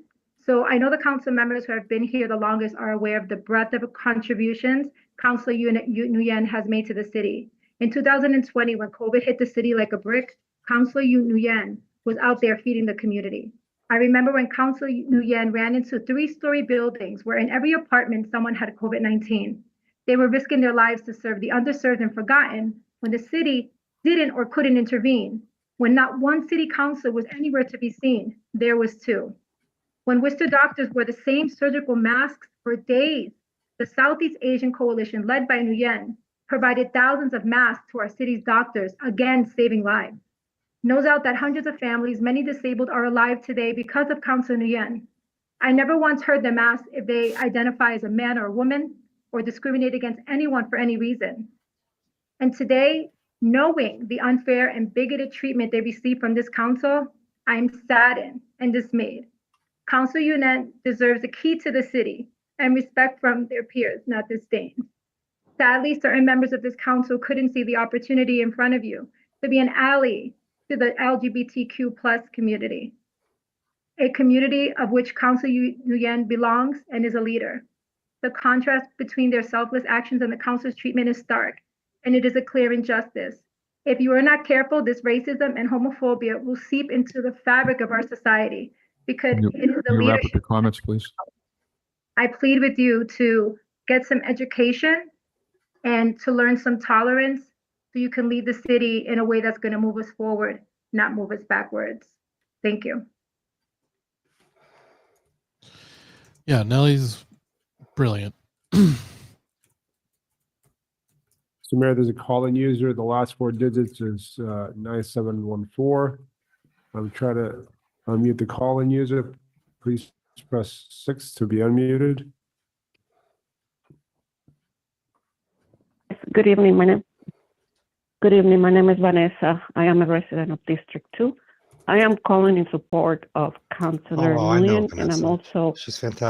So I know the council members who have been here the longest are aware of the breadth of contributions Councilor Nguyen has made to the city. In 2020, when COVID hit the city like a brick, Councilor Nguyen was out there feeding the community. I remember when Councilor Nguyen ran into 3-story buildings where in every apartment someone had COVID-19. They were risking their lives to serve the underserved and forgotten when the city didn't or couldn't intervene. When not one city councilor was anywhere to be seen, there was 2. When Worcester doctors wore the same surgical masks for days, the Southeast Asian Coalition, led by Nguyen, provided thousands of masks to our city's doctors, again saving lives. No doubt that hundreds of families, many disabled, are alive today because of Councilor Nguyen. I never once heard them ask if they identify as a man or a woman or discriminate against anyone for any reason. And today, knowing the unfair and bigoted treatment they receive from this council, I'm saddened and dismayed. Councilor Nguyen deserves a key to the city and respect from their peers, not disdain. Sadly, certain members of this council couldn't see the opportunity in front of you to be an ally to the LGBTQ+ community. a community of which Councilor Nguyen belongs and is a leader. The contrast between their selfless actions and the council's treatment is stark, and it is a clear injustice. If you are not careful, this racism and homophobia will seep into the fabric of our society because You, it is the you wrap up leadership. your comments, please. I plead with you to get some education and to learn some tolerance so you can lead the city in a way that's going to move us forward, not move us backwards. Thank you. Yeah, Nellie's brilliant. So Mayor, there's a call-in user. The last four digits is 9714. I'm trying to unmute the call-in user. Please press 6 to be unmuted. Good evening, my name is Vanessa. I am a resident of District 2. I am calling in support of Councilor Nguyen, and I'm also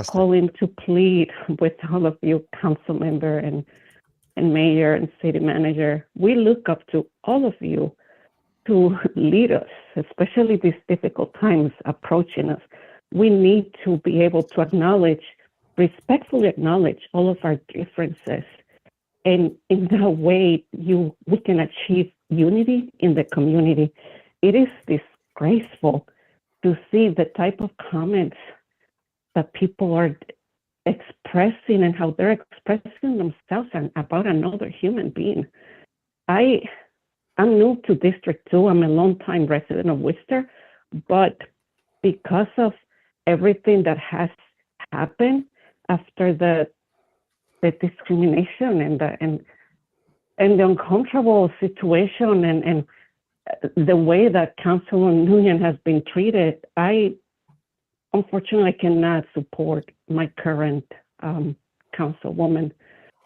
calling to plead with all of you, council member and mayor and city manager. We look up to all of you to lead us, especially these difficult times approaching us. We need to be able to respectfully acknowledge all of our differences. And in that way, we can achieve unity in the community. It is disgraceful to see the type of comments that people are expressing and how they're expressing themselves and about another human being. I'm new to District 2. I'm a longtime resident of Worcester, but because of everything that has happened after the discrimination and the uncomfortable situation and the way that Councilor Nguyen has been treated, I unfortunately cannot support my current councilwoman.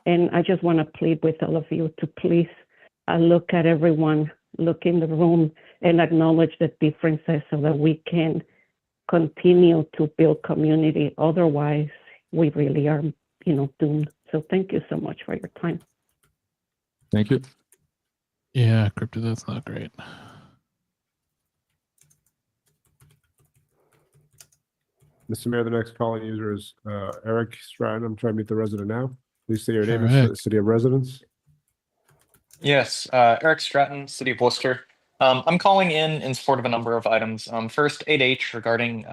And I just want to plead with all of you to please look at everyone, look in the room and acknowledge the differences so that we can continue to build community. Otherwise, we really are, doomed. So thank you so much for your time. Thank you. Yeah, Crypto, that's not great. Mr. Mayor, the next calling user is Eric Stratton. I'm trying to meet the resident now. Please say your name and city of residence. Yes, Eric Stratton, City of Worcester. I'm calling in support of a number of items. First, 8H regarding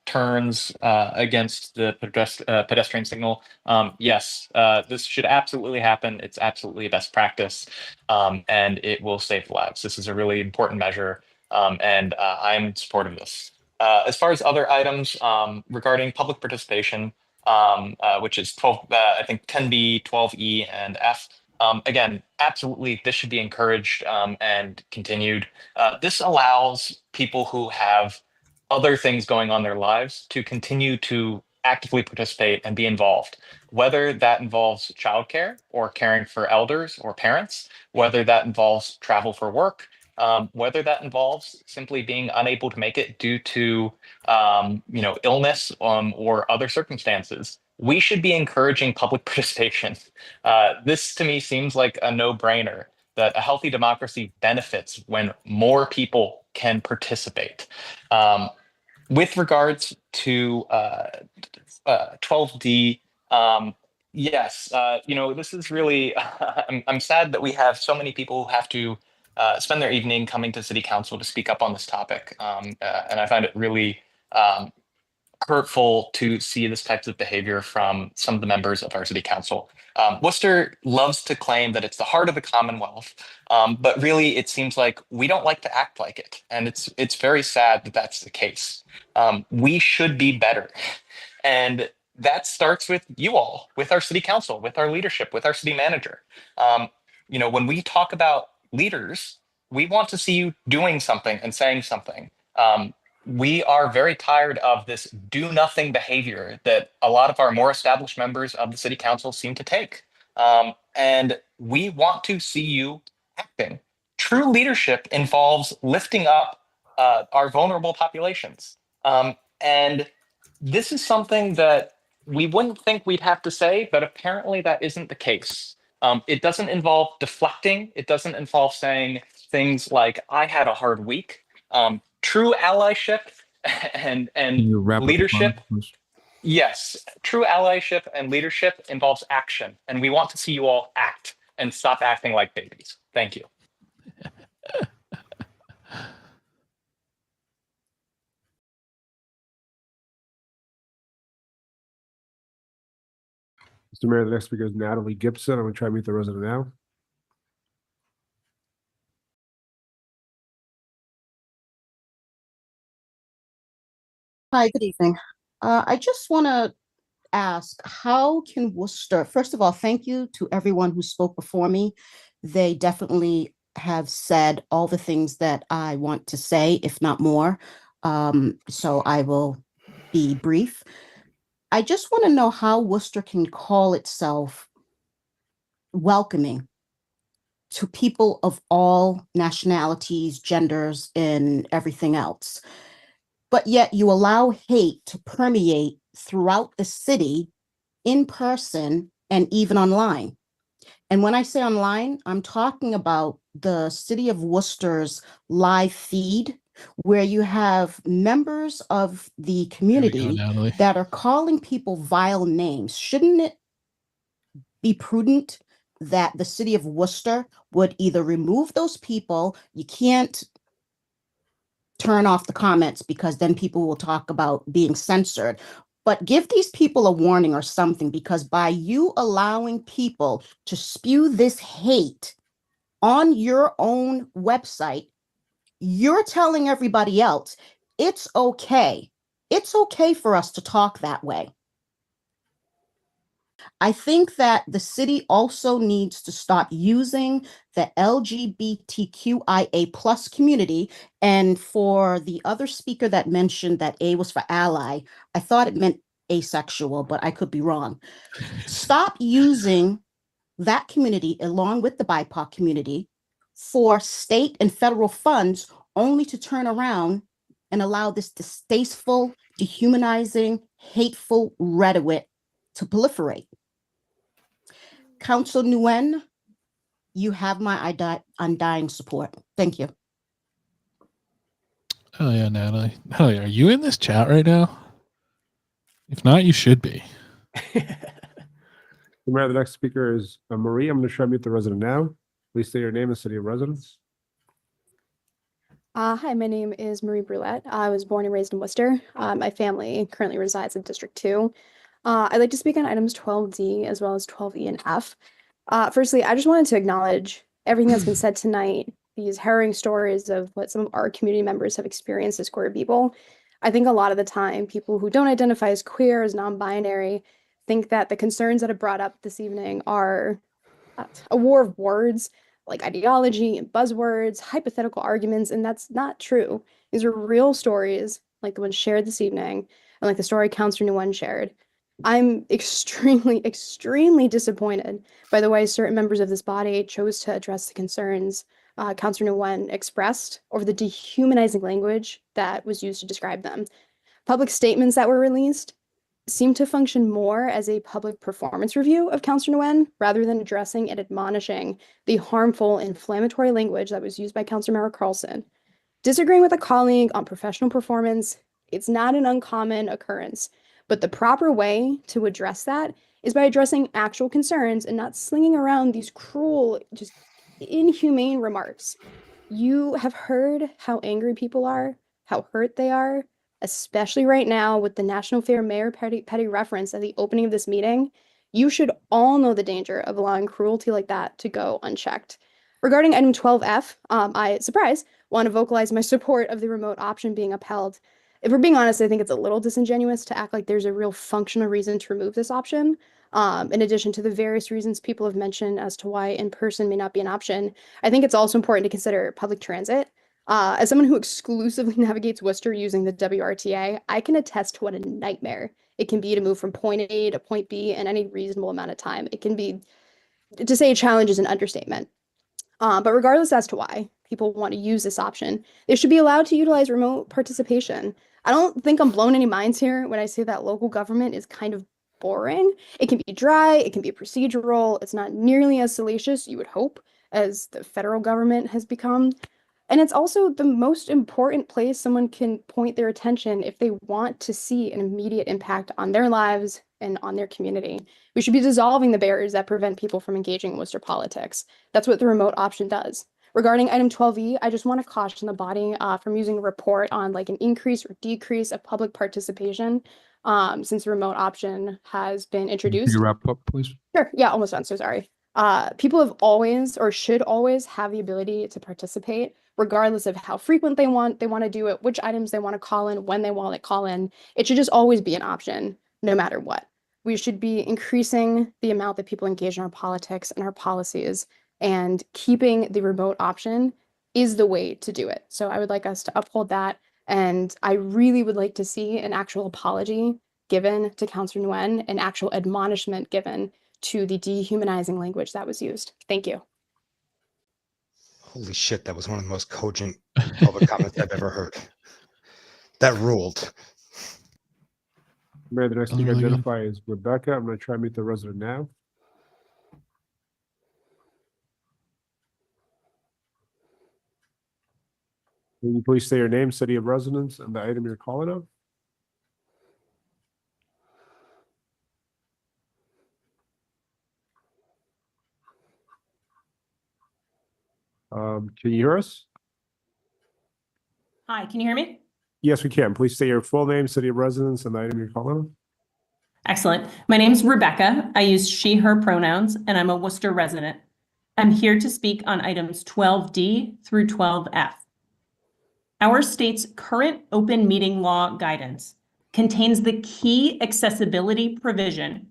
turns against the pedestrian signal. Yes, this should absolutely happen. It's absolutely a best practice, and it will save lives. This is a really important measure, and I'm in support of this. As far as other items regarding public participation, which is 12, I think 10B, 12E, and F. Again, absolutely, this should be encouraged and continued. This allows people who have other things going on in their lives to continue to actively participate and be involved, whether that involves childcare or caring for elders or parents, whether that involves travel for work, whether that involves simply being unable to make it due to illness or other circumstances. We should be encouraging public participation. This to me seems like a no-brainer that a healthy democracy benefits when more people can participate. With regards to 12D, yes, this is really, I'm sad that we have so many people who have to spend their evening coming to City Council to speak up on this topic. And I find it really hurtful to see this types of behavior from some of the members of our city council. Worcester loves to claim that it's the heart of the Commonwealth, but really it seems like we don't like to act like it. And it's very sad that that's the case. We should be better. And that starts with you all, with our city council, with our leadership, with our city manager. When we talk about leaders, we want to see you doing something and saying something. We are very tired of this do nothing behavior that a lot of our more established members of the city council seem to take. And we want to see you acting. True leadership involves lifting up our vulnerable populations. And this is something that we wouldn't think we'd have to say, but apparently that isn't the case. It doesn't involve deflecting. It doesn't involve saying things like, I had a hard week. True allyship and Can you wrap up the leadership. comment, please? Yes, true allyship and leadership involves action, and we want to see you all act and stop acting like babies. Thank you. Mr. Mayor, the next speaker is Natalie Gibson. I'm going to try to meet the resident now. Hi, good evening. I just want to ask, how can Worcester, first of all, thank you to everyone who spoke before me. They definitely have said all the things that I want to say, if not more. So I will be brief. I just want to know how Worcester can call itself welcoming to people of all nationalities, genders, and everything else. But yet you allow hate to permeate throughout the city, in person, and even online. And when I say online, I'm talking about the City of Worcester's live feed, where you have members of the community that are calling people vile names. Shouldn't it be prudent that the City of Worcester would either remove those people? You can't turn off the comments because then people will talk about being censored. But give these people a warning or something, because by you allowing people to spew this hate on your own website, you're telling everybody else it's okay. It's okay for us to talk that way. I think that the city also needs to stop using the LGBTQIA plus community. And for the other speaker that mentioned that A was for ally, I thought it meant asexual, but I could be wrong. Stop using that community along with the BIPOC community for state and federal funds, only to turn around and allow this distasteful, dehumanizing, hateful rhetoric to proliferate. Councilor Nguyen, you have my undying support. Thank you. Oh yeah, Natalie. Natalie, are you in this chat right now? If not, you should be. Mayor, the next speaker is Marie. I'm going to try to meet the resident now. Please say your name and city of residence. Hi, my name is Marie Brulette. I was born and raised in Worcester. My family currently resides in District 2. I'd like to speak on items 12D as well as 12E and F. Firstly, I just wanted to acknowledge everything that's been said tonight, these harrowing stories of what some of our community members have experienced as queer people. I think a lot of the time, people who don't identify as queer, as non-binary, think that the concerns that are brought up this evening are a war of words, like ideology and buzzwords, hypothetical arguments, and that's not true. These are real stories, like the one shared this evening, and like the story Councilor Nguyen shared. I'm extremely, extremely disappointed by the way certain members of this body chose to address the concerns Councilor Nguyen expressed over the dehumanizing language that was used to describe them. Public statements that were released seem to function more as a public performance review of Councilor Nguyen rather than addressing and admonishing the harmful, inflammatory language that was used by Councilor Mara Carlson. Disagreeing with a colleague on professional performance, it's not an uncommon occurrence, but the proper way to address that is by addressing actual concerns and not slinging around these cruel, just inhumane remarks. You have heard how angry people are, how hurt they are, especially right now with the National Fair Mayor Petty reference at the opening of this meeting. You should all know the danger of allowing cruelty like that to go unchecked. Regarding item 12F, I, surprise, want to vocalize my support of the remote option being upheld. If we're being honest, I think it's a little disingenuous to act like there's a real functional reason to remove this option. In addition to the various reasons people have mentioned as to why in-person may not be an option, I think it's also important to consider public transit. As someone who exclusively navigates Worcester using the WRTA, I can attest to what a nightmare it can be to move from point A to point B in any reasonable amount of time. It can be, to say a challenge is an understatement. But regardless as to why people want to use this option, they should be allowed to utilize remote participation. I don't think I'm blowing any minds here when I say that local government is kind of boring. It can be dry, it can be procedural, it's not nearly as salacious, you would hope, as the federal government has become. And it's also the most important place someone can point their attention if they want to see an immediate impact on their lives and on their community. We should be dissolving the barriers that prevent people from engaging in Worcester politics. That's what the remote option does. Regarding item 12E, I just want to caution the body from using a report on like an increase or decrease of public participation since the remote option has been introduced. Can you wrap up, please? Sure. Yeah, almost done. So sorry. People have always or should always have the ability to participate, regardless of how frequent they want to do it, which items they want to call in, when they want to call in. It should just always be an option, no matter what. We should be increasing the amount that people engage in our politics and our policies, and keeping the remote option is the way to do it. So I would like us to uphold that. And I really would like to see an actual apology given to Councilor Nguyen, an actual admonishment given to the dehumanizing language that was used. Thank you. Holy shit, that was one of the most cogent public comments I've ever heard. That ruled. Mayor, the next thing really identify is Rebecca. I'm going to try and meet the resident now. Can you please say your name, city of residence, and the item you're calling on? Can you hear us? Hi, can you hear me? Yes, we can. Please say your full name, city of residence, and the item you're calling on. Excellent. My name's Rebecca. I use she, her pronouns, and I'm a Worcester resident. I'm here to speak on items 12D through 12F. Our state's current open meeting law guidance contains the key accessibility provision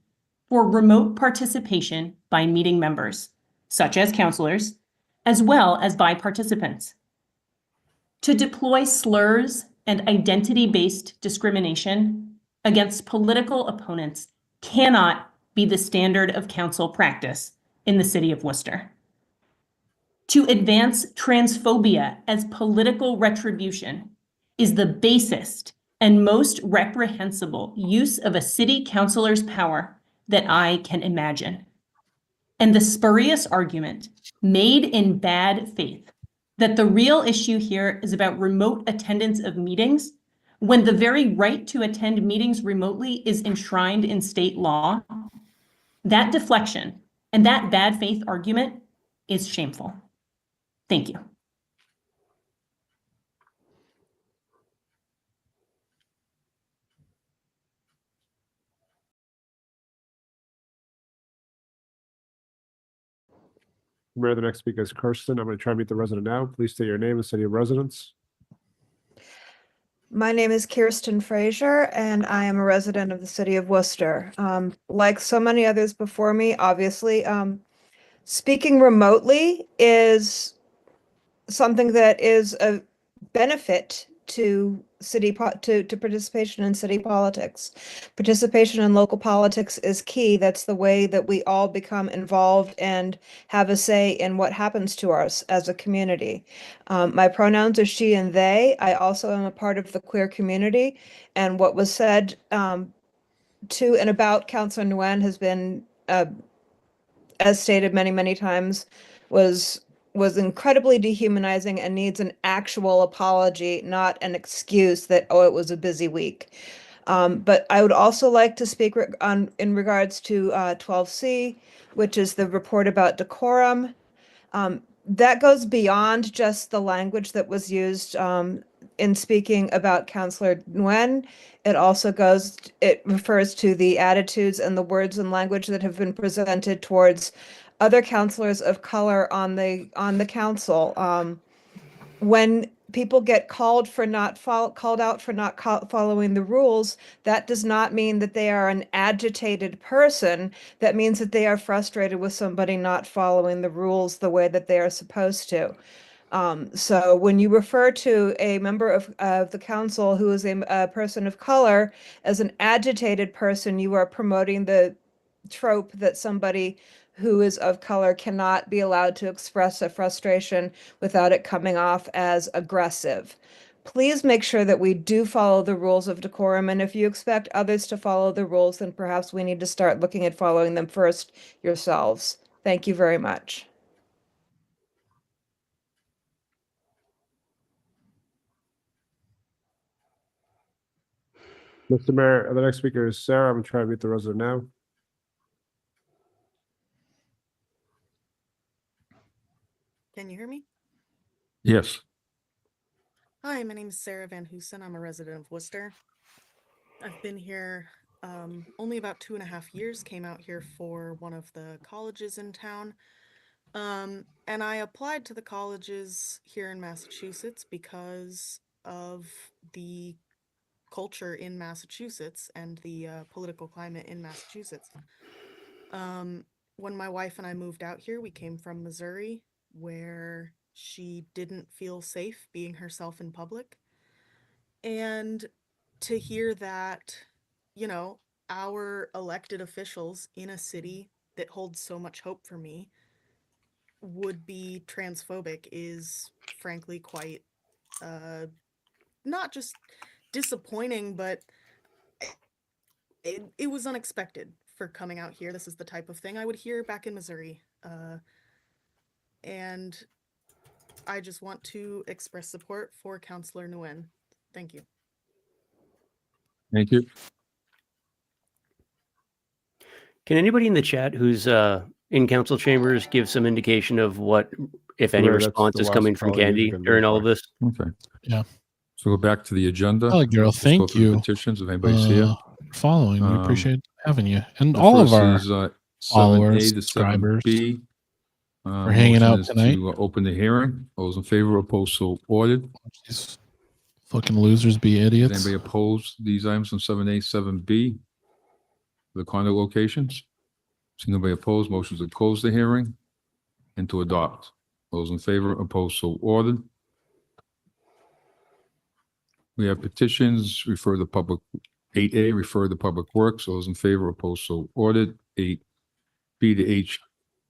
for remote participation by meeting members, such as counselors, as well as by participants. To deploy slurs and identity-based discrimination against political opponents cannot be the standard of council practice in the city of Worcester. To advance transphobia as political retribution is the basest and most reprehensible use of a city councilor's power that I can imagine. And the spurious argument made in bad faith that the real issue here is about remote attendance of meetings, when the very right to attend meetings remotely is enshrined in state law, that deflection and that bad faith argument is shameful. Thank you. Mayor, the next speaker is Kirsten. I'm going to try and meet the resident now. Please state your name and city of residence. My name is Kirsten Frazier, and I am a resident of the city of Worcester. Like so many others before me, obviously, speaking remotely is something that is a benefit to to participation in city politics. Participation in local politics is key. That's the way that we all become involved and have a say in what happens to us as a community. My pronouns are she and they. I also am a part of the queer community, and what was said to and about Councilor Nguyen has been, as stated many, many times, was incredibly dehumanizing and needs an actual apology, not an excuse that, oh, it was a busy week. But I would also like to speak in regards to 12C, which is the report about decorum. That goes beyond just the language that was used in speaking about Councilor Nguyen. It refers to the attitudes and the words and language that have been presented towards other councilors of color on the council. When people get called out for not following the rules, that does not mean that they are an agitated person. That means that they are frustrated with somebody not following the rules the way that they are supposed to. So when you refer to a member of the council who is a person of color as an agitated person, you are promoting the trope that somebody who is of color cannot be allowed to express a frustration without it coming off as aggressive. Please make sure that we do follow the rules of decorum, and if you expect others to follow the rules, then perhaps we need to start looking at following them first yourselves. Thank you very much. Mr. Mayor, the next speaker is Sarah. I'm trying to meet the resident now. Can you hear me? Yes. Hi, my name is Sarah Van Hoosen. I'm a resident of Worcester. I've been here only about 2.5 years, came out here for one of the colleges in town. And I applied to the colleges here in Massachusetts because of the culture in Massachusetts and the political climate in Massachusetts. When my wife and I moved out here, we came from Missouri, where she didn't feel safe being herself in public. And to hear that, you know, our elected officials in a city that holds so much hope for me would be transphobic is frankly quite not just disappointing, but it was unexpected for coming out here. This is the type of thing I would hear back in Missouri. And I just want to express support for Councilor Nguyen. Thank you. Thank you. Can anybody in the chat who's in council chambers give some indication of what, if any, Right, that's response the is last coming from call you Candy can during all verify. of this? Okay. Yeah. So go back to the agenda. Oh, girl, Let's go thank through the you. petitions if anybody's here. Following. We appreciate having you. And the all of first our is, 7A followers, to subscribers 7B. for hanging Motion out is tonight. to open the hearing. Those in favor, opposed, so ordered. These fucking losers be Does idiots. anybody oppose these items on 7A, 7B? The condo locations? See nobody opposed. Motion to close the hearing and to adopt. Those in favor, opposed, so ordered. We have petitions, refer to public, 8A, refer to Public Works. Those in favor, opposed, so ordered. 8B to H,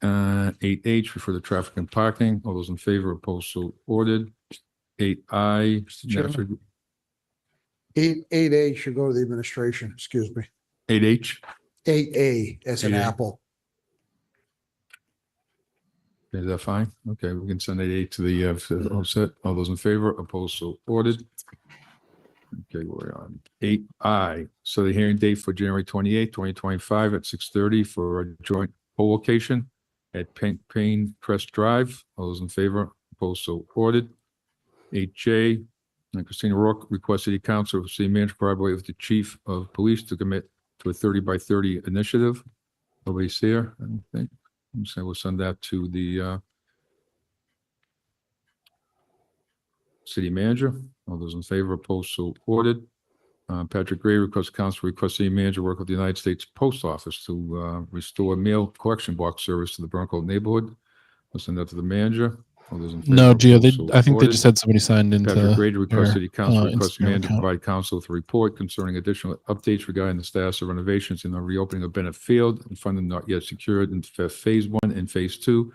8H, refer to Traffic and Parking. All those in favor, opposed, so ordered. 8I. Chairman. 8A should go to the administration, excuse me. 8H. 8A as an 8A. apple. Is that fine? Okay, we can send 8A to the, all set. All those in favor, opposed, so ordered. Okay, we're on 8I. So the hearing date for January 28th, 2025 at 6:30 for a joint poll location at Payne Crest Drive. All those in favor, opposed, so ordered. 8J, Christina Rourke requests City Council of City Manager collaborate with the Chief of Police to commit to a 30 by 30 initiative. Nobody's here, I don't think. So we'll send that to the City Manager. All those in favor, opposed, so ordered. Patrick Gray requests City Manager work with the United States Post Office to restore mail collection box service to the Bronco neighborhood. We'll send that to the manager. All those in favor, No, Gio, opposed, so I think they ordered. just had somebody signed into Patrick Gray requests their, City Council requests Instagram manager to account. provide council with a report concerning additional updates regarding the status of renovations in the reopening of Bennett Field and funding not yet secured in phase 1 and phase 2.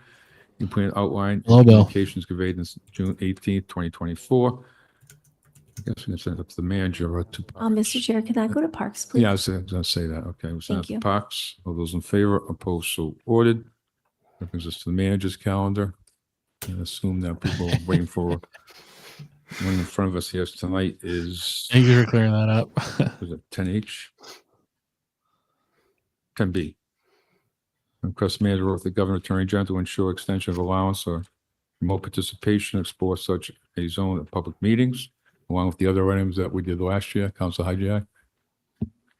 You plan outline Hello, and Bill. communications conveyed on June 18th, 2024. I guess we can send it up to the manager or to Mr. Chair, can I go to Parks, please? yeah, I was gonna say that. Okay, we'll send Thank it you. to Parks. All those in favor, opposed, so ordered. That brings us to the manager's calendar. And assume that people are waiting for one in front of us here tonight is. Thank you for clearing that up. Was it 10H? 10B. Request manager with the governor attorney general to ensure extension of allowance or remote participation, explore such a zone at public meetings, along with the other items that we did last year, Council Hijack.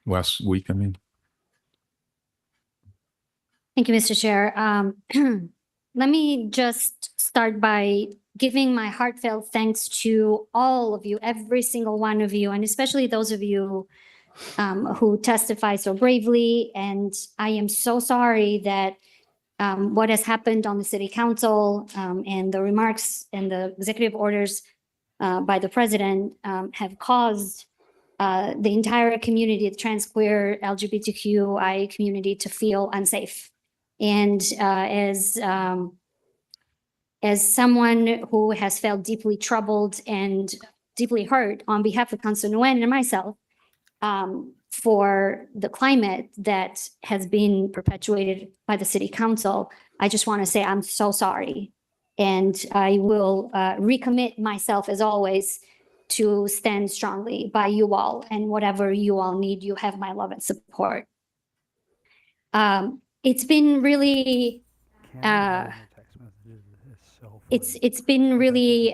Last week, I mean. Thank you, Mr. Chair. Let me just start by giving my heartfelt thanks to all of you, every single one of you, and especially those of you who testify so bravely. And I am so sorry that what has happened on the city council and the remarks and the executive orders by the president have caused the entire community, the trans, queer, LGBTQI community to feel unsafe. And as someone who has felt deeply troubled and deeply hurt on behalf of Councilor Nguyen and myself for the climate that has been perpetuated by the city council, I just want to say I'm so sorry. And I will recommit myself, as always, to stand strongly by you all, and whatever you all need, you have my love and support. It's been really, it's been really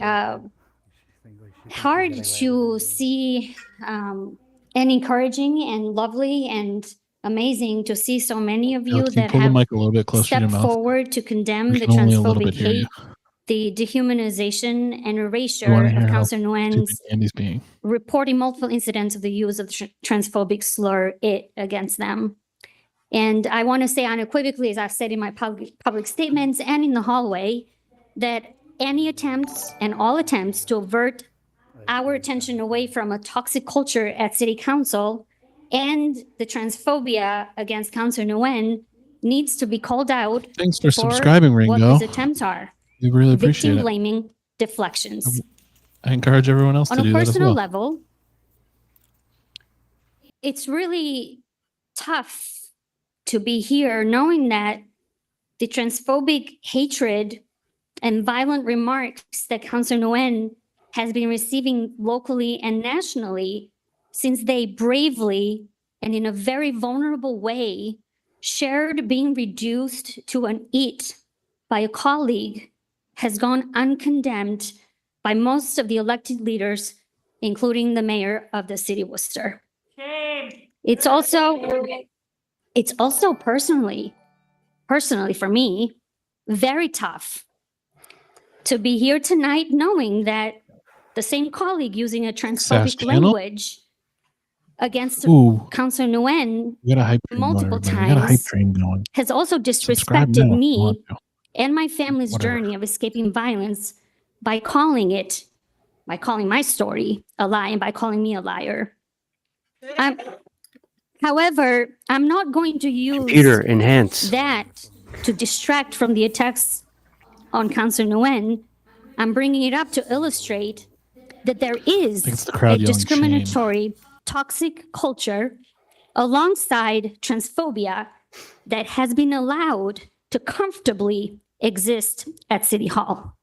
hard to see and encouraging and lovely and amazing to see so many of you Can you that pull the have mic a little bit closer to your stepped mouth? forward to condemn We the can only a little transphobic bit hear you. hate, the dehumanization and We want erasure to of hear how Councilor stupid Nguyen's Andy's being. reporting multiple incidents of the use of the transphobic slur "it" against them. And I want to say unequivocally, as I've said in my public statements and in the hallway, that any attempts and all attempts to avert our attention away from a toxic culture at City Council and the transphobia against Councilor Nguyen needs to be called out. Thanks for subscribing, what Ringo. these attempts are. We really appreciate Victim it. blaming deflections. I encourage everyone else On to a do that as personal well. level, it's really tough to be here knowing that the transphobic hatred and violent remarks that Councilor Nguyen has been receiving locally and nationally since they bravely and in a very vulnerable way shared being reduced to an "it" by a colleague has gone uncondemned by most of the elected leaders, including the mayor of the city of Worcester. It's also personally for me, very tough to be here tonight knowing that the same colleague using a transphobic channel? language against Ooh. Councilor Nguyen We got a hype train going, multiple everybody. We got a hype times train going. has also Subscribe disrespected now if you want me to. and my family's Whatever. journey of escaping violence by calling my story a lie and by calling me a liar. However, I'm not going to use Computer enhance. that to distract from the attacks on Councilor Nguyen. I'm bringing it up to illustrate that there is it's the crowd a yelling discriminatory, toxic culture alongside transphobia that has been allowed to comfortably exist at City Hall.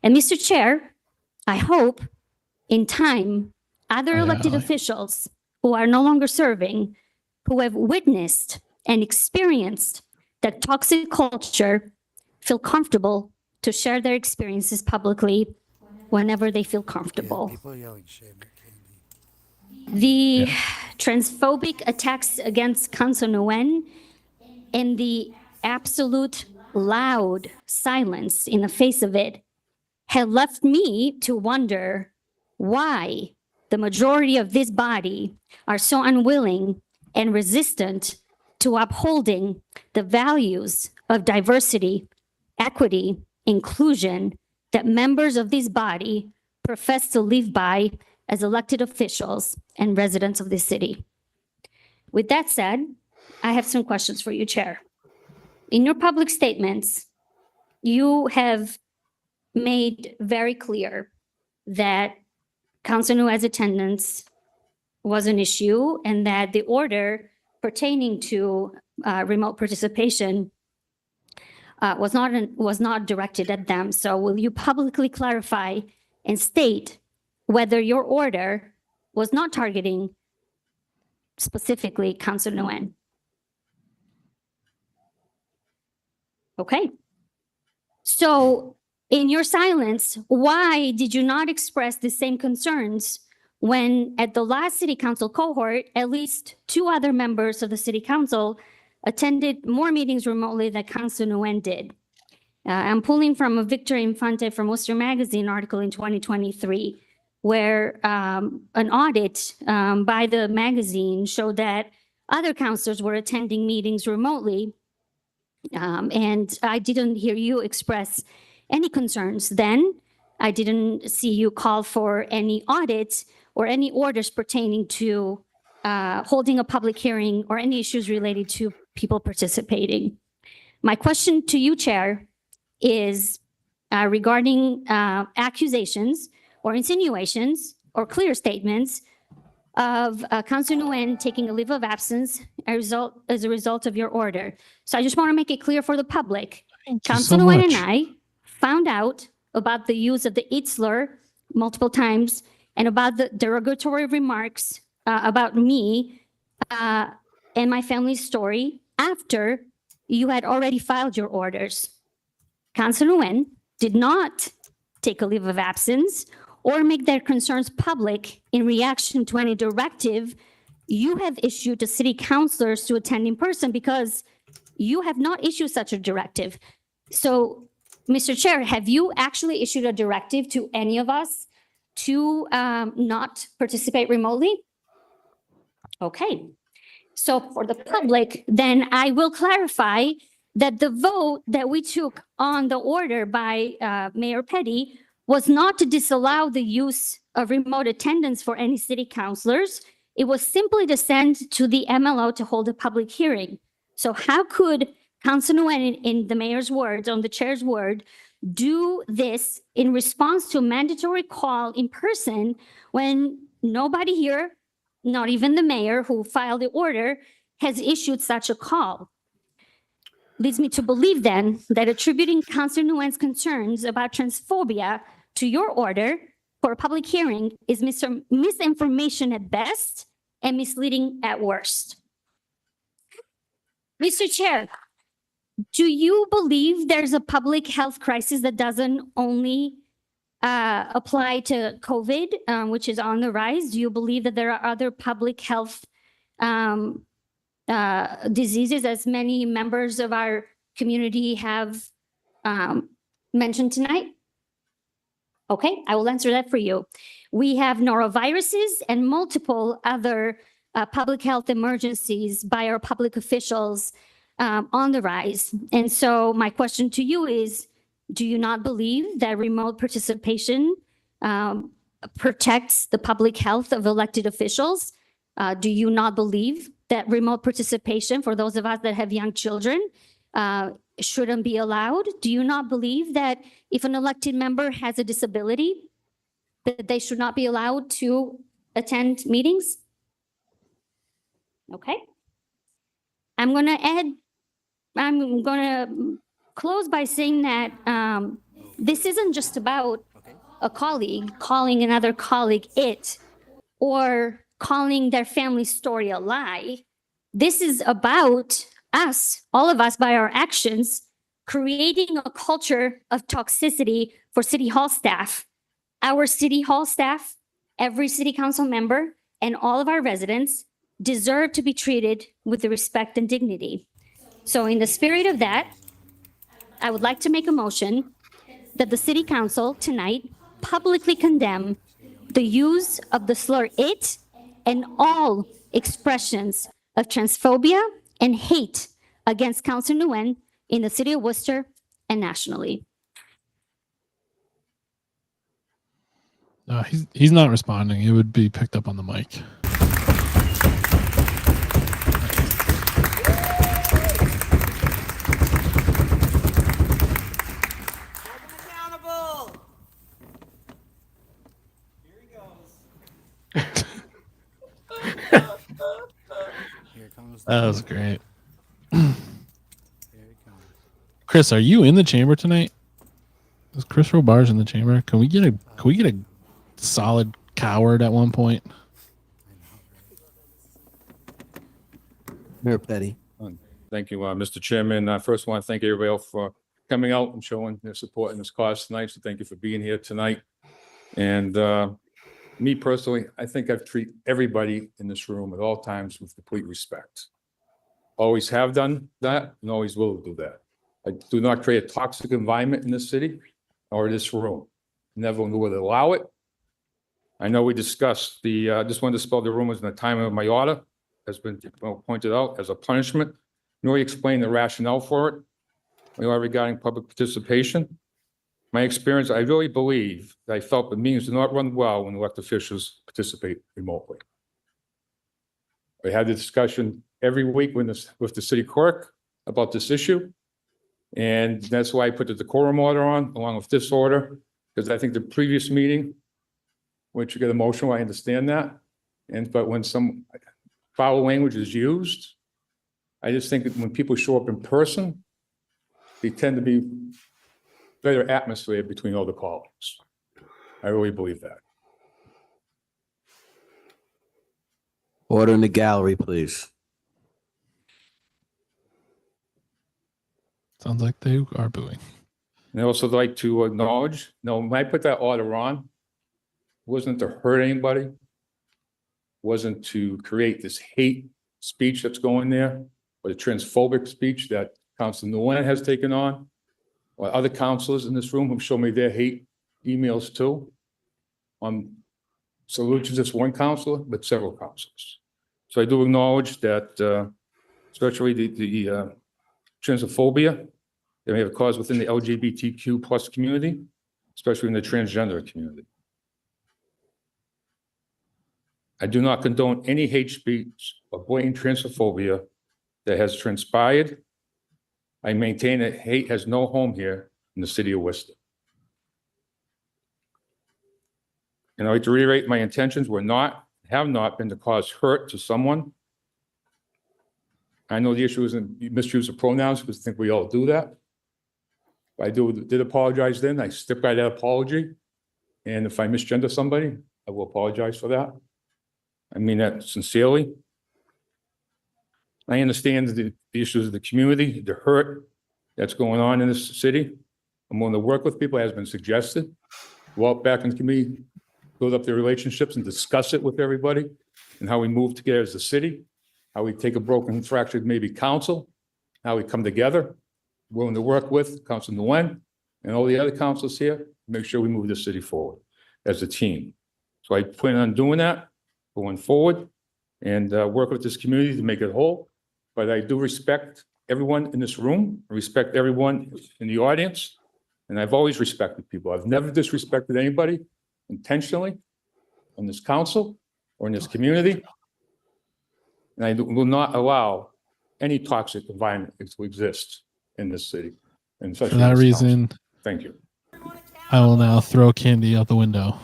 And Mr. Chair, I hope in time, other elected officials who are no longer serving, who have witnessed and experienced that toxic culture, feel comfortable to share their experiences publicly whenever they feel comfortable. The transphobic attacks against Councilor Nguyen and the absolute loud silence in the face of it have left me to wonder why the majority of this body are so unwilling and resistant to upholding the values of diversity, equity, inclusion that members of this body profess to live by as elected officials and residents of this city. With that said, I have some questions for you, Chair. In your public statements, you have made very clear that Councilor Nguyen's attendance was an issue and that the order pertaining to remote participation was not directed at them. So will you publicly clarify and state whether your order was not targeting specifically Councilor Nguyen? Okay. So in your silence, why did you not express the same concerns when at the last city council cohort, at least 2 other members of the city council attended more meetings remotely than Councilor Nguyen did? I'm pulling from a Victor Infante from Worcester Magazine article in 2023, where an audit by the magazine showed that other councilors were attending meetings remotely. And I didn't hear you express any concerns then. I didn't see you call for any audits or any orders pertaining to holding a public hearing or any issues related to people participating. My question to you, Chair, is regarding accusations or insinuations or clear statements of Councilor Nguyen taking a leave of absence as a result of your order. So I just want to make it clear for the public. Councilor Nguyen and I found out about the use of the "it" slur multiple times and about the derogatory remarks about me and my family's story after you had already filed your orders. Councilor Nguyen did not take a leave of absence or make their concerns public in reaction to any directive you have issued to city councilors to attend in person, because you have not issued such a directive. So, Mr. Chair, have you actually issued a directive to any of us to not participate remotely? Okay. So for the public, then I will clarify that the vote that we took on the order by Mayor Petty was not to disallow the use of remote attendance for any city councilors. It was simply to send to the MLO to hold a public hearing. So how could Councilor Nguyen, in the mayor's words, on the chair's word, do this in response to a mandatory call in person when nobody here, not even the mayor who filed the order, has issued such a call? Leads me to believe then that attributing Councilor Nguyen's concerns about transphobia to your order for a public hearing is misinformation at best and misleading at worst. Mr. Chair, do you believe there's a public health crisis that doesn't only apply to COVID, which is on the rise? Do you believe that there are other public health diseases, as many members of our community have mentioned tonight? Okay, I will answer that for you. We have noroviruses and multiple other public health emergencies by our public officials on the rise. And so my question to you is, do you not believe that remote participation protects the public health of elected officials? Do you not believe that remote participation for those of us that have young children shouldn't be allowed? Do you not believe that if an elected member has a disability, that they should not be allowed to attend meetings? Okay. I'm gonna close by saying that this isn't just about a colleague calling another colleague it, or calling their family story a lie. This is about us, all of us, by our actions, creating a culture of toxicity for City Hall staff. Our City Hall staff, every City Council member, and all of our residents deserve to be treated with the respect and dignity. So in the spirit of that, I would like to make a motion that the City Council tonight publicly condemn the use of the slur it and all expressions of transphobia and hate against Councilor Nguyen in the city of Worcester and nationally. He's not responding. It would be picked up on the mic. That was great. Chris, are you in the chamber tonight? Is Chris Robarge in the chamber? Can we get a solid coward at one point? Mayor Petty. Thank you, Mr. Chairman. First, I want to thank everybody else for coming out and showing their support in this cause tonight. So thank you for being here tonight. And me personally, I think I've treated everybody in this room at all times with complete respect. Always have done that and always will do that. I do not create a toxic environment in this city or this room. Never would allow it. I know we discussed just wanted to spell the rumors in the time of my order, has been pointed out as a punishment. Nor explain the rationale for it. Regarding public participation. My experience, I really believe that I felt the meetings do not run well when elected officials participate remotely. I had the discussion every week with the city clerk about this issue. And that's why I put the decorum order on along with this order, because I think the previous meeting, which you get emotional, I understand that. But when some foul language is used, I just think that when people show up in person, they tend to be better atmosphere between all the colleagues. I really believe that. Order in the gallery, please. Sounds like they are booing. And I'd also like to acknowledge, no, when I put that order on, wasn't to hurt anybody, wasn't to create this hate speech that's going there, or the transphobic speech that Councilor Nguyen has taken on, or other councilors in this room who show me their hate emails too. So not just one councilor, but several councilors. So I do acknowledge that, especially the transphobia that may have caused within the LGBTQ plus community, especially in the transgender community. I do not condone any hate speech or blatant transphobia that has transpired. I maintain that hate has no home here in the city of Worcester. And I'd like to reiterate my intentions have not been to cause hurt to someone. I know the issue isn't misuse of pronouns, because I think we all do that. I did apologize then. I stick by that apology. And if I misgender somebody, I will apologize for that. I mean that sincerely. I understand the issues of the community, the hurt that's going on in this city. I'm willing to work with people, as has been suggested. Walk back in the community, build up their relationships and discuss it with everybody, and how we move together as a city, how we take a broken, fractured maybe council, how we come together, willing to work with Councilor Nguyen and all the other councils here, to make sure we move the city forward as a team. So I plan on doing that going forward and work with this community to make it whole. But I do respect everyone in this room, I respect everyone in the audience, and I've always respected people. I've never disrespected anybody intentionally on this council or in this community. And I will not allow any toxic environment to exist in this city. And For that reason, thank you. I will now throw candy out the window.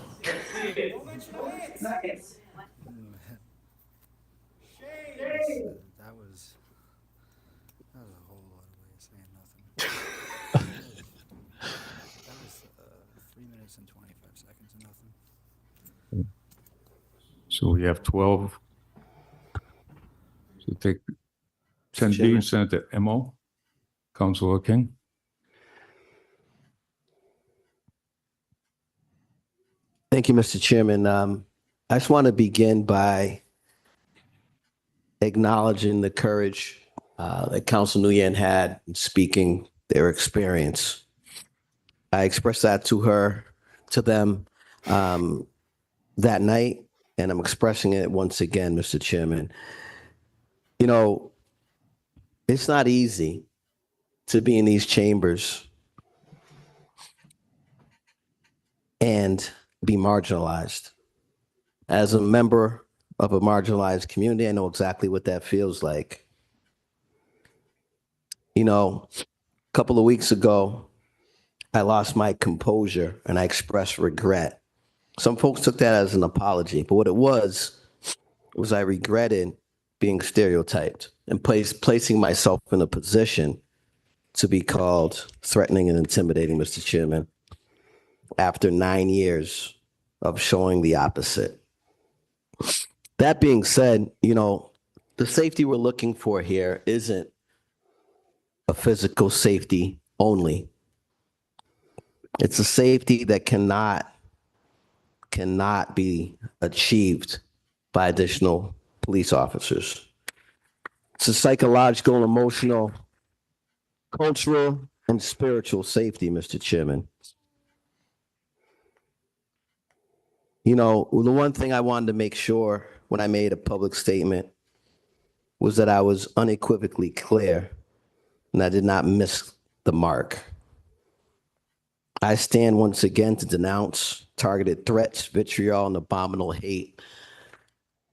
That was a whole lot of way of saying nothing. That was 3 minutes and 25 seconds of nothing. So we have 12. So take 10B and send it to MO. Councilor King. Thank you, Mr. Chairman. I just want to begin by acknowledging the courage that Councilor Nguyen had in speaking their experience. I expressed that to them that night, and I'm expressing it once again, Mr. Chairman. You know, it's not easy to be in these chambers and be marginalized. As a member of a marginalized community, I know exactly what that feels like. You know, a couple of weeks ago, I lost my composure and I expressed regret. Some folks took that as an apology, but what it was I regretted being stereotyped and placing myself in a position to be called threatening and intimidating, Mr. Chairman, after 9 years of showing the opposite. That being said, you know, the safety we're looking for here isn't a physical safety only. It's a safety that cannot be achieved by additional police officers. It's a psychological and emotional, cultural, and spiritual safety, Mr. Chairman. You know, the one thing I wanted to make sure when I made a public statement was that I was unequivocally clear and I did not miss the mark. I stand once again to denounce targeted threats, vitriol, and abominable hate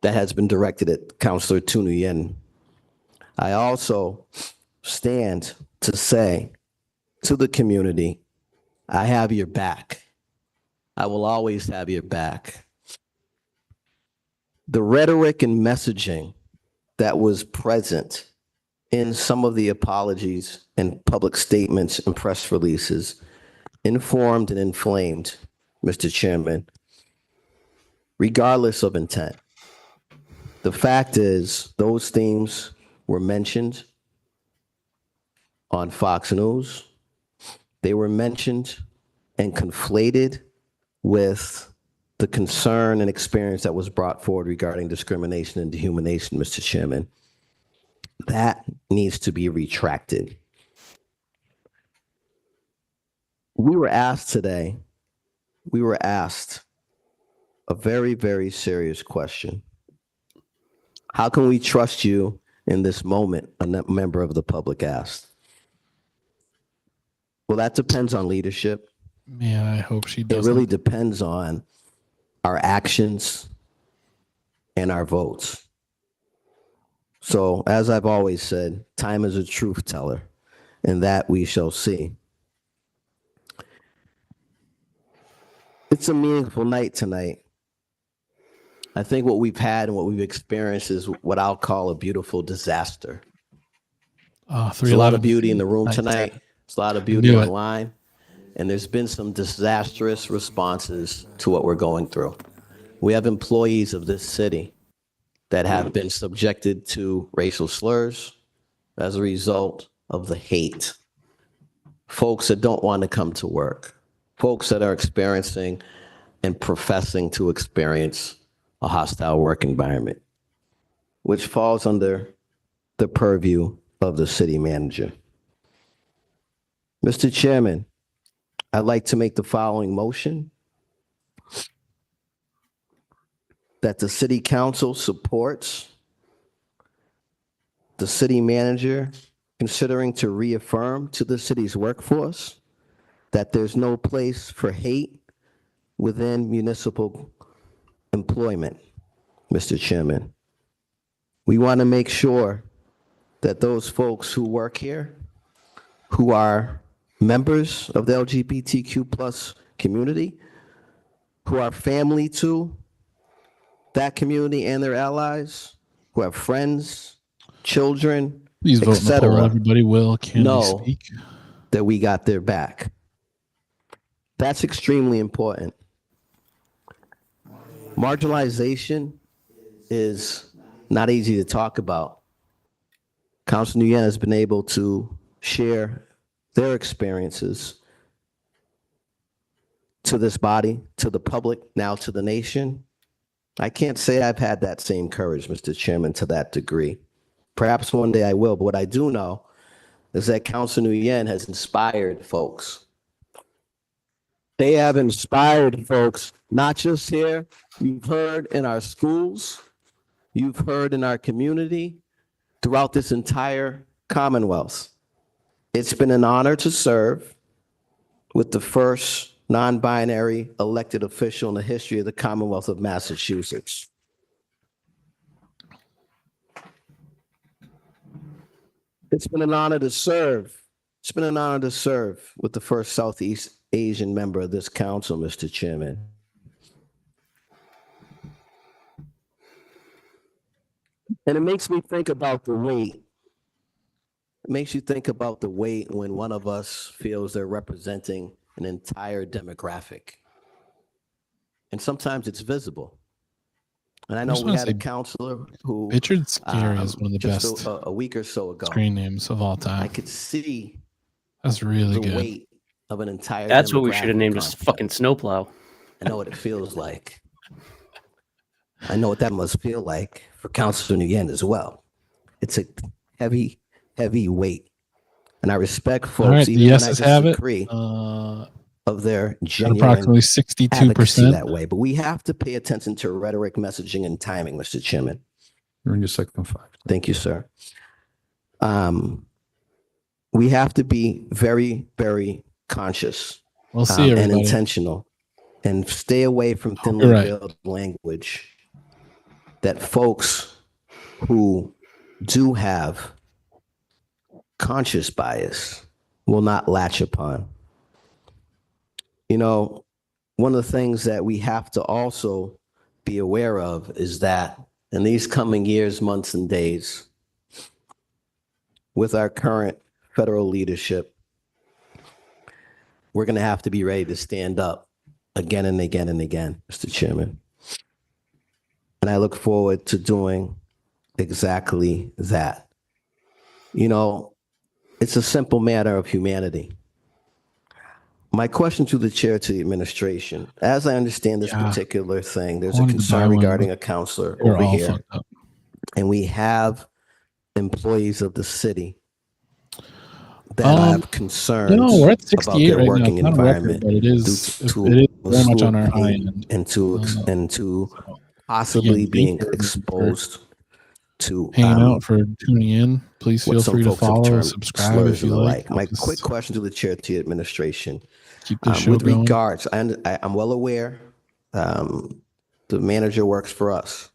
that has been directed at Councilor Nguyen. I also stand to say to the community, I have your back. I will always have your back. The rhetoric and messaging that was present in some of the apologies and public statements and press releases informed and inflamed, Mr. Chairman, regardless of intent. The fact is, those themes were mentioned on Fox News. They were mentioned and conflated with the concern and experience that was brought forward regarding discrimination and dehumanization, Mr. Chairman. That needs to be retracted. We were asked today, a very, very serious question. How can we trust you in this moment? A member of the public asked. Well, that depends on leadership. Man, I hope she It doesn't. really depends on our actions and our votes. So, as I've always said, time is a truth teller, and that we shall see. It's a meaningful night tonight. I think what we've had and what we've experienced is what I'll call a beautiful disaster. There's a lot of beauty in the room tonight. There's a lot of beauty online. And there's been some disastrous responses to what we're going through. We have employees of this city that have been subjected to racial slurs as a result of the hate. Folks that don't want to come to work. Folks that are experiencing and professing to experience a hostile work environment, which falls under the purview of the city manager. Mr. Chairman, I'd like to make the following motion: that the city council supports the city manager considering to reaffirm to the city's workforce that there's no place for hate within municipal employment, Mr. Chairman. We want to make sure that those folks who work here, who are members of the LGBTQ plus community, who are family to that community and their allies, who have friends, children, Please vote in the poll, everybody. Will, can know speak? That we got their back. That's extremely important. Marginalization is not easy to talk about. Councilor Nguyen has been able to share their experiences to this body, to the public, now to the nation. I can't say I've had that same courage, Mr. Chairman, to that degree. Perhaps one day I will, but what I do know is that Councilor Nguyen has inspired folks. They have inspired folks, not just here. You've heard in our schools, you've heard in our community, throughout this entire Commonwealth. It's been an honor to serve with the first non-binary elected official in the history of the Commonwealth of Massachusetts. It's been an honor to serve. It's been an honor to serve with the first Southeast Asian member of this council, Mr. Chairman. And it makes me think about the weight. It makes you think about the weight when one of us feels they're representing an entire demographic. And sometimes it's visible. And I know we had a counselor who Richard Scary is one of the just best a week or so ago screen names of all time. I could see that's really the good. Weight of an entire That's what we should have named conflict. as fucking snowplow. I know what it feels like. I know what that must feel like for Councilor Nguyen as well. It's a heavy, heavy weight. And I respect folks, right, even when I yeses have it. disagree of their genuine approximately advocacy 62%. that way. But we have to pay attention to rhetoric, messaging, and timing, Mr. Chairman. You're in your second 5. Thank you, sir. We have to be very, very conscious We'll see, and everybody. intentional, and stay away from thinly You're right. veiled language that folks who do have conscious bias will not latch upon. You know, one of the things that we have to also be aware of is that in these coming years, months, and days, with our current federal leadership, we're going to have to be ready to stand up again and again and again, Mr. Chairman. And I look forward to doing exactly that. You know, it's a simple matter of humanity. My question to the chair, to the administration, as I understand this particular thing, there's a wanted to buy concern one, regarding but a counselor they're over all here. fucked up. And we have employees of the city that have concerns No, we're at about 68 their right now. working It's not a record, environment but it due is to it is a very much slew on of our high hate end. and to possibly again, thank being you everyone exposed to hanging out, for tuning in. Please what feel some free to folks have follow, termed subscribe slurs if and you the like. like. My Help us quick question to the chair, to the administration. keep this show With going. regards, I'm well aware the manager works for us.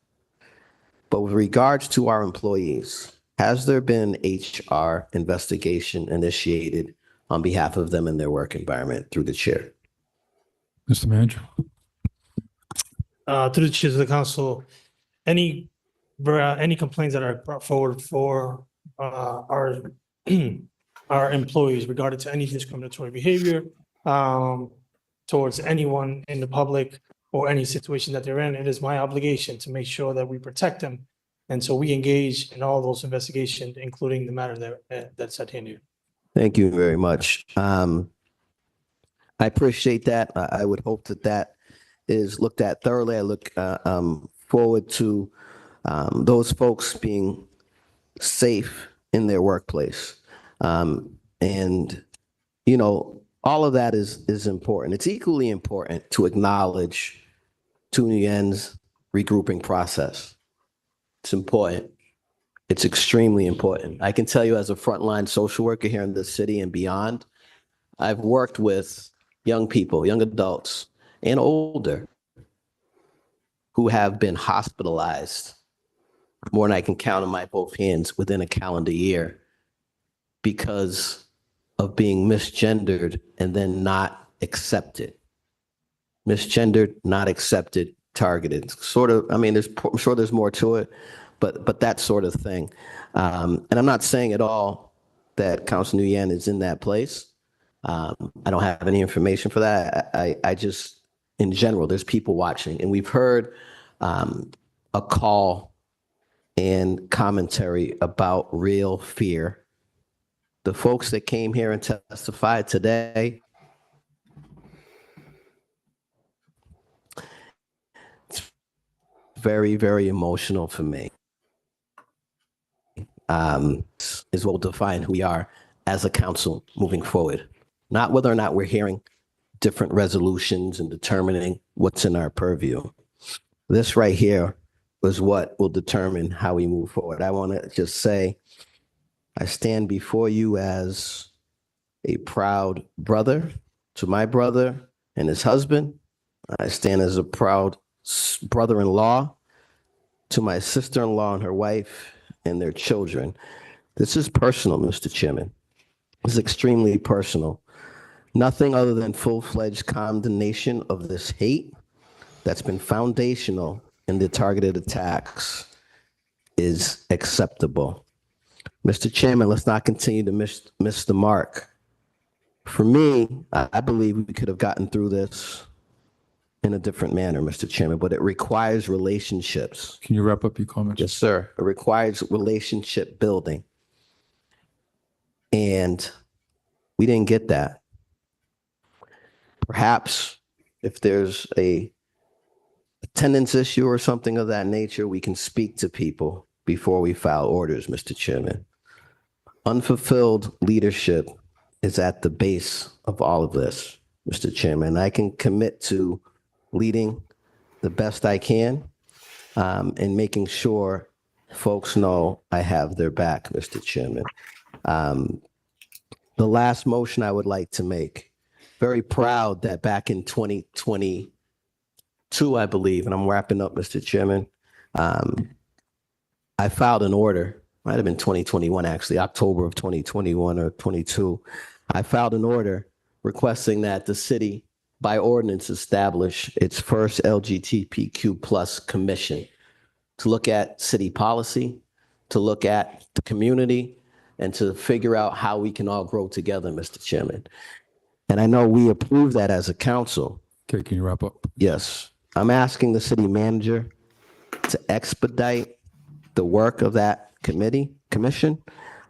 But with regards to our employees, has there been HR investigation initiated on behalf of them in their work environment through the chair? Mr. Manager. Through the chair of the council, any complaints that are brought forward for our our employees regarding to any discriminatory behavior towards anyone in the public or any situation that they're in, it is my obligation to make sure that we protect them. And so we engage in all those investigations, including the matter that's at hand here. Thank you very much. I appreciate that. I would hope that is looked at thoroughly. I look forward to those folks being safe in their workplace. And, you know, all of that is important. It's equally important to acknowledge Nguyen's regrouping process. It's important. It's extremely important. I can tell you, as a frontline social worker here in the city and beyond, I've worked with young people, young adults, and older who have been hospitalized more than I can count on my both hands within a calendar year because of being misgendered and then not accepted. Misgendered, not accepted, targeted. Sort of, I mean, I'm sure there's more to it, but that sort of thing. And I'm not saying at all that Councilor Nguyen is in that place. I don't have any information for that. I just, in general, there's people watching, and we've heard a call and commentary about real fear. The folks that came here and testified today, it's very, very emotional for me. Is what will define who we are as a council moving forward. Not whether or not we're hearing different resolutions and determining what's in our purview. This right here is what will determine how we move forward. I want to just say, I stand before you as a proud brother to my brother and his husband. I stand as a proud brother-in-law to my sister-in-law and her wife and their children. This is personal, Mr. Chairman. This is extremely personal. Nothing other than full-fledged condemnation of this hate that's been foundational in the targeted attacks is acceptable. Mr. Chairman, let's not continue to miss the mark. For me, I believe we could have gotten through this in a different manner, Mr. Chairman, but it requires relationships. Can you wrap up your comments? Yes, sir. It requires relationship building. And we didn't get that. Perhaps if there's a attendance issue or something of that nature, we can speak to people before we file orders, Mr. Chairman. Unfulfilled leadership is at the base of all of this, Mr. Chairman. I can commit to leading the best I can and making sure folks know I have their back, Mr. Chairman. The last motion I would like to make, very proud that back in 2022, I believe, and I'm wrapping up, Mr. Chairman, I filed an order, might have been 2021 actually, October of 2021 or 22. I filed an order requesting that the city, by ordinance, establish its first LGBTQ plus commission to look at city policy, to look at the community, and to figure out how we can all grow together, Mr. Chairman. And I know we approve that as a council. Okay, can you wrap up? Yes. I'm asking the city manager to expedite the work of that commission,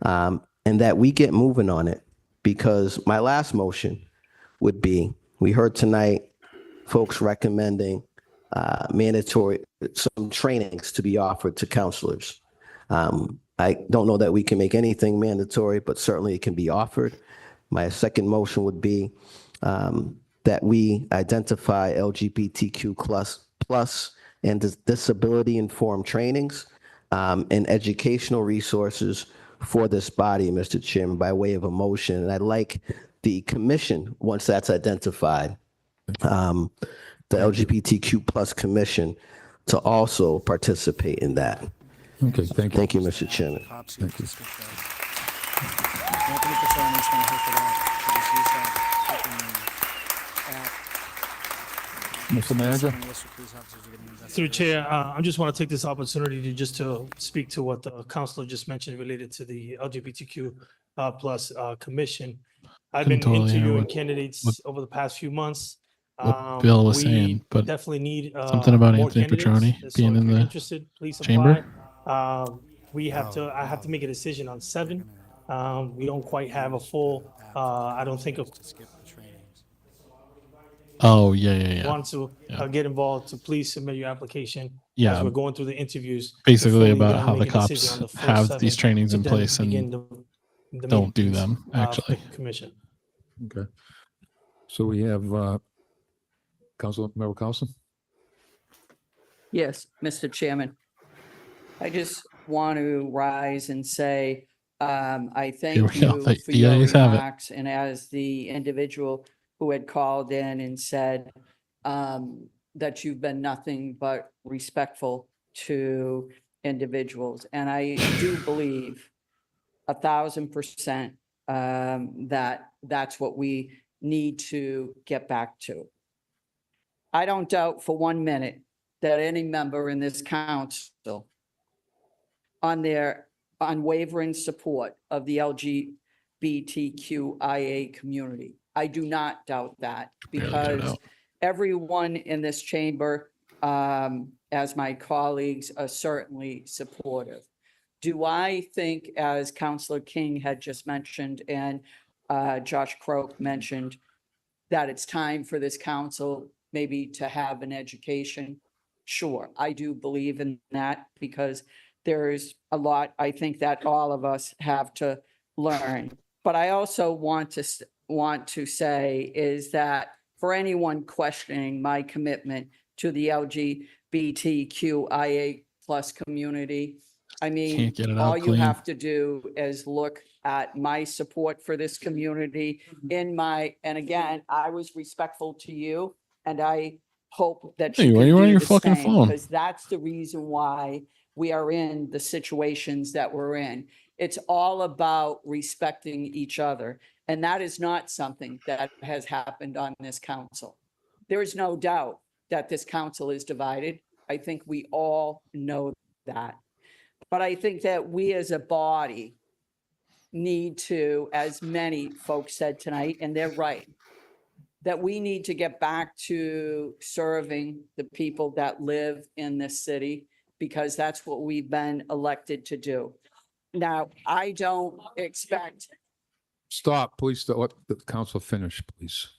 and that we get moving on it. Because my last motion would be, we heard tonight folks recommending mandatory, some trainings to be offered to counselors. I don't know that we can make anything mandatory, but certainly it can be offered. My second motion would be that we identify LGBTQ plus and disability informed trainings and educational resources for this body, Mr. Chairman, by way of a motion. And I'd like the commission, once that's identified, the LGBTQ plus commission, to also participate in that. Okay, thank you. Thank you, Mr. Chairman. Thank you. Mr. Manager? Through Chair, I just want to take this opportunity to speak to what the councilor just mentioned related to the LGBTQ plus commission. I've been Totally hear interviewing what candidates over the past few months. Bill was We saying, but definitely need something about more Anthony candidates. Petroni So being if in you're the interested, please chamber. apply. I have to make a decision on 7. We don't quite have a full, I don't think of Oh, yeah. want to get involved, to please submit your application as Yeah. we're going through the interviews. Basically before we about then how make the a decision cops on the full have 7 these trainings to in then place begin and the don't do meetings, them, for actually. the commission. Okay. So we have Member Carlson? Yes, Mr. Chairman. I just want to rise and say, I Here thank we go. you The for your ayes have it. remarks. And as the individual who had called in and said that you've been nothing but respectful to individuals. And I do believe 1,000% that that's what we need to get back to. I don't doubt for 1 minute that any member in this council on their unwavering support of the LGBTQIA community. I do not doubt that, because everyone in this chamber, as my colleagues, are certainly supportive. Do I think, as Councilor King had just mentioned and Josh Croak mentioned, that it's time for this council maybe to have an education? Sure, I do believe in that, because there's a lot, I think, that all of us have to learn. But I also want to say is that for anyone questioning my commitment to the LGBTQIA plus community, I mean, Can't get it all out you clean. have to do is look at my support for this community and again, I was respectful to you, and I hope that Hey, you why are can you on do your the fucking same, phone? because that's the reason why we are in the situations that we're in. It's all about respecting each other. And that is not something that has happened on this council. There is no doubt that this council is divided. I think we all know that. But I think that we as a body need to, as many folks said tonight, and they're right, that we need to get back to serving the people that live in this city, because that's what we've been elected to do. Now, I don't expect, Stop, please. Let the council finish, please.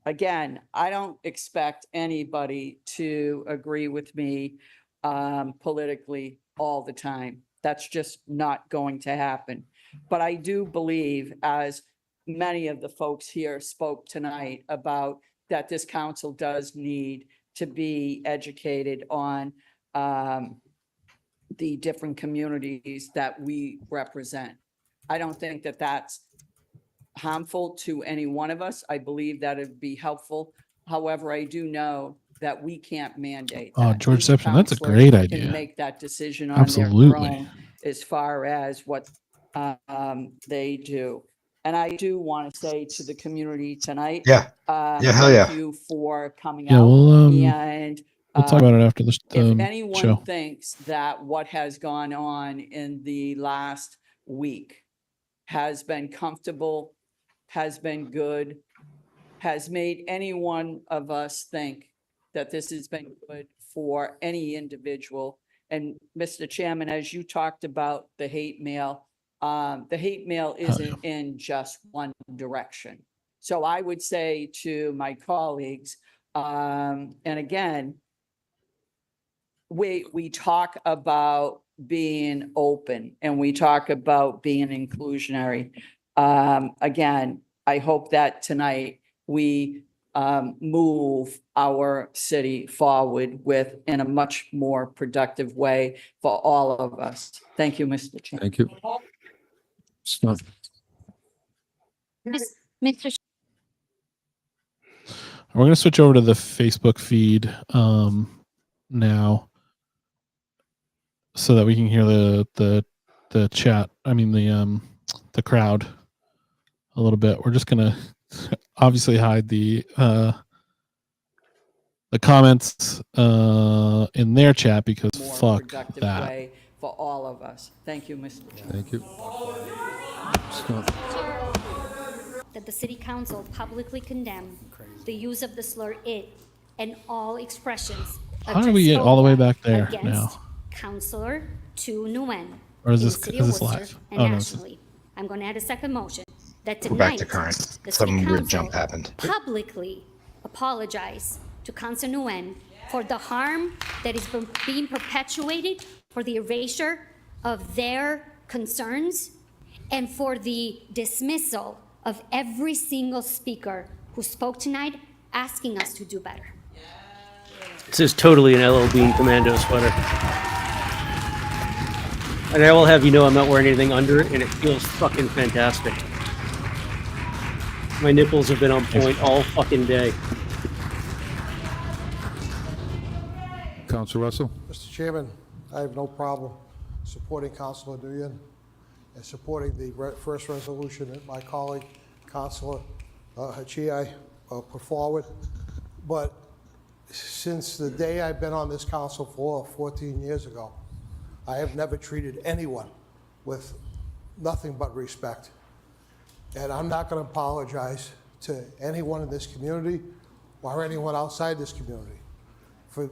again, I don't expect anybody to agree with me politically all the time. That's just not going to happen. But I do believe, as many of the folks here spoke tonight about, that this council does need to be educated on the different communities that we represent. I don't think that that's harmful to any one of us. I believe that it'd be helpful. However, I do know that we can't mandate Oh, that. George Each Septon, that's a counselor great can idea. make that decision on their Absolutely. own as far as what they do. And I do want to say to the community tonight, Yeah, hell yeah. thank you for coming Yeah, out. we'll And talk about it after the if anyone show. thinks that what has gone on in the last week has been comfortable, has been good, has made any one of us think that this has been good for any individual, And Mr. Chairman, as you talked about the hate mail isn't in just one direction. So I would say to my colleagues, and again, we talk about being open and we talk about being inclusionary. Again, I hope that tonight we move our city forward in a much more productive way for all of us. Thank you, Mr. Chairman. Thank you. Mr. We're going to switch over to the Facebook feed now, so that we can hear the chat. I mean the crowd a little bit. We're just going to obviously hide the comments in their chat because More fuck productive that. way for all of us. Thank you, Mr. Chairman. Thank you. That the city council publicly condemn the use of the slur "it" and all expressions of How do we get all the way back there against now? Councilor Nguyen Or is in this- the city is of this Worcester live? and Oh, no, this is- nationally. I'm going to add a second motion that We're back tonight to current. the city Some weird council jump happened. publicly apologize to Councilor Nguyen for the harm that is being perpetuated, for the erasure of their concerns, and for the dismissal of every single speaker who spoke tonight, asking us to do better. This is totally an LL Bean commando sweater. And I will have you know I'm not wearing anything under it, and it feels fucking fantastic. My nipples have been on point all fucking day. Councilor Russell? Mr. Chairman, I have no problem supporting Councilor Nguyen and supporting the first resolution that my colleague, Councilor Hachi, put forward. But since the day I've been on this council floor 14 years ago, I have never treated anyone with nothing but respect. And I'm not going to apologize to anyone in this community or anyone outside this community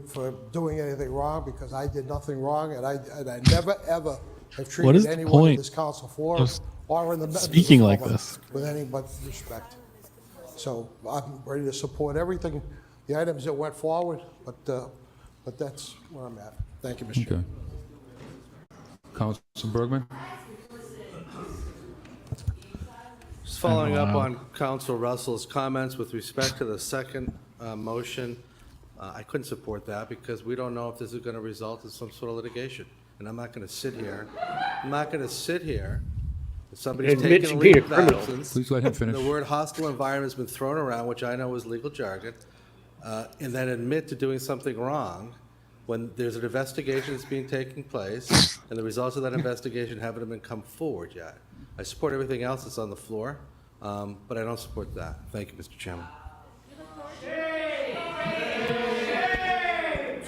for doing anything wrong, because I did nothing wrong, and I never ever have What is treated the anyone in point this council floor of or in the speaking like public this? with any but respect. So I'm ready to support everything, the items that went forward, but that's where I'm at. Thank you, Mr. Chairman. Councilor Bergman? Just following up on Councilor Russell's comments with respect to the second motion, I couldn't support that because we don't know if this is going to result in some sort of litigation. And I'm not going to sit here. If somebody's Admit taken a to being a leave of criminal. absence. Please let him finish. The word hostile environment has been thrown around, which I know is legal jargon, and then admit to doing something wrong when there's an investigation that's being taking place and the results of that investigation haven't even come forward yet. I support everything else that's on the floor, but I don't support that. Thank you, Mr. Chairman.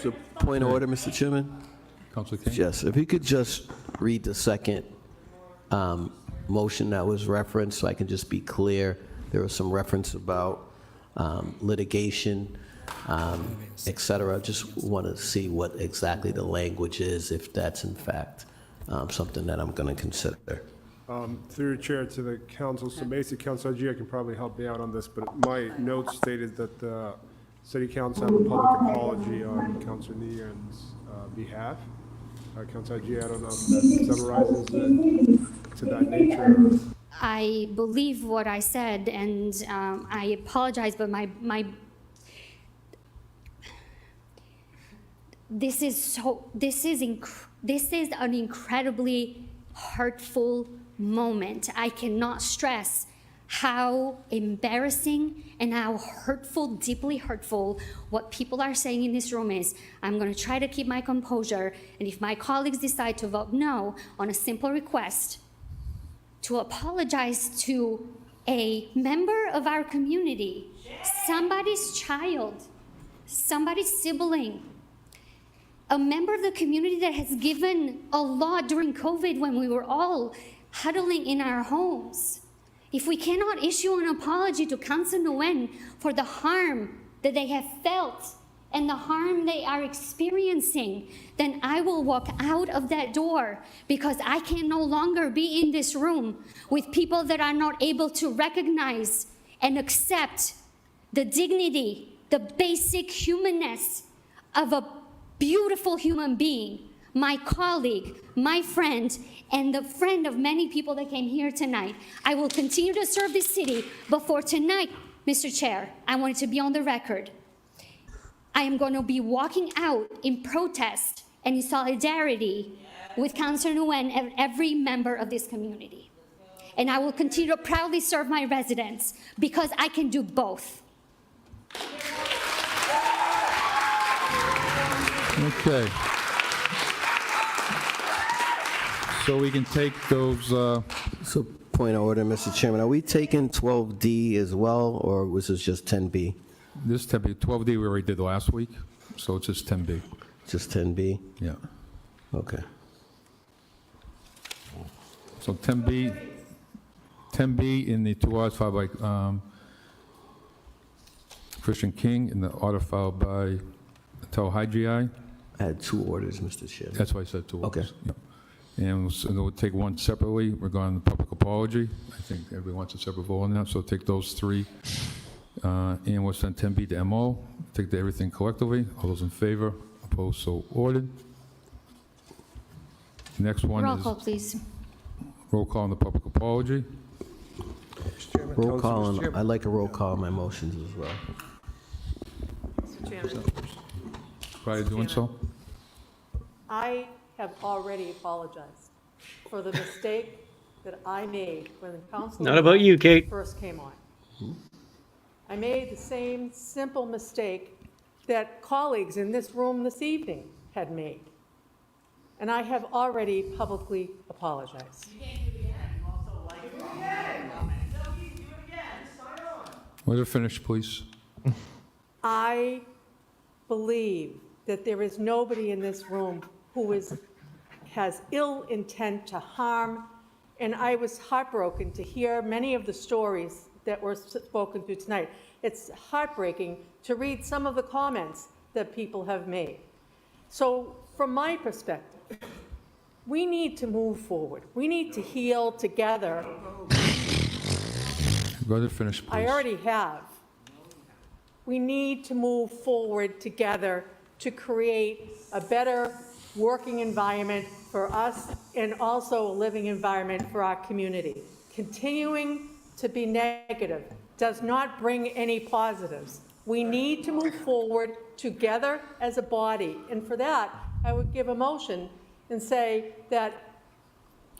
So, point of order, Mr. Chairman? Councilor King? Yes, if you could just read the second motion that was referenced, so I can just be clear. There was some reference about litigation, et cetera. Just want to see what exactly the language is, if that's in fact something that I'm going to consider. Through your chair to the council, so basically, Councilor G, I can probably help me out on this, but my notes stated that the City Council have a public apology on Councilor Nguyen's behalf. Councilor G, I don't know if that summarizes it to that nature. I believe what I said, and I apologize, but this is an incredibly hurtful moment. I cannot stress how embarrassing and how hurtful, deeply hurtful, what people are saying in this room is. I'm going to try to keep my composure, and if my colleagues decide to vote no on a simple request to apologize to a member of our community, somebody's child, somebody's sibling, a member of the community that has given a lot during COVID when we were all huddling in our homes. If we cannot issue an apology to Councilor Nguyen for the harm that they have felt and the harm they are experiencing, then I will walk out of that door, because I can no longer be in this room with people that are not able to recognize and accept the dignity, the basic humanness of a beautiful human being, my colleague, my friend, and the friend of many people that came here tonight. I will continue to serve this city, but for tonight, Mr. Chair, I want it to be on the record. I am going to be walking out in protest and in solidarity with Councilor Nguyen and every member of this community. And I will continue to proudly serve my residents, because I can do both. Okay. So we can take those, So point of order, Mr. Chairman, are we taking 12D as well, or was this just 10B? this 10B, 12D we already did last week, so it's just 10B. Just 10B? Yeah. Okay. So 10B in the 2 orders filed by Christian King and the order filed by Tel Hygii. I had 2 orders, Mr. Chairman. That's why I said 2 orders. Okay. Yep. And we'll take one separately regarding the public apology. I think everybody wants a separate vote on that, so take those 3. And we'll send 10B to MO. Take everything collectively. All those in favor? Opposed? So ordered. Next one Roll is call, please. roll call on the public apology. Roll call, on, I'd like a roll call on my motions as well. Mr. Chairman, Prior to doing so? I have already apologized for the mistake that I made when the council. Not about you, Kate. First came on. I made the same simple mistake that colleagues in this room this evening had made. And I have already publicly apologized. Let her finish, please. I believe that there is nobody in this room who has ill intent to harm, and I was heartbroken to hear many of the stories that were spoken to tonight. It's heartbreaking to read some of the comments that people have made. So from my perspective, we need to move forward. We need to heal together. Go ahead and finish, please. I already have. We need to move forward together to create a better working environment for us and also a living environment for our community. Continuing to be negative does not bring any positives. We need to move forward together as a body. And for that, I would give a motion and say that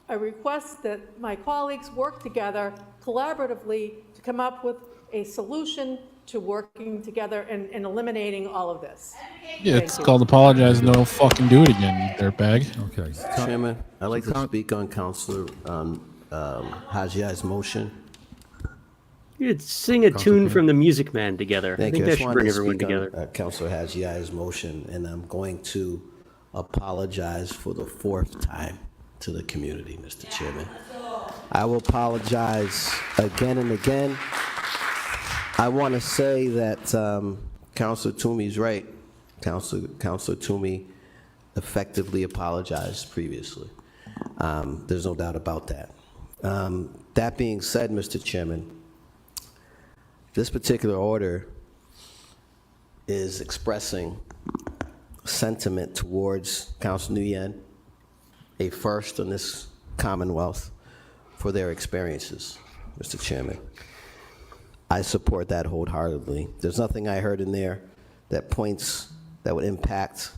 I request that my colleagues work together collaboratively to come up with a solution to working together and eliminating all of this. Yeah, it's called apologize, no fucking do it again, you dirtbag. Okay. Chairman, I'd like to speak on Councilor Hajiai's motion. You'd sing a tune from the Music Man together. I Thank think you. that should bring everyone together. Councilor Hajiai's motion, and I'm going to apologize for the 4th time to the community, Mr. Chairman. I will apologize again and again. I want to say that Councilor Toomey's right. Councilor Toomey effectively apologized previously. There's no doubt about that. That being said, Mr. Chairman, this particular order is expressing sentiment towards Councilor Nguyen, a first in this Commonwealth, for their experiences, Mr. Chairman. I support that wholeheartedly. There's nothing I heard in there that points that would impact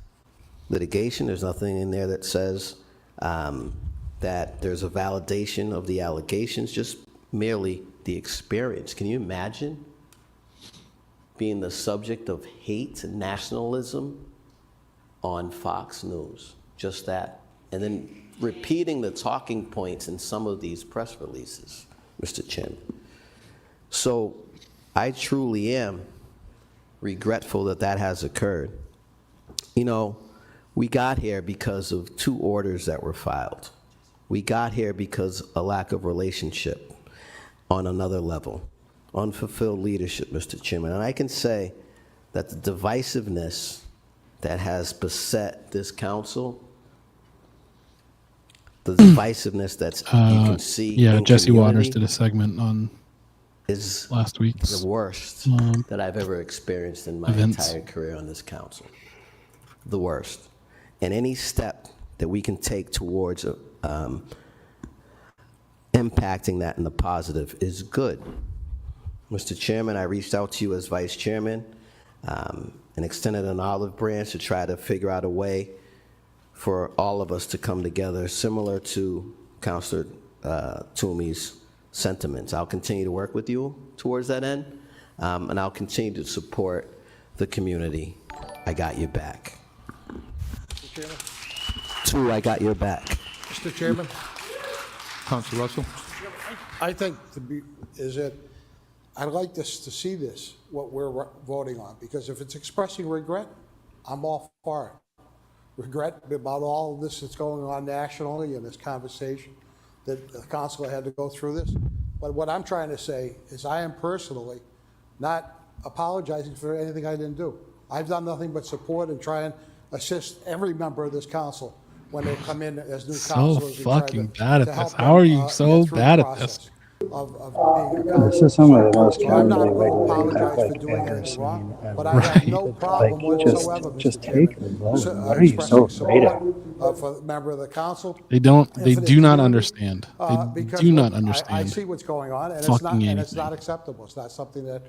litigation. There's nothing in there that says that there's a validation of the allegations, just merely the experience. Can you imagine being the subject of hate and nationalism on Fox News? Just that. And then repeating the talking points in some of these press releases, Mr. Chairman. So I truly am regretful that that has occurred. You know, we got here because of 2 orders that were filed. We got here because a lack of relationship on another level, unfulfilled leadership, Mr. Chairman. And I can say that the divisiveness that has beset this council, the divisiveness that's you can see Yeah, in Jesse Waters community did a segment on is last week's the worst that I've ever experienced in my events. entire career on this council. The worst. And any step that we can take towards impacting that in the positive is good. Mr. Chairman, I reached out to you as vice chairman and extended an olive branch to try to figure out a way for all of us to come together, similar to Councilor Toomey's sentiments. I'll continue to work with you towards that end, and I'll continue to support the community. I got your back. Mr. Chairman? Two, I got your back. Mr. Chairman? Councilor Russell? I think I'd like this to see this, what we're voting on, because if it's expressing regret, I'm all for it. Regret about all of this that's going on nationally in this conversation, that the council had to go through this. But what I'm trying to say is I am personally not apologizing for anything I didn't do. I've done nothing but support and try and assist every member of this council when they come in as new councilors. So fucking bad at this. How are you so bad at this? This is some of the most cowardly, regulating stuff I've ever seen. But I have no problem whatsoever, just Mr. take Chairman, it alone. What are you so afraid of? for a member of the council. They don't. They Infinite do not community, understand. They because do not I understand. see what's going on, and fucking it's not anything. acceptable. It's not something that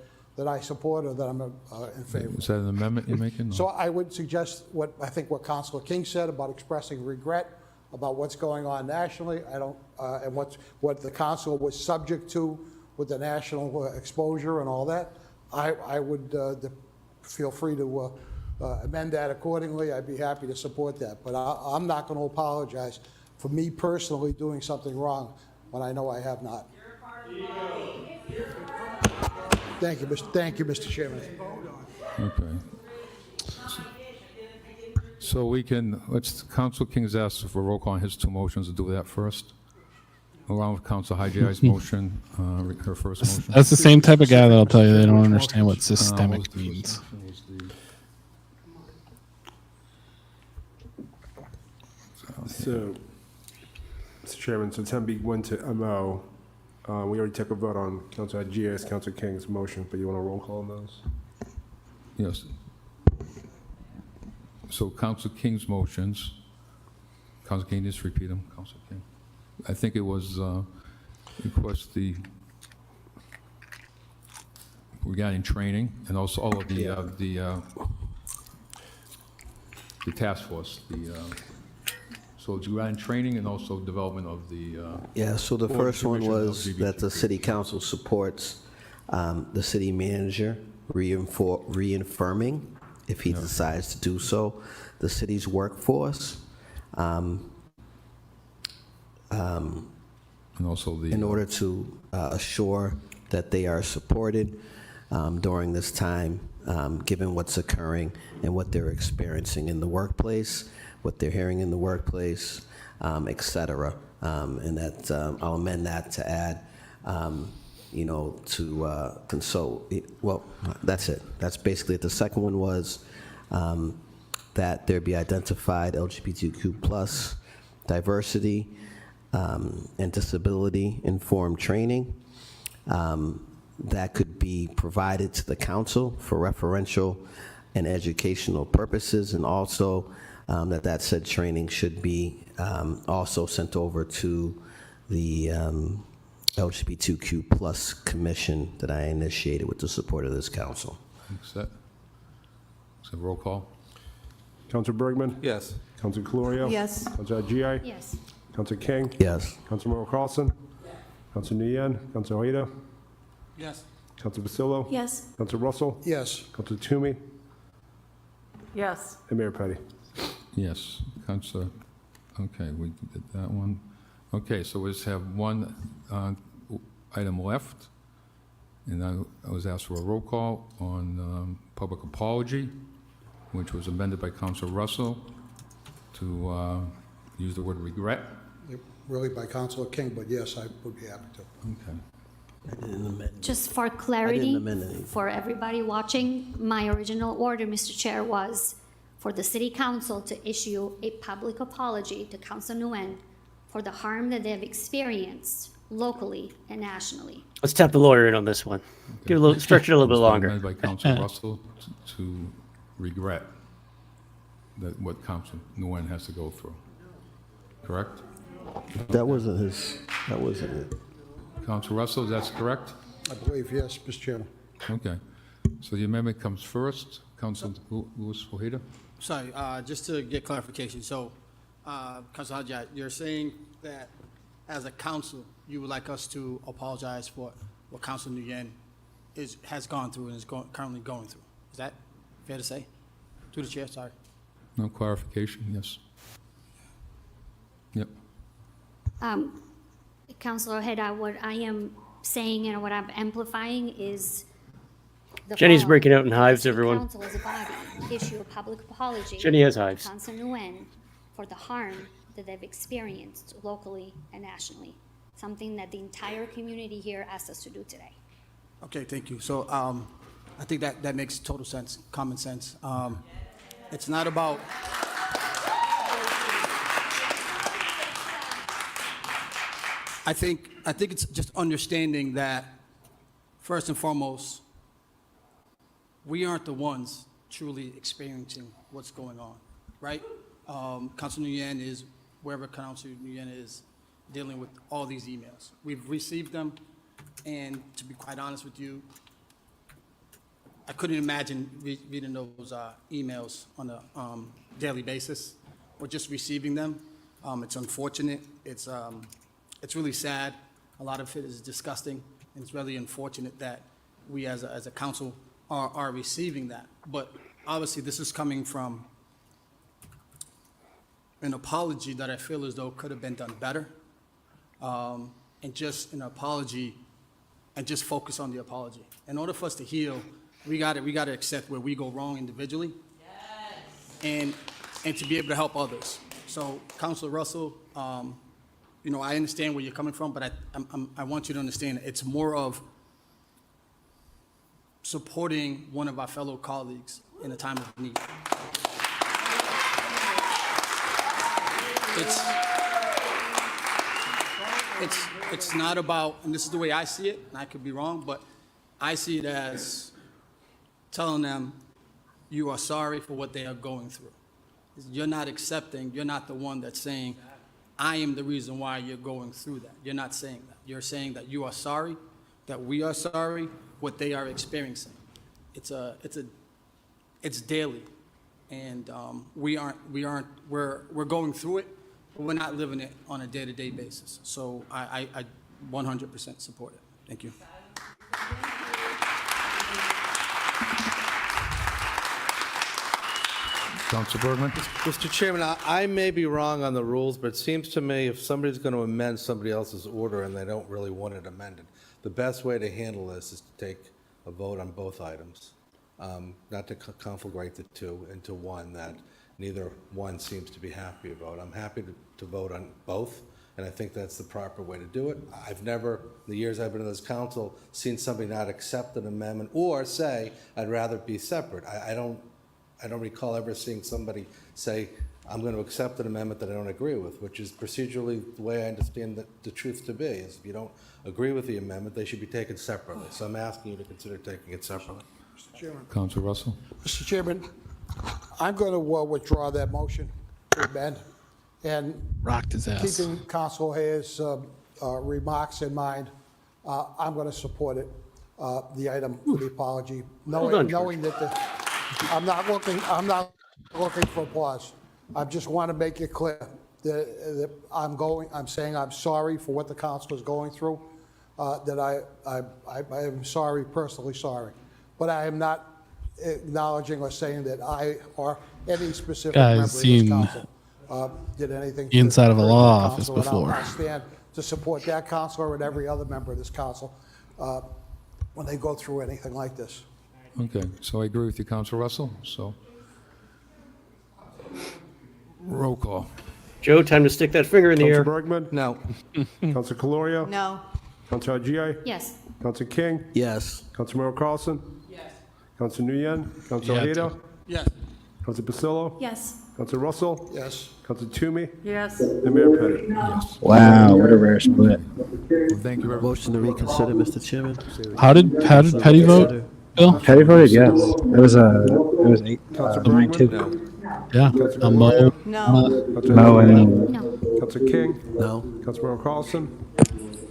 I support or that I'm in favor of. Is that an amendment you're making? So I would suggest what Councilor King said about expressing regret about what's going on nationally. I don't, and what the council was subject to with the national exposure and all that. I would feel free to amend that accordingly. I'd be happy to support that. But I'm not going to apologize for me personally doing something wrong when I know I have not. Thank you, Mr. Chairman. Okay. So we can, Council King has asked for a roll call on his two motions, to do that first. Along with Council Hajai's motion, her first motion. That's the same type of guy that'll tell you they don't understand what systemic means. So, Mr. Chairman, so 10B went to MO. We already took a vote on Councilor Hajai's, Councilor King's motion, but you want a roll call on those? Yes. So Council King's motions, Council King, just repeat them, Council King. I think it was request regarding training and also all of the task force. So it's regarding training and also development of the. Yeah. So the first one was that the city council supports the city manager reaffirming, if he decides to do so, the city's workforce. And also in order to assure that they are supported during this time, given what's occurring and what they're experiencing in the workplace, what they're hearing in the workplace, et cetera. And that I'll amend that to add, to consult. Well, that's it. That's basically it. The second one was that there be identified LGBTQ plus diversity and disability-informed training that could be provided to the council for referential and educational purposes, and also that said training should be also sent over to the LGBTQ plus commission that I initiated with the support of this council. So roll call. Councilor Bergman? Yes. Councilor Calorio? Yes. Councilor Hajai? Yes. Councilor King? Yes. Councilor Morrow Carlson? Councilor Nguyen? Councilor Oida? Yes. Councilor Basillo? Yes. Councilor Russell? Yes. Councilor Toomey? Yes. And Mayor Petty. Yes, Councilor. Okay, we did that one. Okay, so we just have one item left, and I was asked for a roll call on public apology, which was amended by Councilor Russell to use the word regret. Really by Councilor King, but yes, I would be happy to. Okay. Just for clarity, amend anything. for everybody watching, my original order, Mr. Chair, was for the city council to issue a public apology to Councilor Nguyen for the harm that they have experienced locally and nationally. Let's tap the lawyer in on this one. Give a little, stretch it a little bit It's been longer. amended by Councilor Russell to regret that what Councilor Nguyen has to go through. Correct? That wasn't it. Councilor Russell, that's correct? I believe, yes, Mr. Chairman. Okay. So the amendment comes first. Councilor Luis Ojeda? Sorry, just to get clarification, so, Councilor Hadjat, you're saying that as a council, you would like us to apologize for what Councilor Nguyen has gone through and is currently going through. Is that fair to say? To the chair, sorry. No clarification, yes. Yep. Councilor Ojeda, what I am saying and what I'm amplifying is the Jenny's following. breaking out in hives, The everyone. Council as a body issue a public apology. Jenny has hives. to Councilor Nguyen for the harm that they've experienced locally and nationally. Something that the entire community here asked us to do today. Okay, thank you. So, I think that makes total sense, common sense. It's not about, I think it's just understanding that, first and foremost, we aren't the ones truly experiencing what's going on, right? Councilor Nguyen is, wherever Councilor Nguyen is, dealing with all these emails. We've received them, and to be quite honest with you, I couldn't imagine reading those emails on a daily basis, or just receiving them. It's unfortunate. It's really sad. A lot of it is disgusting, and it's really unfortunate that we as a council are receiving that. But obviously, this is coming from an apology that I feel as though could have been done better, and just an apology, and just focus on the apology. In order for us to heal, we got to accept where we go wrong individually, and to be able to help others. So, Councilor Russell, you know, I understand where you're coming from, but I want you to understand it's more of supporting one of our fellow colleagues in a time of need. It's not about, and this is the way I see it, and I could be wrong, but I see it as telling them you are sorry for what they are going through. You're not accepting, you're not the one that's saying, I am the reason why you're going through that. You're not saying that. You're saying that you are sorry, that we are sorry, what they are experiencing. It's daily, and we're going through it, but we're not living it on a day-to-day basis. So I 100% support it. Thank you. Councilor Bergman? Mr. Chairman, I may be wrong on the rules, but it seems to me if somebody's going to amend somebody else's order and they don't really want it amended, the best way to handle this is to take a vote on both items, not to conflagrate the two into one that neither one seems to be happy about. I'm happy to vote on both, and I think that's the proper way to do it. I've never, in the years I've been in this council, seen somebody not accept an amendment or say, I'd rather it be separate. I don't recall ever seeing somebody say, I'm going to accept an amendment that I don't agree with, which is procedurally the way I understand the truth to be, is if you don't agree with the amendment, they should be taken separately. So I'm asking you to consider taking it separately. Mr. Chairman. Councilor Russell? Mr. Chairman, I'm going to withdraw that motion to amend, and Rocked his ass. keeping Council Hayes' remarks in mind, I'm going to support it, the item for the apology, knowing that I'm not looking for applause. I just want to make it clear that I'm saying I'm sorry for what the council is going through, that I am sorry, personally sorry. But I am not acknowledging or saying that I or any specific member of this council did anything inside of a law hurt the office council, and before. I stand to support that councilor and every other member of this council when they go through anything like this. Okay, so I agree with you, Councilor Russell, so. Roll call. Joe, time to stick that finger in the Councilor air. Bergman? No. Councilor Calorio? No. Councilor Ajay, Yes. Councilor King, Yes. Councilor Carlson, Yes. Councilor Nguyen, Councilor Yeah, Ojeda, Yes. Councilor Basillo, Yes. Councilor Russell, Yes. Councilor Toomey, Yes. and Mayor Petty. Yes. Wow, what a rare split. Well, thank you, everyone. Motion to reconsider, Mr. Chairman. How did Petty vote, Bill? Petty voted yes. It was 8, Councilor 9-2. Bergman? Yeah. Councilor Mo. Gloria? No. Councilor Mo Ajay? and No. Councilor King? No. Councilor Carlson?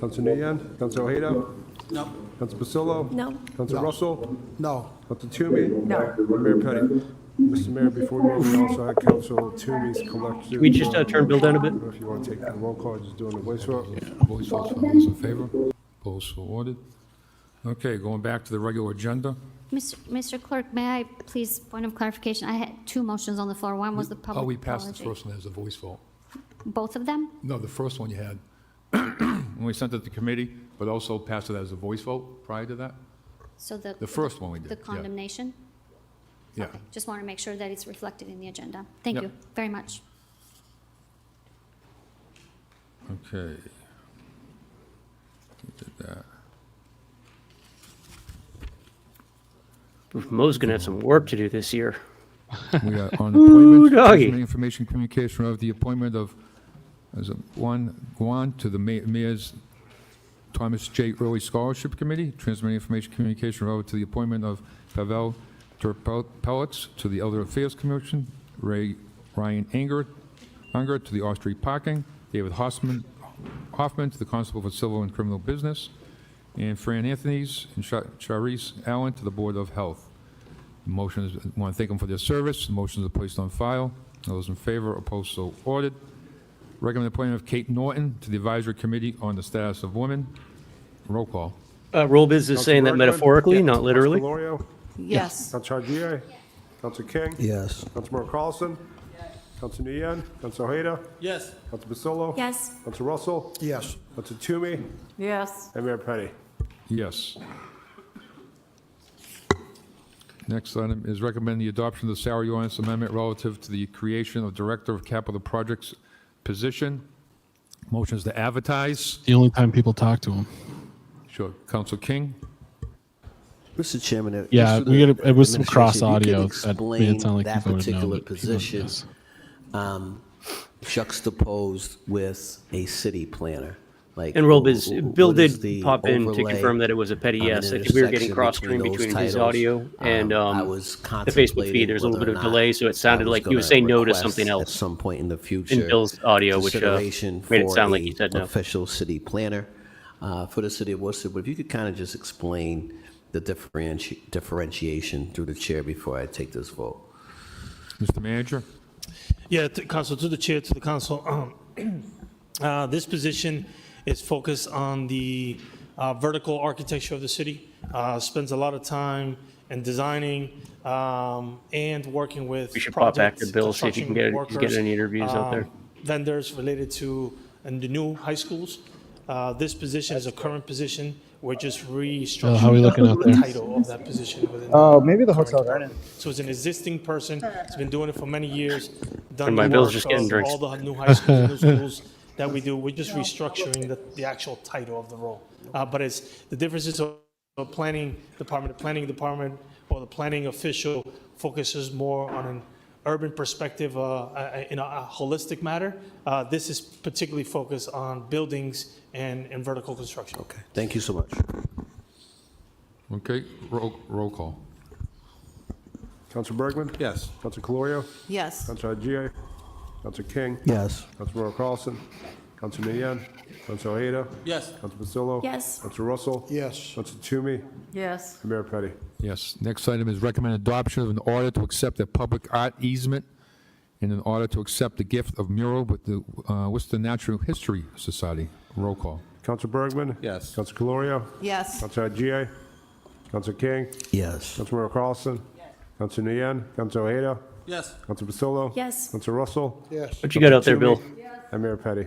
Councilor Nguyen? Councilor Ojeda? No. Councilor Basillo? No. Councilor Russell? No. Councilor Toomey? No. And Mayor Petty. Mr. Mayor, before we move, we also had Councilor Toomey's collective. We just turn Bill down a bit. I don't know if you want to take the roll call, just doing the voice vote. Voice vote, all those in favor? Opposed, so ordered. Okay, going back to the regular agenda. Mr. Clerk, may I please, point of clarification, I had two motions on the floor. One was the public Oh, we passed the apology. first one as a voice vote. Both of them? No, the first one you had, when we sent it to committee, but also passed it as a voice vote prior to that? So The first one we did, The yeah. condemnation? Yeah. Okay, just want to make sure that it's reflected in the agenda. Thank Yep. you very much. Okay. We did that. Oof, Mo's gonna have some work to do this year. We are on Ooh, appointments, doggy. transmitting information communication of the appointment of, as a Gwann to the mayor's Thomas J. Early Scholarship Committee, transmitting information communication relative to the appointment of Pavel Terpelets to the Elder Affairs Commission, Ryan Unger to the off-street parking, David Hoffman to the Constable for Civil and Criminal Business, and Fran Anthony's and Charisse Allen to the Board of Health. The motion is, I want to thank them for their service. The motions are placed on file. Those in favor, opposed, so ordered. Recommend appointment of Kate Norton to the Advisory Committee on the Status of Women. Roll call. Roll biz is saying that Bergman? metaphorically, not literally. Councilor Gloria? Yes. Councilor Ajay? Councilor King? Yes. Councilor Carlson? Councilor Nguyen? Councilor Ojeda? Yes. Councilor Basillo? Yes. Councilor Russell? Yes. Councilor Toomey? Yes. And Mayor Petty. Yes. Next item is recommend the adoption of the salary ordinance amendment relative to the creation of Director of Capital Projects position. Motion is to advertise. The only time people talk to him. Sure. Council King? Mr. Chairman. Yeah, it was some cross administration, audio if you could that made it explain sound like that you voted no, particular but he voted position, yes. juxtaposed with a city planner. Like, And roll biz, Bill what is did the pop in to overlay confirm that it was a petty on an yes. I think we were getting intersection cross screen those between his titles? audio and I was the Facebook feed. There's a little bit contemplating of whether or delay, not so it sounded I like he was gonna saying no to request something At else some point in the future. in Bill's audio, which consideration made it for sound like a he said no. Official city planner for the city of Worcester. But if you could kind of just explain the differentiation through the chair before I take this vote. Mr. Manager? Yeah, Council, to the chair, to the council. This position is focused on the vertical architecture of the city. Spends a lot of time in designing and working with We should pop back to project Bill, see if he can get construction any interviews out there. Vendors related to the new high schools. This position is a current position. We're just restructuring how are we looking out the there? title of that position within Oh, the maybe the current hotel department. garden. So it's an existing person. He's been doing it for many years. Done And my the Bill's work just getting of drinks. all the new high schools, new schools that we do. We're just restructuring the actual title of the role. But it's the differences of planning department. The planning department or the planning official focuses more on an urban perspective in a holistic matter. This is particularly focused on buildings and vertical construction. Okay, thank you so much. Okay, roll call. Councilor Bergman? Yes. Councilor Gloria? Yes. Councilor Ajay? Councilor King? Yes. Councilor Carlson? Councilor Nguyen? Councilor Ojeda? Yes. Councilor Basillo? Yes. Councilor Russell? Yes. Councilor Toomey? Yes. And Mayor Petty. Yes. Next item is recommend adoption of an order to accept a public art easement and an order to accept the gift of mural with the Worcester Natural History Society. Roll call. Councilor Bergman? Yes. Councilor Gloria? Yes. Councilor Ajay? Councilor King? Yes. Councilor Carlson? Councilor Nguyen? Councilor Ojeda? Yes. Councilor Basillo? Yes. Councilor Russell? Yes. What you got out there, Bill? And Mayor Petty.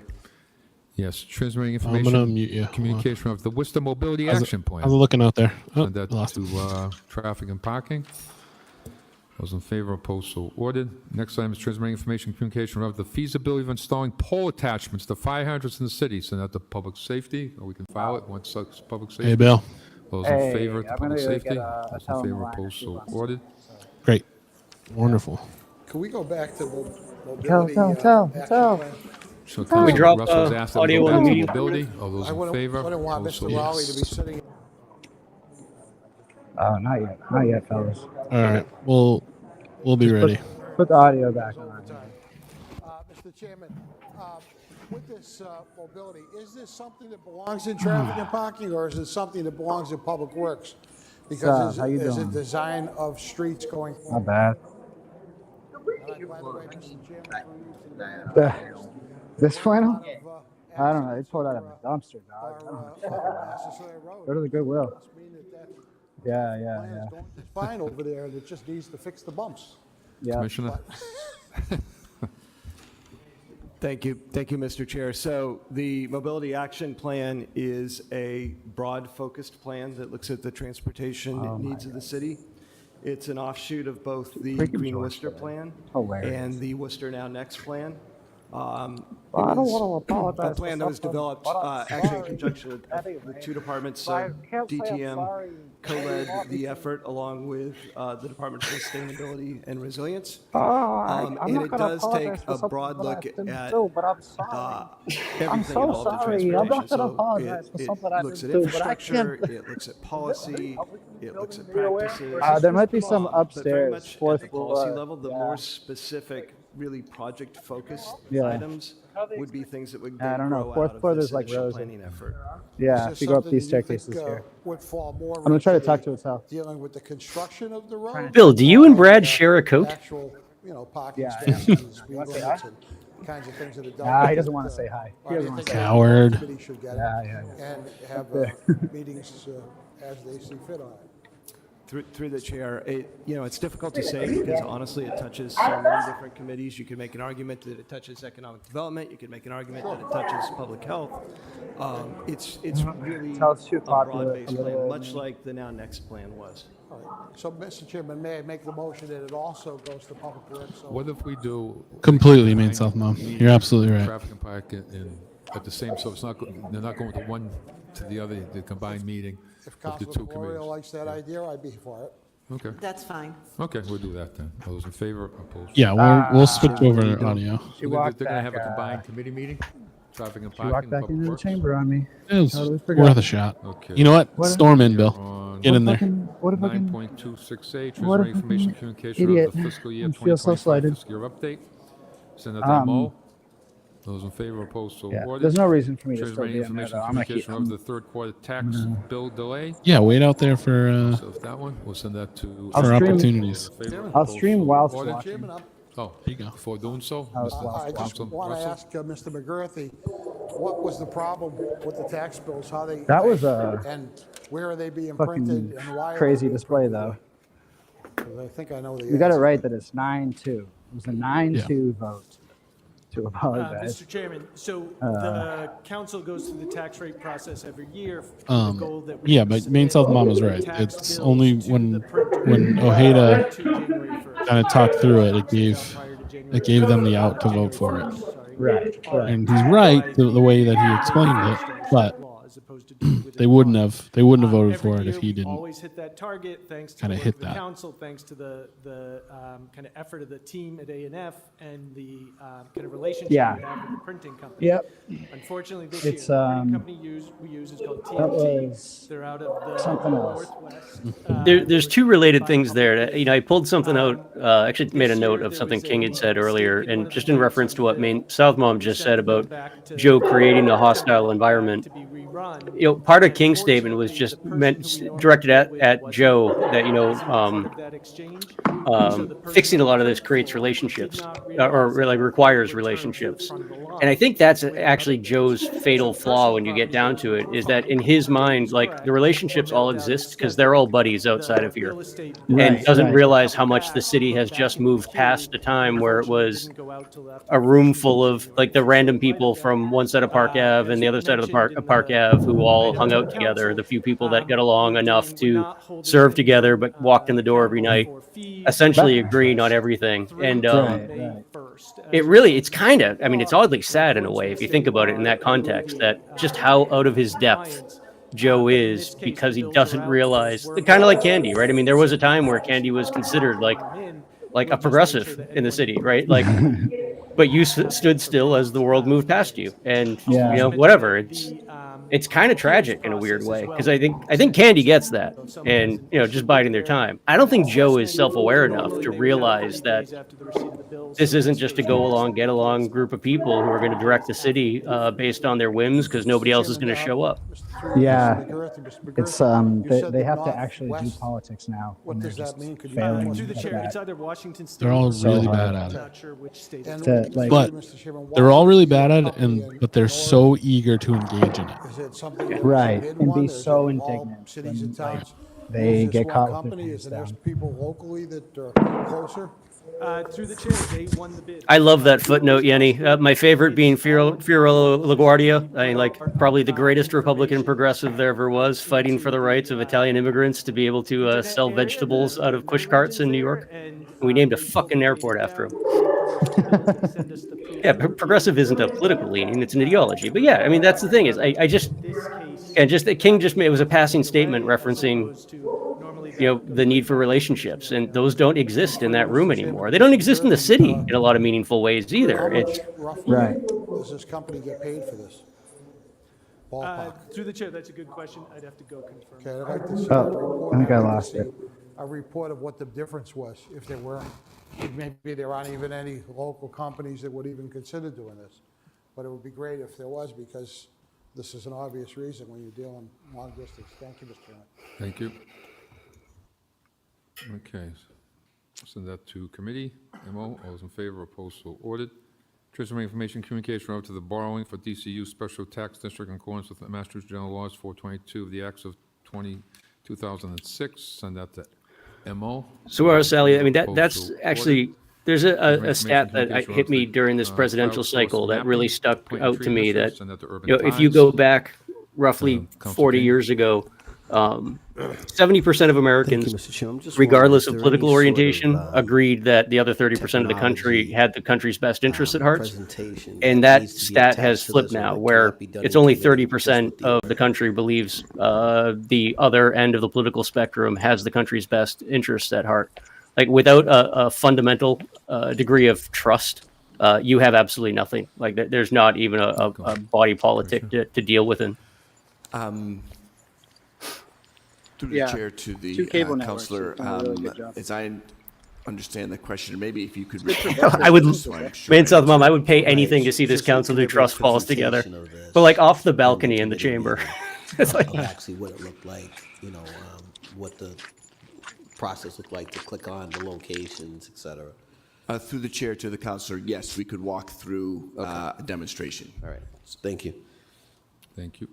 Yes. Transmitting I'm gonna information, unmute you. communication of the Worcester Mobility How's it- Action Plan. How's it looking out there? Oh, Send that lost to traffic and parking. Those in favor, opposed, so ordered. Next item is transmitting information, communication of the feasibility of installing pole attachments to fire hydrants in the city. Send that to public safety, or we can file it once it's public safety. Hey, Bill. Those in Hey, favor, to I'm public gonna go safety. get a Those towel in in the favor, line if opposed, he so wants to. ordered. Great. Wonderful. Can we go back to mobility? Tell. So We Councilor drop Russell's asked that we audio go on back the to meeting. mobility. All those I in wouldn't favor, want opposed, so Mr. Rowley to be yes. sitting. Oh, not yet, fellas. All right. We'll be Just ready. Put the audio back on. Mr. Chairman, with this mobility, is this something that belongs in traffic and parking, or is it something that belongs in public works? Because how you is it doing? design of streets going Not forward? bad. By the way, Mr. Chairman, This flannel? I don't know. They pulled out of a dumpster, dog. Go to the Goodwill. Yeah. It's fine over there, and it just needs to fix the bumps. Yeah. Commissioner? Thank you, Mr. Chair. So the Mobility Action Plan is a broad-focused plan that looks at the transportation needs of the city. It's an offshoot of both the Green Worcester Plan and the Worcester Now Next Plan. I don't want to apologize. A plan that was developed actually in conjunction with the two departments. So DTM co-led the effort along with the Department of Sustainability and Resilience. And it does take a broad look at everything involved in transportation. So it looks at infrastructure, it looks at policy, it looks at practices. There might be some But very upstairs, much at fourth the policy floor. level, the more specific, really project-focused Yeah. items would be things that would I don't know. grow Fourth out of floor, this there's like initial rows. planning effort. Yeah, Is if this you go up something these that you think, staircases here. would fall more I'm gonna try to into talk the to itself. dealing with the construction of the road? Bill, do you and Brad or share a coat? Actual, parking Yeah. spaces and speed wanna say limits hi? and kinds of things that are done. Nah, he with doesn't it, want to say hi. He or doesn't you want think to the say hi. Coward. committee should get it Yeah. and have meetings as they see fit on it. Through the chair, it's difficult to say because honestly, it touches so many different committees. You could make an argument that it touches economic development. You could make an argument that it touches public health. It's really It's too a popular, broad-based a little plan, bit. much like the Now Next plan was. All right. So, Mr. Chairman, may I make the motion that it also goes to public works? So What if we do? Completely made South Mom. You're absolutely right. Traffic and park at the same, so it's not, they're not going to one to the other, the combined meeting if of the Councilor two Gloria committees. likes that idea, I'd be for it. Okay, That's fine. okay, we'll do that then. All those in favor, opposed? Yeah, we'll switch over to audio. She They're walked gonna back. have a combined committee meeting? Traffic and She parking? walked back public into the works? chamber on me. It was Totally forgot. worth a shot. Okay. You know what? What- Storm in, Bill. On Get in there. What if I can? 9.26A, What transmitting if I information can- communication idiot. of the fiscal year I feel so 2025 slighted. fiscal year update. Send that to Mo. Those in favor, opposed, so Yeah, ordered. there's no reason for me to still Transmitting be in there, information though. I'm gonna keep. communication of the third quarter tax bill delay. Yeah, wait out there for So if that one, we'll send that to. I'll for stream- opportunities. Those in favor, I'll opposed, stream so whilst ordered. watching. Chairman, Oh, There you go. before doing so, I was Mr. I just Councilor want to Russell? ask Mr. McGurthy, what was the problem with the tax bills? How they? That was a And where are they being printed fucking and why? are crazy they being display, printed? though. 'Cause I think I know the You got it answer. right that it's 9-2. It was a 9-2 vote to apologize. Mr. Chairman, so Uh, the council goes through the tax rate process every year. with the goal that we Yeah, but Main South Mom was right. tax It's bills only to when the printer Ojeda to January 1st. kind of talked through it, Prior to January it gave them the out to vote for it. Right. And he's right the way that he explained it, but they wouldn't have voted for it if he didn't. Always hit that target, thanks to kinda the work hit of the that. council, thanks to the kind of effort of the team at A&F and the kind of relationship Yeah. we have with the printing company. Yep. Unfortunately, this It's, year, the printing um, company we use is called that TNT. was They're out of the something else. Northwest. There's two related things there. I pulled something out, actually made a note of something King had said earlier, and just in reference to what South Mom just said about Joe creating a hostile environment. Part of King's statement was just directed at Joe that, fixing a lot of this creates relationships, or really requires relationships. wrong. And I think that's actually Joe's fatal flaw when you get down to it, is that in his mind, like the relationships all exist because they're all buddies outside of here, and doesn't realize how much the city has just moved past a time where it was a room full of like the random people from one side of Park Ave and the other side of the Park Ave who all hung out together. The few people that got along enough to serve together but walked in the door every night, essentially agreeing on everything. And it's kind of, I mean, it's oddly sad in a way if you think about it in that context, that just how out of his depth Joe is, because he doesn't realize, kind of like Candy, right? I mean, there was a time where Candy was considered like a progressive in the city, right? Like, but you stood still as the world moved past you, and you know, whatever. It's kind of tragic in a weird way, because I think Candy gets that, and you know, just biding their time. I don't think Joe is self-aware enough to realize that this isn't just a go along, get along group of people who are going to direct the city based on their whims, because nobody else is going to show up. Yeah, it's they have to actually do politics now. What does that mean? Could you failing explain Through the that? chair, it's either Washington State. They're all or really Washington. bad at I'm it. not sure which state. But they're all really bad at it, but they're so eager to engage in it. Is it something that Right, did and one, be or is so it all indignant cities and when, like, towns? they Is this get one caught with company? their Is pants there down. people locally that are closer? Through the chair, they won the bid. I love that footnote, Yenny. My favorite being Fiorello LaGuardia. I mean, like, probably the greatest Republican progressive there ever was, fighting for the rights of Italian immigrants to be able to sell vegetables out of push carts in New York. And we named a fucking airport after him. Yeah, progressive isn't a political leaning; it's an ideology. But yeah, I mean, that's the thing is, King just made, it was a passing statement referencing, you know, the need for relationships, and those don't exist in that room anymore. They don't exist in the city in a lot of meaningful ways either. How much It's roughly Right. does this company get paid for this? Ballpark. Through the chair, that's a good question. I'd have to go confirm. Okay, I'd like to see Oh, a report. I think I'd I like to lost see it. A report of what the difference was, if there were, maybe there aren't even any local companies that would even consider doing this. But it would be great if there was, because this is an obvious reason when you're dealing long distance. Thank you, Mr. Chairman. Thank you. Okay. Send that to committee. MO, all those in favor, opposed, so ordered. Transfer information communication relative to the borrowing for DCU Special Tax District in accordance with the Massachusetts General Laws 422 of the Acts of 2006. Send that to MO. so, Sally. I mean, that's Opposed, so actually, there's a stat that hit me during this presidential cycle that really stuck out to me. That, you know, if you go back roughly 40 years ago, 70% of Americans, Mr. Chairman. Just regardless wondering, of is there political any sort orientation, of, agreed that the other 30% of the country technology, had the country's best interests at heart. presentation And that needs to be stat has attached to flipped this, or now, it where cannot be done it's in only committee, just 30% with the of the country believes the other end of the political spectrum has the country's best interests at heart. Like, without a fundamental degree of trust, you have absolutely nothing. Like, there's not even a body politic to deal with it. Through the chair to the counselor, as I understand the question, maybe if you could. I would, man, South Mom, I would pay anything to see this council do trust falls together, but like off the balcony in the chamber. It's like, actually what it looked like, you know, what the process looked like to click on the locations, et cetera. Through the chair to the counselor, yes, we could walk through a demonstration. All right, thank you. Thank you.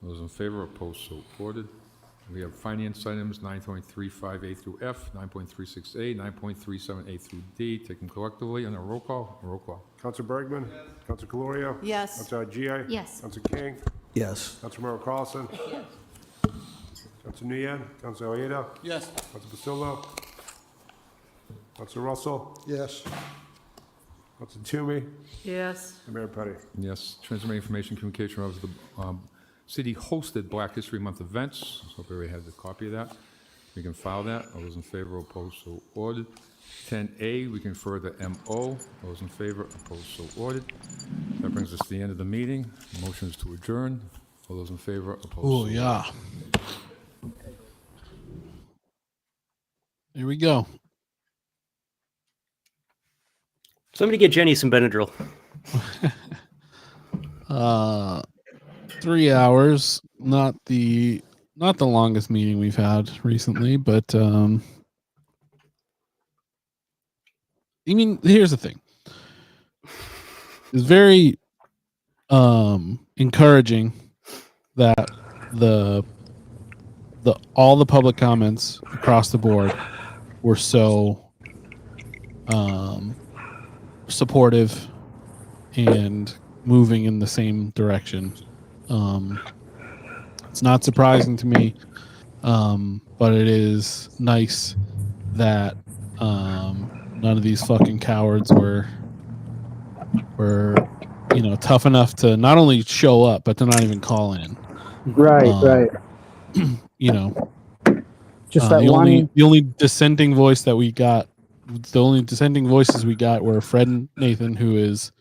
Those in favor, opposed, so ordered. We have finance items 9.35A through F, 9.36A, 9.37A through D, taken collectively on a roll call. Roll call. Councilor Bergman? Councilor Caloria? Yes. Councilor Gia? Yes. Councilor King? Yes. Councilor Merrill Carlson? Yes. Councilor Nguyen? Councilor Ojeda? Yes. Councilor Pasillo? Councilor Russell? Yes. Councilor Toomey? Yes. And Mayor Petty. Yes, transmitting information communication relative to the city-hosted Black History Month events. Hope everybody has a copy of that. We can file that. All those in favor, opposed, so ordered. 10A, we can refer to MO. Those in favor, opposed, so ordered. That brings us to the end of the meeting. Motions to adjourn. All those in favor, opposed, Oh, so yeah. Here we go. somebody get Jenny some Benadryl. 3 hours, not the longest meeting we've had recently, but I mean, here's the thing. it's very encouraging that the all the public comments across the board were so supportive and moving in the same direction. It's not surprising to me, but it is nice that none of these fucking cowards were tough enough to not only show up but to not even call in. Right, right. Just that the one. only dissenting voice that we got, the only dissenting voices we got were Fred and Nathan, who is,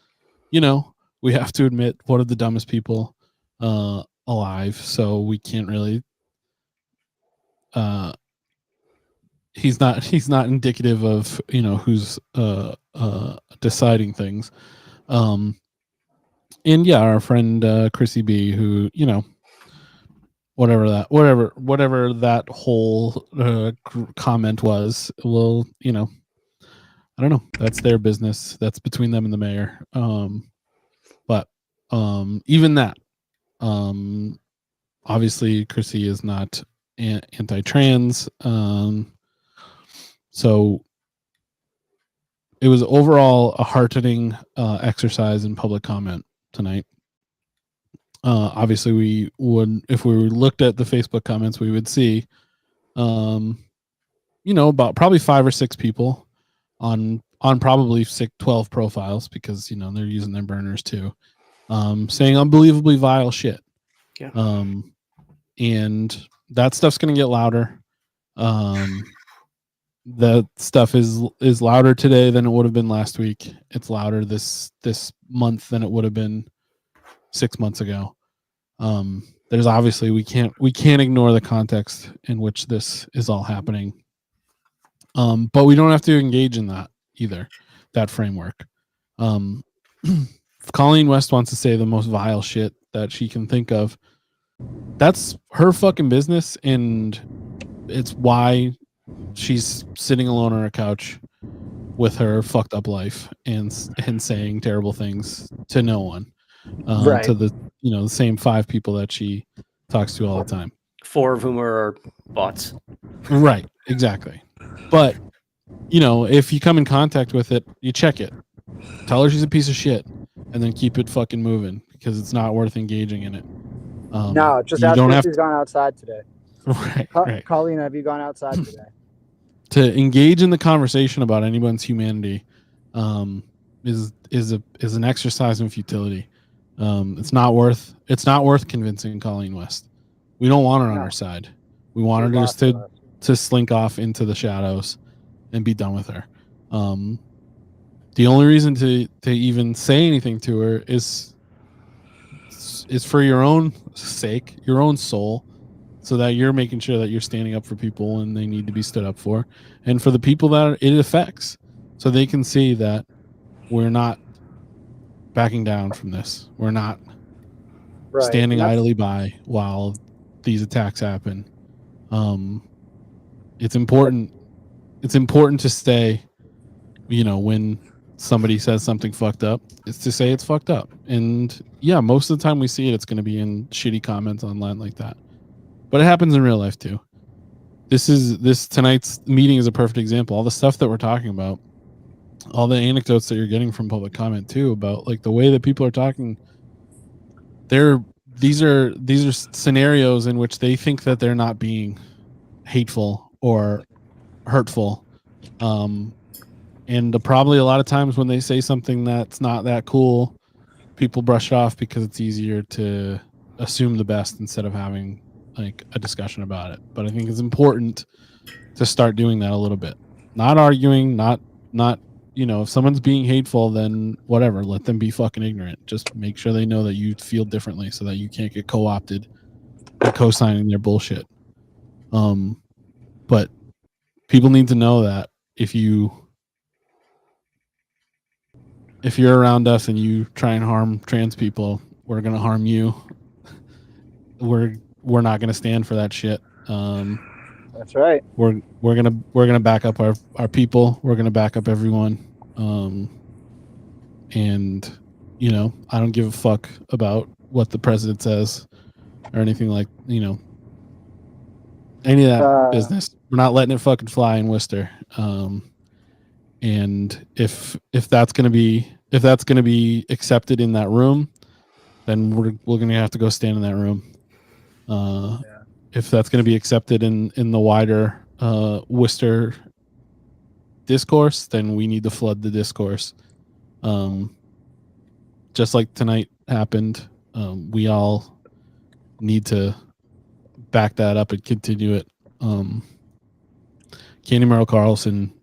we have to admit, one of the dumbest people alive. So we can't really. He's not indicative of who's deciding things. And yeah, our friend Chrissy B, who whatever that whole comment was, well, I don't know, that's their business, that's between them and the mayor. But even that, obviously Chrissy is not anti-trans, so it was overall a heartening exercise in public comment tonight. Obviously, we would, if we looked at the Facebook comments, we would see, about probably 5 or 6 people on probably 12 profiles, because they're using their burners too, saying unbelievably vile shit. Yeah. And that stuff's gonna get louder. That stuff is louder today than it would have been last week. It's louder this month than it would have been 6 months ago. There's obviously, we can't ignore the context in which this is all happening. But we don't have to engage in that either, that framework. If Colleen West wants to say the most vile shit that she can think of, that's her fucking business, and it's why she's sitting alone on her couch with her fucked up life and saying terrible things to no one, Right. to the the same 5 people that she talks to all the time, 4 of whom are bots. Right, exactly. But if you come in contact with it, you check it, tell her she's a piece of shit, and then keep it fucking moving, because it's not worth engaging in it. No, just you ask don't her if have she's gone outside today. right. Colleen, have you gone outside today? To engage in the conversation about anyone's humanity is an exercise in futility. It's not worth convincing Colleen West. We don't want her on our side. We want her just to slink off into the shadows and be done with her. The only reason to even say anything to her is for your own sake, your own soul, so that you're making sure that you're standing up for people when they need to be stood up for, and for the people that it affects, so they can see that we're not backing down from this. We're not standing idly by while these attacks happen. It's important. It's important to stay, when somebody says something fucked up, is to say it's fucked up. And yeah, most of the time we see it, it's going to be in shitty comments online like that. But it happens in real life too. Tonight's meeting is a perfect example. All the stuff that we're talking about, all the anecdotes that you're getting from public comment too, about like the way that people are talking. These are scenarios in which they think that they're not being hateful or hurtful. And probably a lot of times when they say something that's not that cool, people brush it off because it's easier to assume the best instead of having like a discussion about it. But I think it's important to start doing that a little bit. Not arguing, not if someone's being hateful, then whatever, let them be fucking ignorant. Just make sure they know that you feel differently so that you can't get co-opted and co-signing their bullshit. But people need to know that if you're around us and you try and harm trans people, we're going to harm you. We're not going to stand for that shit. That's right. We're gonna back up our people. We're gonna back up everyone. And I don't give a fuck about what the president says or anything like, any of that business. We're not letting it fucking fly in Worcester. And if that's gonna be accepted in that room, then we're gonna have to go stand in that room. If that's gonna be accepted in the wider Worcester discourse, then we need to flood the discourse. Just like tonight happened, we all need to back that up and continue it. Candy Merle Carlson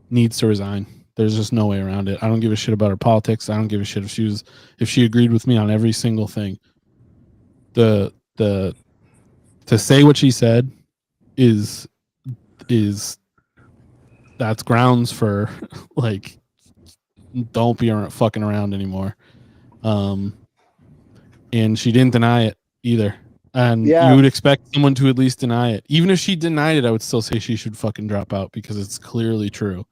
needs to resign. There's just no way around it. I don't give a shit about her politics. I don't give a shit if she agreed with me on every single thing. To say what she said is that's grounds for like, don't be fucking around anymore. And she didn't deny it either. And you would expect someone to at least deny it. Even if she denied it, I would still say she should fucking drop out because it's clearly true.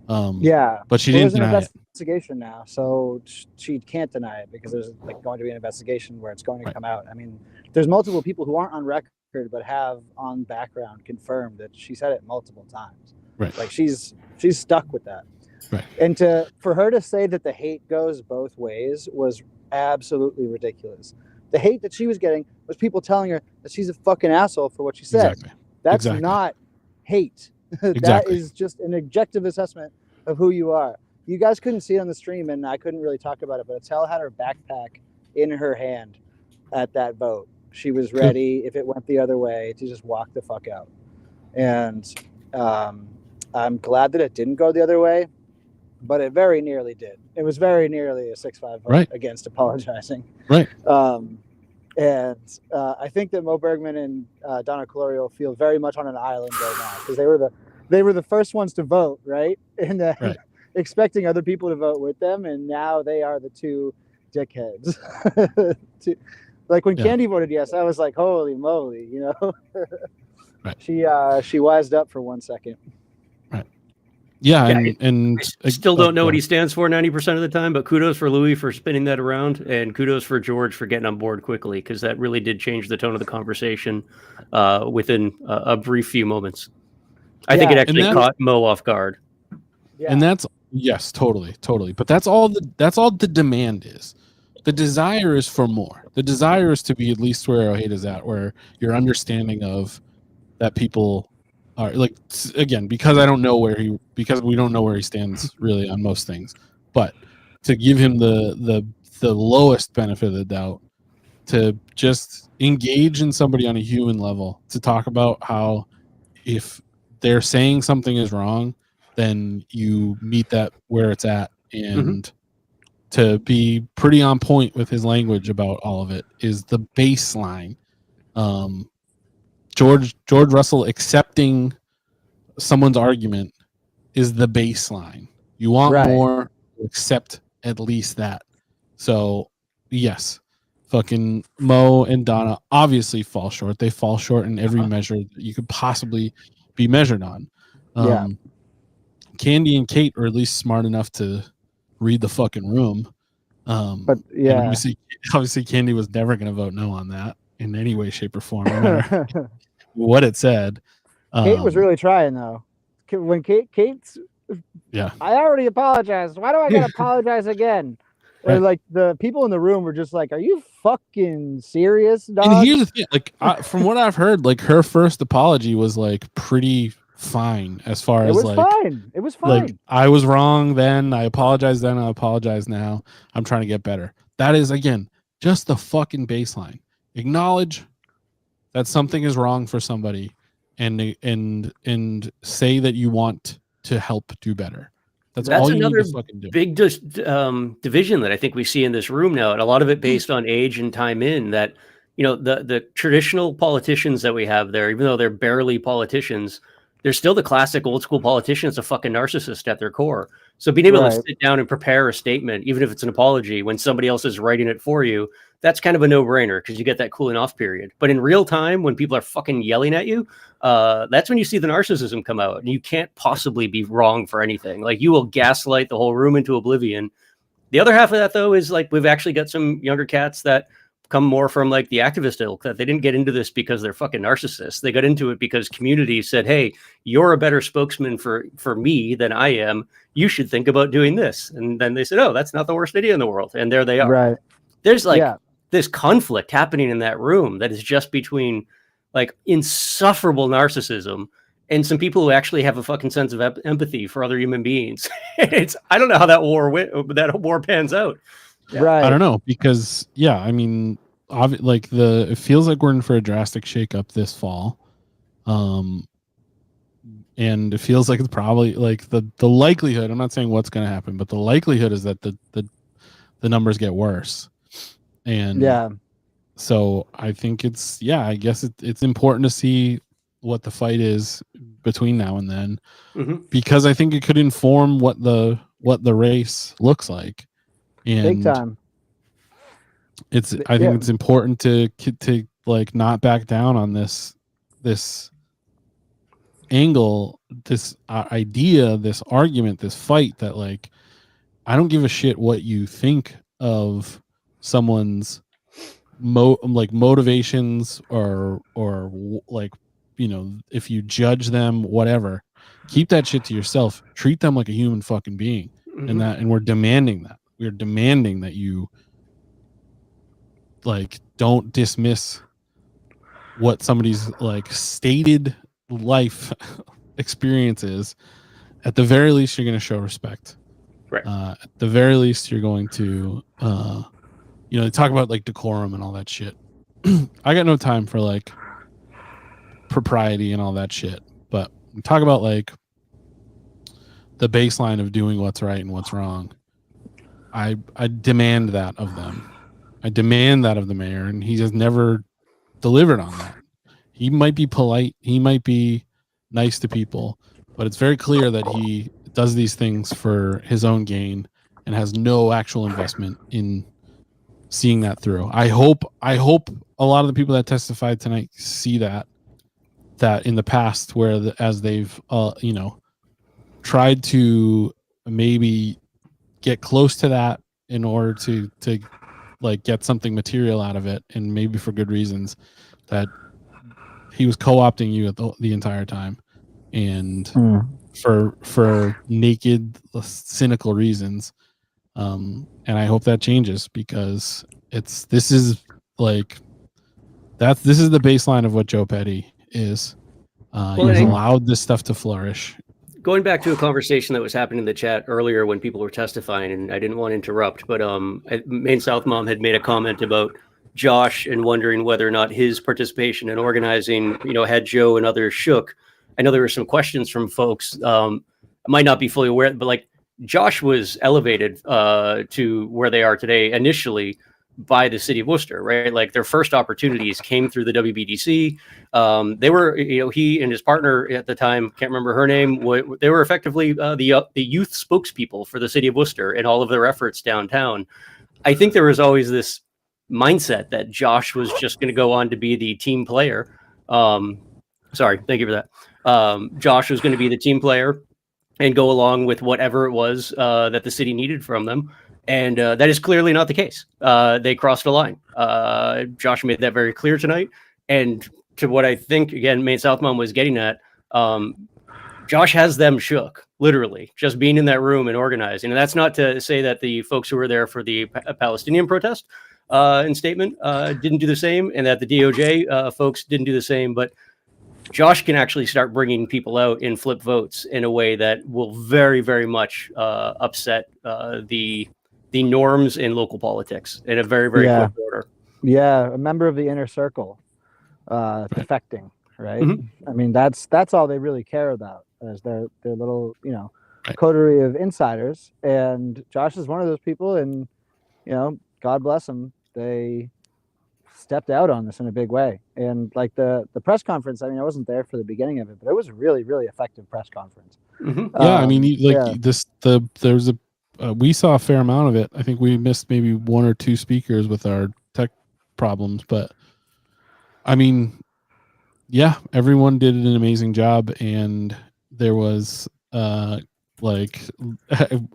But she didn't deny it. Investigation now, so she can't deny it because there's going to be an investigation where it's going to come out. I mean, there's multiple people who aren't on record but have on background confirmed that she said it multiple times. Right. Like she's stuck with that. Right. And for her to say that the hate goes both ways was absolutely ridiculous. The hate that she was getting was people telling her that she's a fucking asshole for what she said. Exactly. That's not hate. That is just an objective assessment of who you are. You guys couldn't see it on the stream, and I couldn't really talk about it, but Attell had her backpack in her hand at that vote. She was ready, if it went the other way, to just walk the fuck out. And I'm glad that it didn't go the other way, but it very nearly did. It was very nearly a 6-5 vote against apologizing. Right. And I think that Mo Bergman and Donna Colorio feel very much on an island right now because they were the first ones to vote, right? And then expecting other people to vote with them, and now they are the two dickheads. Like when Candy voted yes, I was like, holy moly, Right. She wised up for 1 second. Right. Yeah, and I still don't know what he stands for 90% of the time, but kudos for Louis for spinning that around, and kudos for George for getting on board quickly, because that really did change the tone of the conversation within a brief few moments. I think it actually caught Mo off guard. Yeah. And that's yes, totally. But that's all the demand is. The desire is for more. The desire is to be at least where Ojeda is at, where your understanding of that people are like, again, because we don't know where he stands really on most things, but to give him the lowest benefit of the doubt, to just engage in somebody on a human level, to talk about how if they're saying something is wrong, then you meet that where it's at, and to be pretty on point with his language about all of it is the baseline. George Russell accepting someone's argument is the baseline. You want more, accept at least that. So yes, fucking Mo and Donna obviously fall short. They fall short in every measure that you could possibly be measured on. Candy and Kate are at least smart enough to read the fucking room. But obviously Candy was never going to vote no on that in any way, shape, or form, no matter what it said. Kate was really trying though. When Kate's I already apologized. Why do I gotta apologize again? Right. Like the people in the room were just like, "Are you fucking serious, dog?" And here's the thing: like from what I've heard, like her first apology was like pretty fine as far as like fine. It was fine. Like I was wrong then. I apologize then. I apologize now. I'm trying to get better. That is again just the fucking baseline. Acknowledge that something is wrong for somebody, and say that you want to help do better. That's all you need to fucking do. Big division that I think we see in this room now, and a lot of it based on age and time in that, the traditional politicians that we have there, even though they're barely politicians, they're still the classic old school politicians, a fucking narcissist at their core. So being able to sit down and prepare a statement, even if it's an apology, when somebody else is writing it for you, that's kind of a no-brainer because you get that cooling off period. But in real time, when people are fucking yelling at you, that's when you see the narcissism come out, and you can't possibly be wrong for anything. Like you will gaslight the whole room into oblivion The other half of that, though, is like we've actually got some younger cats that come more from like the activist ilk, that they didn't get into this because they're fucking narcissists. They got into it because community said, hey, you're a better spokesman for me than I am. You should think about doing this. And then they said, oh, that's not the worst idea in the world. And there they are. Right. There's like this conflict happening in that room that is just between like insufferable narcissism and some people who actually have a fucking sense of empathy for other human beings. I don't know how that war pans out. Right. I don't know, because I mean, it feels like we're in for a drastic shakeup this fall. And it feels like it's probably like the likelihood, I'm not saying what's going to happen, but the likelihood is that the numbers get worse. And so I think I guess it's important to see what the fight is between now and then, because I think it could inform what the race looks like. And big time. I think it's important to like not back down on this angle, this idea, this argument, this fight that like, I don't give a shit what you think of someone's motivations or like, you know, if you judge them, whatever, keep that shit to yourself. Treat them like a human fucking being. And we're demanding that. We're demanding that you like don't dismiss what somebody's like stated life experience is. At the very least, you're going to show respect. Right. At the very least, you're going to you know, talk about like decorum and all that shit. I got no time for like propriety and all that shit, but talk about like the baseline of doing what's right and what's wrong. I demand that of them. I demand that of the mayor, and he has never delivered on that. He might be polite, he might be nice to people, but it's very clear that he does these things for his own gain and has no actual investment in seeing that through. I hope a lot of the people that testified tonight see that in the past, where as they've you know, tried to maybe get close to that in order to like get something material out of it, and maybe for good reasons, that he was co-opting you at the entire time, and for naked, cynical reasons. And I hope that changes, because this is the baseline of what Joe Petty is. He's allowed this stuff to flourish. Going back to a conversation that was happening in the chat earlier when people were testifying, and I didn't want to interrupt, but Maine South Mom had made a comment about Josh and wondering whether or not his participation in organizing, you know, had Joe and others shook. I know there were some questions from folks. I might not be fully aware, but like Josh was elevated to where they are today initially by the city of Worcester, right? Like their first opportunities came through the WBDC. They were, you know, he and his partner at the time, can't remember her name, they were effectively the youth spokespeople for the city of Worcester and all of their efforts downtown. I think there was always this mindset that Josh was just going to go on to be the team player. Sorry, thank you for that. Josh was going to be the team player and go along with whatever it was that the city needed from them. And that is clearly not the case. They crossed a line. Josh made that very clear tonight. And to what I think, again, Maine South Mom was getting at, Josh has them shook, literally, just being in that room and organizing. And that's not to say that the folks who were there for the Palestinian protest and statement didn't do the same, and that the DOJ folks didn't do the same. But Josh can actually start bringing people out in flip votes in a way that will very, very much upset the norms in local politics in a very, very quick order. Yeah, a member of the inner circle defecting, right? I mean, that's all they really care about, is their little, you know, coterie of insiders. And Josh is one of those people, and, you know, God bless them, they stepped out on this in a big way. And like the press conference, I mean, I wasn't there for the beginning of it, but it was a really, really effective press conference. Yeah, I mean, there's we saw a fair amount of it. I think we missed maybe one or two speakers with our tech problems, but I mean, yeah, everyone did an amazing job. And there was like,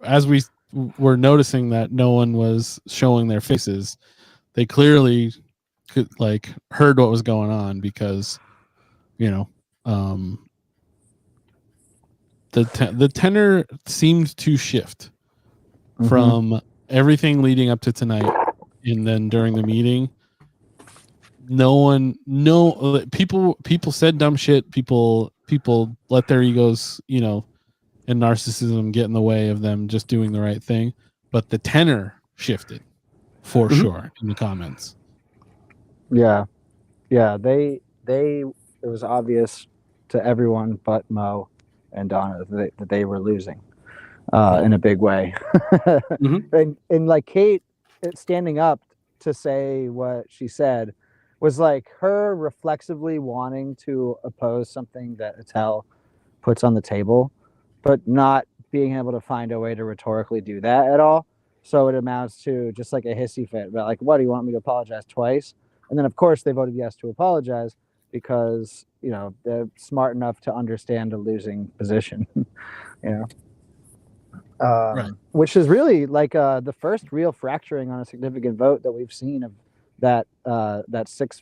as we were noticing that no one was showing their faces, they clearly could like heard what was going on because, you know, the tenor seemed to shift from everything leading up to tonight, and then during the meeting, people said dumb shit. People let their egos, you know, and narcissism get in the way of them just doing the right thing. But the tenor shifted for sure in the comments. Yeah. Yeah. It was obvious to everyone but Mo and Donna that they were losing in a big way. And like Kate standing up to say what she said was like her reflexively wanting to oppose something that Attell puts on the table, but not being able to find a way to rhetorically do that at all. So it amounts to just like a hissy fit. But like, what, do you want me to apologize twice? And then of course they voted yes to apologize because, you know, they're smart enough to understand a losing position. You know, which is really like the first real fracturing on a significant vote that we've seen of that six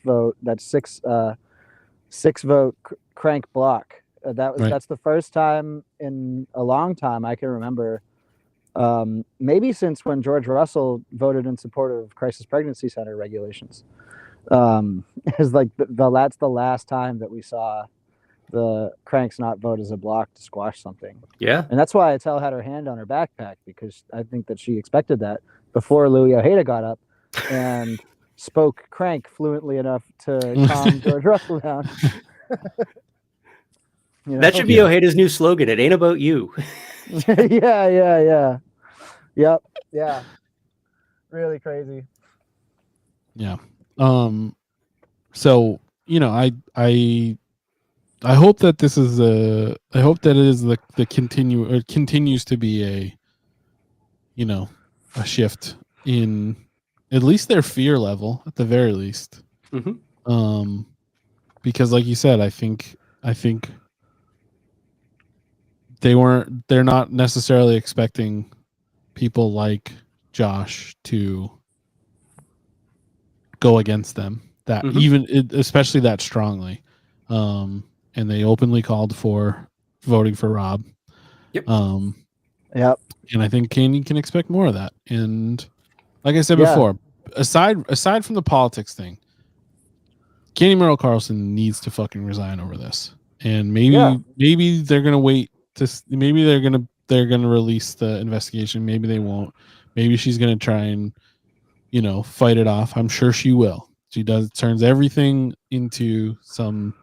vote crank block. That's the first time in a long time I can remember, maybe since when George Russell voted in support of crisis pregnancy center regulations. Is like that's the last time that we saw the cranks not vote as a block to squash something. Yeah. And that's why Attell had her hand on her backpack, because I think that she expected that before Louis Ojeda got up and spoke crank fluently enough to calm George Russell down. You know? That should be Ojeda's new slogan. It ain't about you. Yeah. Yep. Yeah. Really crazy. Yeah. So, you know, I hope that this is I hope that it is the continues to be a, you know, a shift in at least their fear level at the very least. Because like you said, I think they're not necessarily expecting people like Josh to go against them that especially that strongly. And they openly called for voting for Rob. Yep. Yep. And I think Candy can expect more of that. And like I said before, aside from the politics thing, Candy Merrill Carlson needs to fucking resign over this. And maybe they're gonna wait to. Maybe they're gonna release the investigation. Maybe they won't. Maybe she's gonna try and, you know, fight it off. I'm sure she will. She turns everything into some,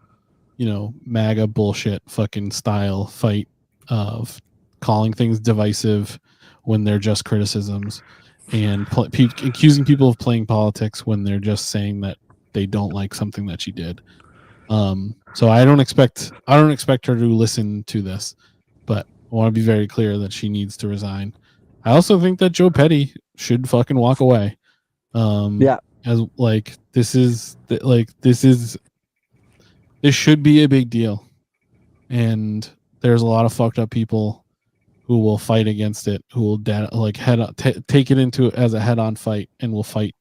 you know, MAGA bullshit fucking style fight of calling things divisive when they're just criticisms, and accusing people of playing politics when they're just saying that they don't like something that she did. So I don't expect her to listen to this, but I want to be very clear that she needs to resign. I also think that Joe Petty should fucking walk away. As like this should be a big deal, and there's a lot of fucked up people who will fight against it, who will take it into as a head-on fight, and will fight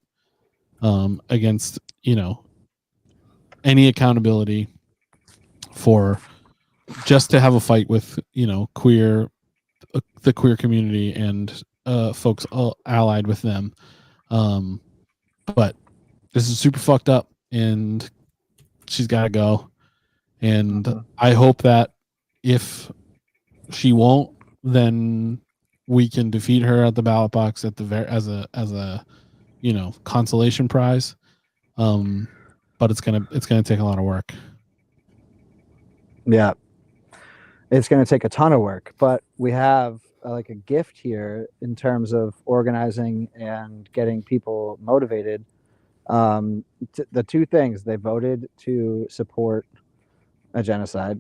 against, you know, any accountability for just to have a fight with, you know, the queer community and folks allied with them. But this is super fucked up, and she's got to go. And I hope that if she won't, then we can defeat her at the ballot box at the as a you know, consolation prize. But it's gonna take a lot of work. Yeah, it's going to take a ton of work, but we have like a gift here in terms of organizing and getting people motivated. The two things: they voted to support a genocide.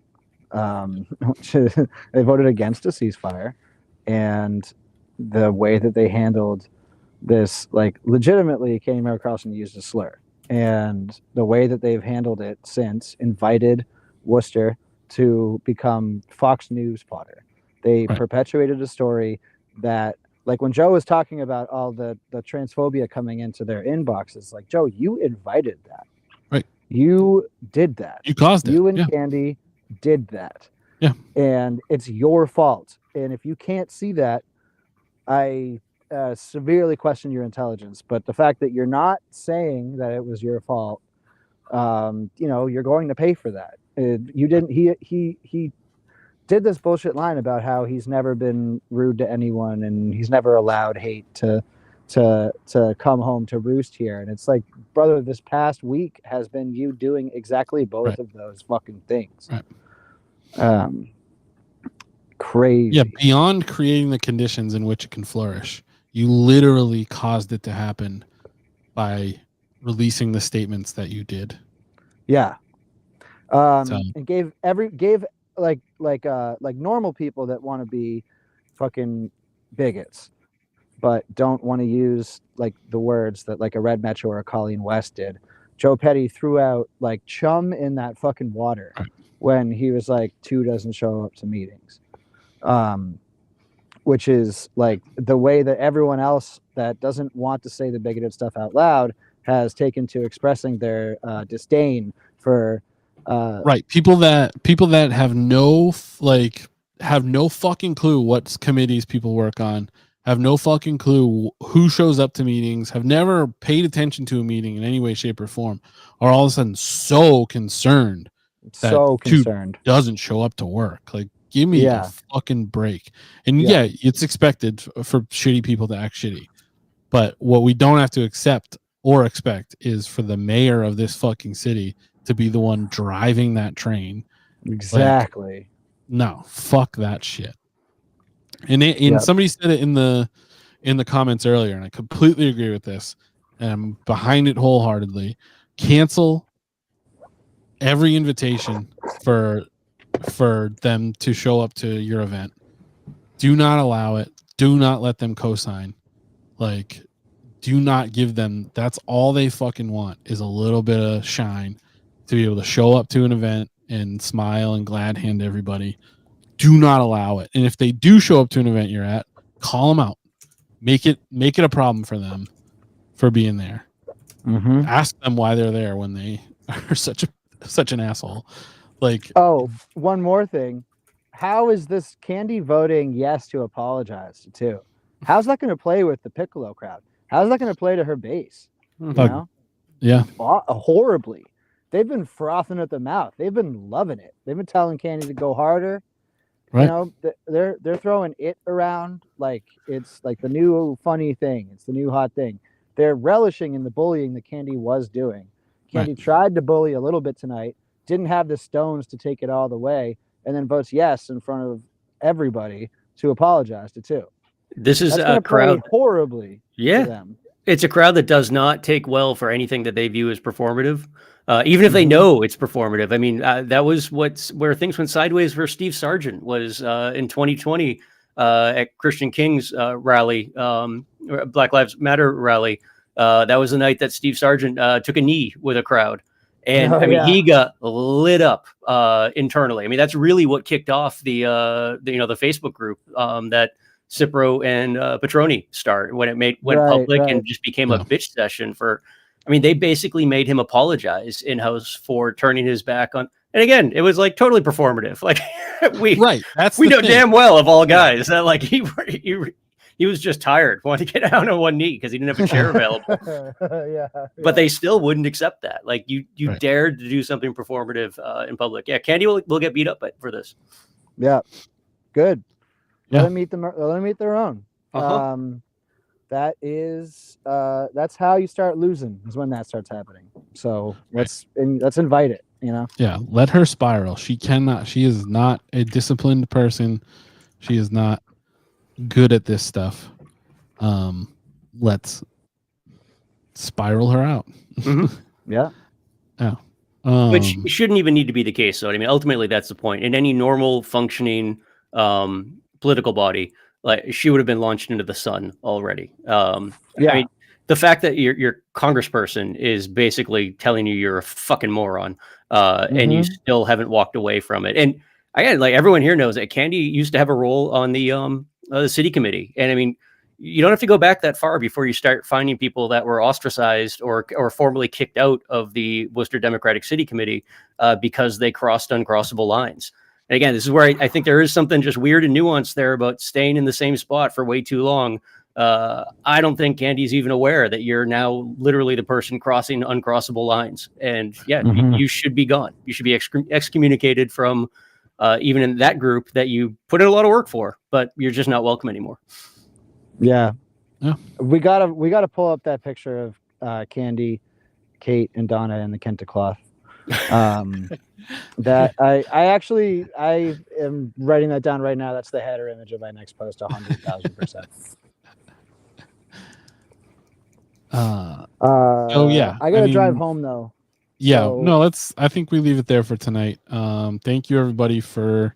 They voted against a ceasefire, and the way that they handled this, like, legitimately, Candy Merrill Carlson used a slur, and the way that they've handled it since invited Worcester to become Fox News fodder. They perpetuated a story that Like when Joe was talking about all the transphobia coming into their inboxes, like, Joe, you invited that. Right. You did that. You caused it. You and Yeah. Candy did that. Yeah. And it's your fault. And if you can't see that, I severely question your intelligence. But the fact that you're not saying that it was your fault, you know, you're going to pay for that. You didn't. He did this bullshit line about how he's never been rude to anyone and he's never allowed hate to come home to roost here. And it's like, brother, this past week has been you doing exactly both of those fucking things. Right. Crazy. Yeah, beyond creating the conditions in which it can flourish, you literally caused it to happen by releasing the statements that you did. Yeah. And gave like normal people that want to be fucking bigots, but don't want to use like the words that like a Red Metro or a Colleen West did. Joe Petty threw out like chum in that fucking water when he was like, 2 doesn't show up to meetings. Which is like the way that everyone else that doesn't want to say the bigoted stuff out loud has taken to expressing their disdain for right, people that have no fucking clue what committees people work on, have no fucking clue who shows up to meetings, have never paid attention to a meeting in any way, shape, or form, are all of a sudden so concerned that dude doesn't show up to work. Like, give me a fucking break. And yeah, it's expected for shitty people to act shitty. But what we don't have to accept or expect is for the mayor of this fucking city to be the one driving that train. Exactly. Like, no, fuck that shit. And somebody said it in the comments earlier, and I completely agree with this. And I'm behind it wholeheartedly. Cancel every invitation for them to show up to your event. Do not allow it. Do not let them co-sign. Like, do not give them. That's all they fucking want, is a little bit of shine to be able to show up to an event and smile and glad hand everybody. Do not allow it. And if they do show up to an event you're at, call them out. Make it a problem for them for being there. Mm-hmm. Ask them why they're there when they are such an asshole. Like, oh, one more thing. How is this Candy voting yes to apologize too? How's that going to play with the Piccolo crowd? How's that going to play to her base? You know? Yeah. Horribly. They've been frothing at the mouth. They've been loving it. They've been telling Candy to go harder. Right. You know, they're throwing it around like it's like the new funny thing. It's the new hot thing. They're relishing in the bullying that Candy was doing. Candy tried to bully a little bit tonight, didn't have the stones to take it all the way, and then votes yes in front of everybody to apologize to too. This is a crowd horribly. Yeah. To them. It's a crowd that does not take well for anything that they view as performative, even if they know it's performative. I mean, that was where things went sideways for Steve Sargent was in 2020 at Christian King's rally, Black Lives Matter rally. That was the night that Steve Sargent took a knee with a crowd. And I mean, he got lit up internally. I mean, that's really what kicked off the Facebook group that Cipro and Petroni start when it went public and just became a bitch session for. I mean, they basically made him apologize in-house for turning his back on. And again, it was like totally performative. Like we know damn well of all guys that like he was just tired, wanted to get down on one knee because he didn't have a chair available. But they still wouldn't accept that. Like you dared to do something performative in public. Yeah, Candy will get beat up for this. Yeah, good. Yeah. Let them meet their own. That is that's how you start losing, is when that starts happening. So let's invite it, you know. Yeah, let her spiral. She is not a disciplined person. She is not good at this stuff. Let's spiral her out. Yeah. Which shouldn't even need to be the case. So I mean, ultimately, that's the point. In any normal functioning political body, like she would have been launched into the sun already. I mean, the fact that your congressperson is basically telling you you're a fucking moron, and you still haven't walked away from it. And again, like everyone here knows that Candy used to have a role on the city committee. And I mean, you don't have to go back that far before you start finding people that were ostracized or formally kicked out of the Worcester Democratic City Committee because they crossed uncrossable lines. And again, this is where I think there is something just weird and nuanced there about staying in the same spot for way too long. I don't think Candy's even aware that you're now literally the person crossing uncrossable lines. And yeah, you should be gone. You should be excommunicated from even in that group that you put in a lot of work for, but you're just not welcome anymore. Yeah. Yeah. We gotta pull up that picture of Candy, Kate, and Donna in the Kenta cloth. That I am writing that down right now. That's the header image of my next post, 100,000%. Oh yeah. I gotta drive home though. Yeah, So- no, I think we leave it there for tonight. Thank you everybody for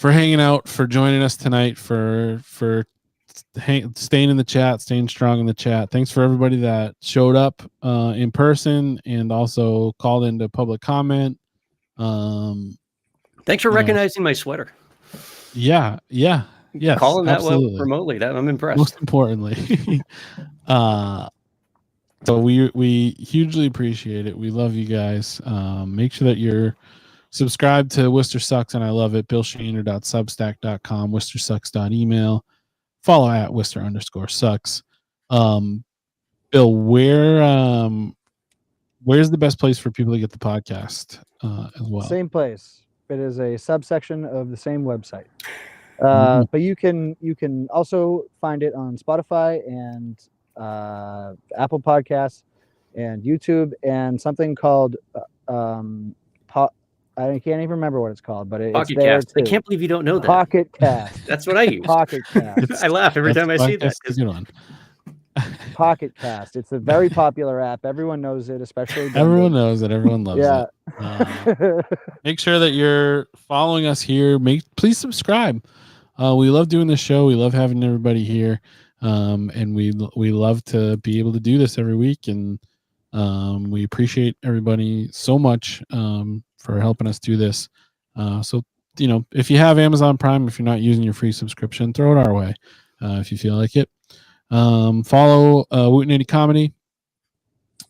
hanging out, for joining us tonight, for staying in the chat, staying strong in the chat. Thanks for everybody that showed up in person and also called into public comment. Thanks for recognizing my sweater. Yeah. Yes, Calling that absolutely. one remotely. That I'm impressed. Most importantly. So we hugely appreciate it. We love you guys. Make sure that you're subscribed to Worcester Sucks and I Love It. BillShaner.substack.com, WorcesterSucks.email. Follow at Worcester_sucks. Bill, where's the best place for people to get the podcast as well? Same place. It is a subsection of the same website. But you can also find it on Spotify and Apple Podcasts and YouTube and something called I can't even remember what it's called, but it's there Cast. too. I can't believe you don't know that. Pocket Cast. That's what I use. Pocket Cast. I laugh every time I see that. That's a good one. Pocket Cast. It's a very popular app. Everyone knows it, especially Everyone knows it. Everyone loves it. Make sure that you're following us here. Please subscribe. We love doing this show. We love having everybody here. And we love to be able to do this every week. And we appreciate everybody so much for helping us do this. So, if you have Amazon Prime, if you're not using your free subscription, throw it our way if you feel like it. Follow Wootenity Comedy.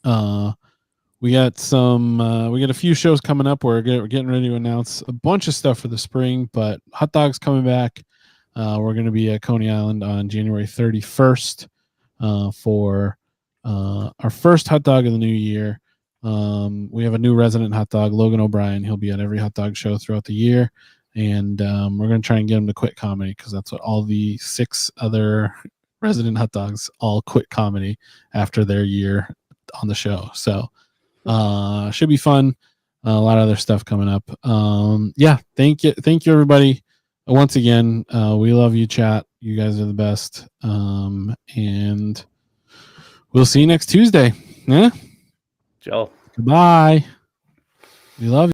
We got a few shows coming up. We're getting ready to announce a bunch of stuff for the spring, but Hot Dog's coming back. We're going to be at Coney Island on January 31st for our first hot dog of the new year. We have a new resident hot dog, Logan O'Brien. He'll be at every hot dog show throughout the year. And we're going to try and get him to quit comedy because that's what all the 6 other resident hot dogs all quit comedy after their year on the show. So should be fun. A lot of other stuff coming up. Thank you everybody. Once again, we love you, chat. You guys are the best. And we'll see you next Tuesday. Yeah. Joe. Goodbye. We love you.